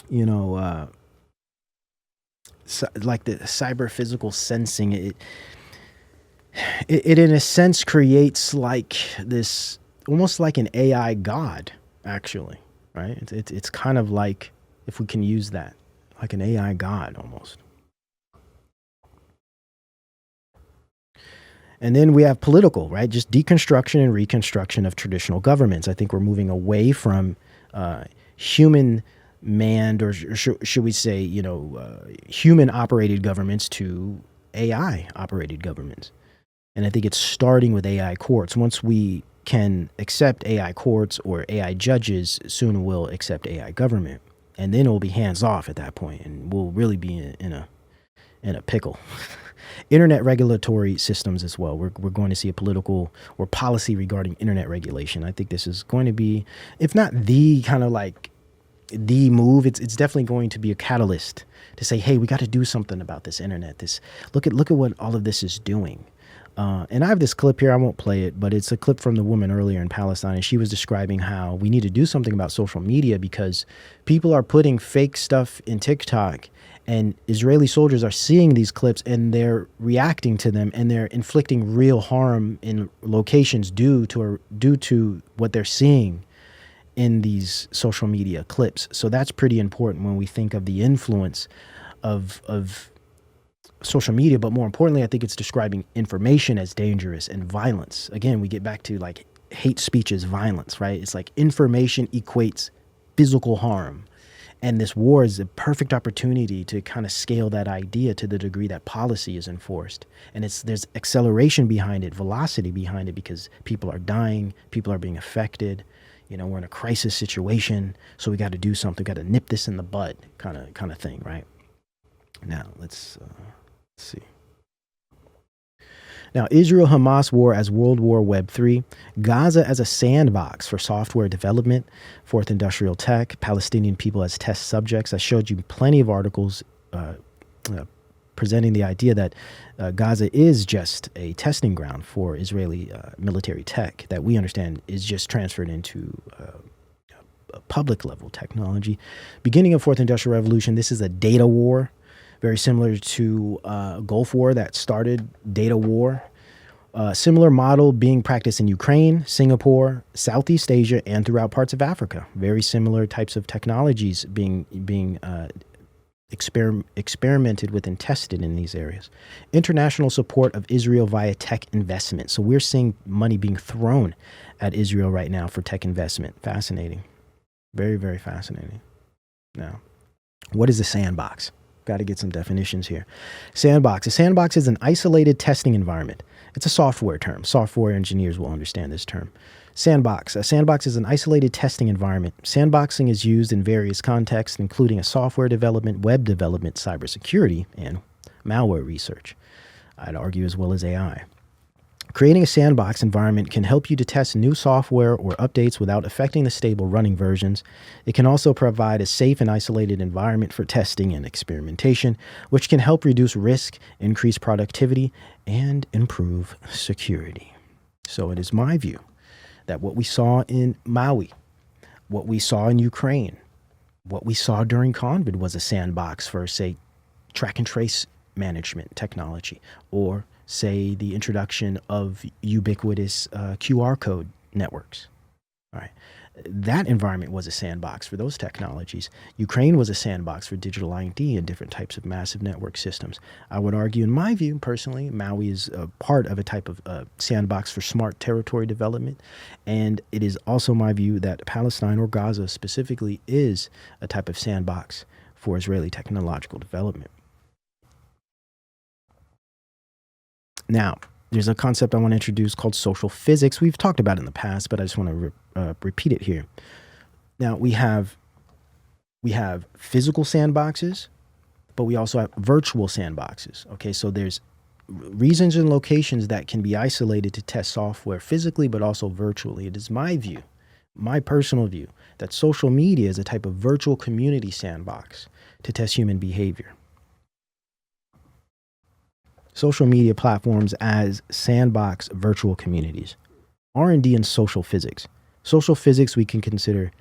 Speaker 1: like the cyber physical sensing. It in a sense creates like this, almost like an AI god, actually, right? It's kind of like, if we can use that, like an AI god almost. And then we have political, right? Just deconstruction and reconstruction of traditional governments. I think we're moving away from human manned, or should we say, human operated governments to AI operated governments. And I think it's starting with AI courts. Once we can accept AI courts or AI judges, soon we'll accept AI government. And then it'll be hands off at that point, and we'll really be in a pickle. Internet regulatory systems as well. We're going to see a political or policy regarding internet regulation. I think this is going to be, if not the kind of like the move, it's definitely going to be a catalyst to say, hey, we got to do something about this internet. Look at what all of this is doing. And I have this clip here. I won't play it, but it's a clip from the woman earlier in Palestine, and she was describing how we need to do something about social media because people are putting fake stuff in TikTok, and Israeli soldiers are seeing these clips and they're reacting to them, and they're inflicting real harm in locations due to what they're seeing in these social media clips. So that's pretty important when we think of the influence of social media. But more importantly, I think it's describing information as dangerous and violence. Again, we get back to like hate speech is violence, right? It's like information equates physical harm. And this war is a perfect opportunity to kind of scale that idea to the degree that policy is enforced. And there's acceleration behind it, velocity behind it, because people are dying, people are being affected. We're in a crisis situation, so we got to do something. Got to nip this in the bud, kind of thing, right? Now let's see. Now, Israel-Hamas war as World War Web 3, Gaza as a sandbox for software development, fourth industrial tech, Palestinian people as test subjects. I showed you plenty of articles presenting the idea that Gaza is just a testing ground for Israeli military tech that we understand is just transferred into a public level technology. Beginning of fourth industrial revolution, this is a data war, very similar to Gulf War that started data war. Similar model being practiced in Ukraine, Singapore, Southeast Asia, and throughout parts of Africa. Very similar types of technologies being experimented with and tested in these areas. International support of Israel via tech investment. So we're seeing money being thrown at Israel right now for tech investment. Fascinating. Very, very fascinating. Now, what is a sandbox? Got to get some definitions here. Sandbox. A sandbox is an isolated testing environment. It's a software term. Software engineers will understand this term. Sandbox. A sandbox is an isolated testing environment. Sandboxing is used in various contexts, including a software development, web development, cybersecurity, and malware research. I'd argue as well as AI. Creating a sandbox environment can help you to test new software or updates without affecting the stable running versions. It can also provide a safe and isolated environment for testing and experimentation, which can help reduce risk, increase productivity, and improve security. So it is my view that what we saw in Maui, what we saw in Ukraine, what we saw during COVID was a sandbox for, say, track and trace management technology, or say the introduction of ubiquitous QR code networks. All right. that environment was a sandbox for those technologies. Ukraine was a sandbox for digital ID and different types of massive network systems. I would argue, in my view, personally, Maui is a part of a type of sandbox for smart territory development. And it is also my view that Palestine, or Gaza specifically, is a type of sandbox for Israeli technological development. Now, there's a concept I want to introduce called social physics. We've talked about it in the past, but I just want to repeat it here. Now, we have physical sandboxes, but we also have virtual sandboxes. Okay, so there's regions and locations that can be isolated to test software physically, but also virtually. It is my view, my personal view, that social media is a type of virtual community sandbox to test human behavior. Social media platforms as sandbox virtual communities. R&D in social physics. Social physics we can consider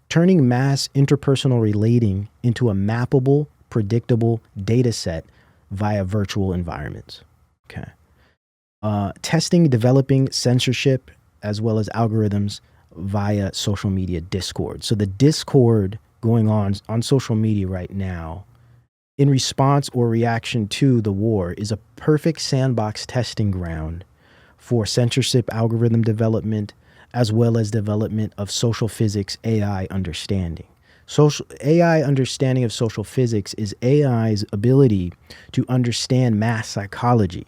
Speaker 1: turning mass interpersonal relating into a mappable, predictable data set via virtual environments. Okay. Testing, developing censorship, as well as algorithms via social media discord. So the discord going on social media right now in response or reaction to the war is a perfect sandbox testing ground for censorship algorithm development, as well as development of social physics AI understanding. Social AI understanding of social physics is AI's ability to understand mass psychology,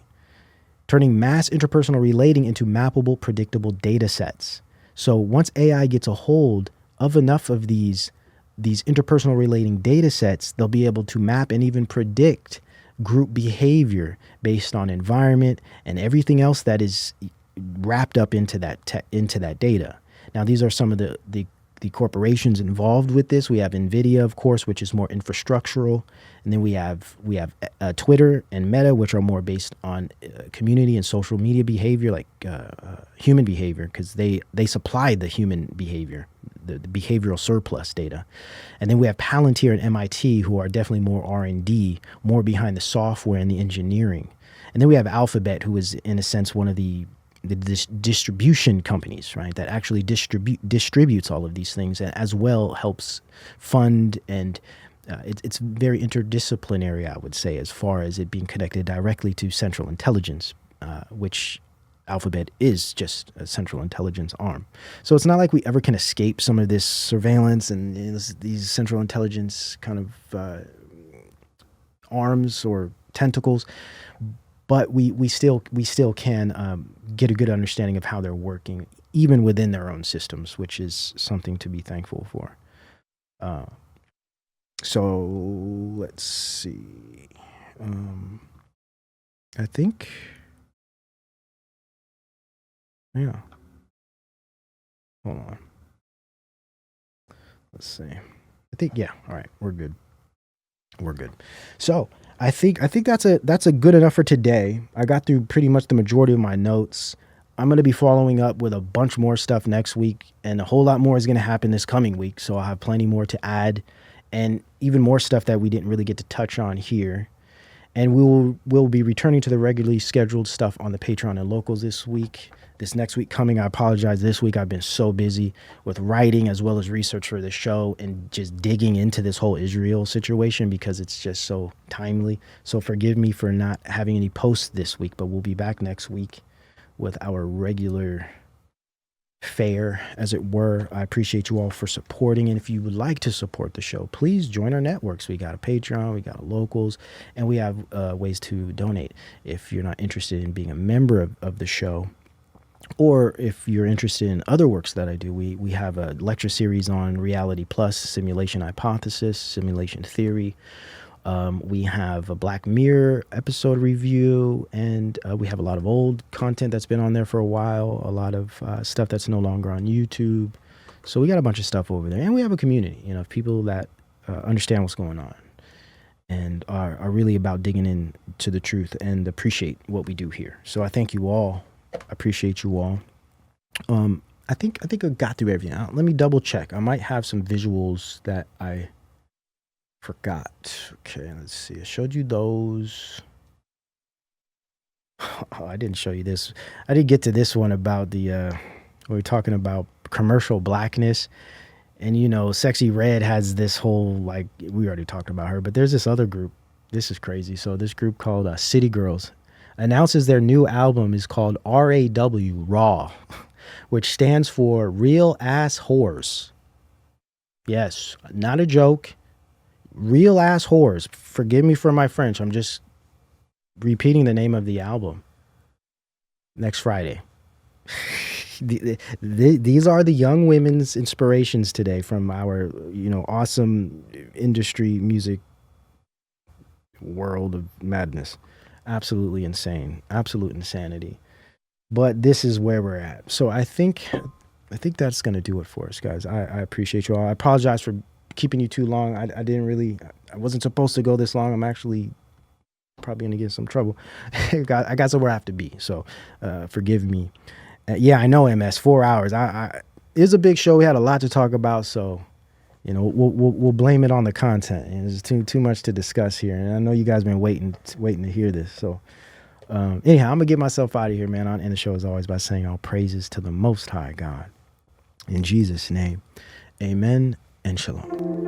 Speaker 1: turning mass interpersonal relating into mappable, predictable data sets. So once AI gets a hold of enough of these interpersonal relating data sets, they'll be able to map and even predict group behavior based on environment and everything else that is wrapped up into that data. Now, these are some of the corporations involved with this. We have NVIDIA, of course, which is more infrastructural. And then we have Twitter and Meta, which are more based on community and social media behavior, like human behavior, because they supply the human behavior, the behavioral surplus data. And then we have Palantir and MIT, who are definitely more R&D, more behind the software and the engineering. And then we have Alphabet, who is, in a sense, one of the distribution companies, right, that actually distributes all of these things, and as well helps fund, and it's very interdisciplinary, I would say, as far as it being connected directly to central intelligence, which Alphabet is just a central intelligence arm. So it's not like we ever can escape some of this surveillance and these central intelligence kind of arms or tentacles. But we still can get a good understanding of how they're working, even within their own systems, which is something to be thankful for. So let's see. I think, yeah. Hold on. Let's see. I think, yeah. All right, we're good. We're good. So I think that's a good enough for today. I got through pretty much the majority of my notes. I'm going to be following up with a bunch more stuff next week, and a whole lot more is going to happen this coming week. So I'll have plenty more to add, and even more stuff that we didn't really get to touch on here. And we'll be returning to the regularly scheduled stuff on the Patreon and locals this week. This next week coming, I apologize. This week I've been so busy with writing as well as research for the show and just digging into this whole Israel situation because it's just so timely. So forgive me for not having any posts this week, but we'll be back next week with our regular fare, as it were. I appreciate you all for supporting, and if you would like to support the show, please join our networks. We got a Patreon, we got a locals, and we have ways to donate. If you're not interested in being a member of the show, or if you're interested in other works that I do, we have a lecture series on Reality Plus, Simulation Hypothesis, Simulation Theory. We have a Black Mirror episode review, and we have a lot of old content that's been on there for a while, a lot of stuff that's no longer on YouTube. So we got a bunch of stuff over there, and we have a community, of people that understand what's going on and are really about digging into the truth and appreciate what we do here. So I thank you all. Appreciate you all. I think I got through everything. Let me double check. I might have some visuals that I forgot. Okay, let's see. I showed you those. Oh, I didn't show you this. I didn't get to this one about the we were talking about commercial blackness. And, you know, Sexy Red has this whole, like, we already talked about her, but there's this other group. This is crazy. So this group called City Girls announces their new album is called RAW, Raw, which stands for Real Ass Whores. Yes, not a joke. Real Ass Whores. Forgive me for my French. I'm just repeating the name of the album. Next Friday. These are the young women's inspirations today from our, you know, awesome industry music world of madness. Absolutely insane. Absolute insanity. But this is where we're at. So I think that's going to do it for us, guys. I appreciate you all. I apologize for keeping you too long. I wasn't supposed to go this long. I'm actually probably going to get in some trouble. I got somewhere I have to be. So forgive me. Yeah, I know, MS. 4 hours. It was a big show. We had a lot to talk about. So, you know, we'll blame it on the content. And there's too much to discuss here. And I know you guys been waiting to hear this. So, anyhow, I'm gonna get myself out of here, man. I'll end the show as always by saying all praises to the Most High God. In Jesus' name, amen and shalom.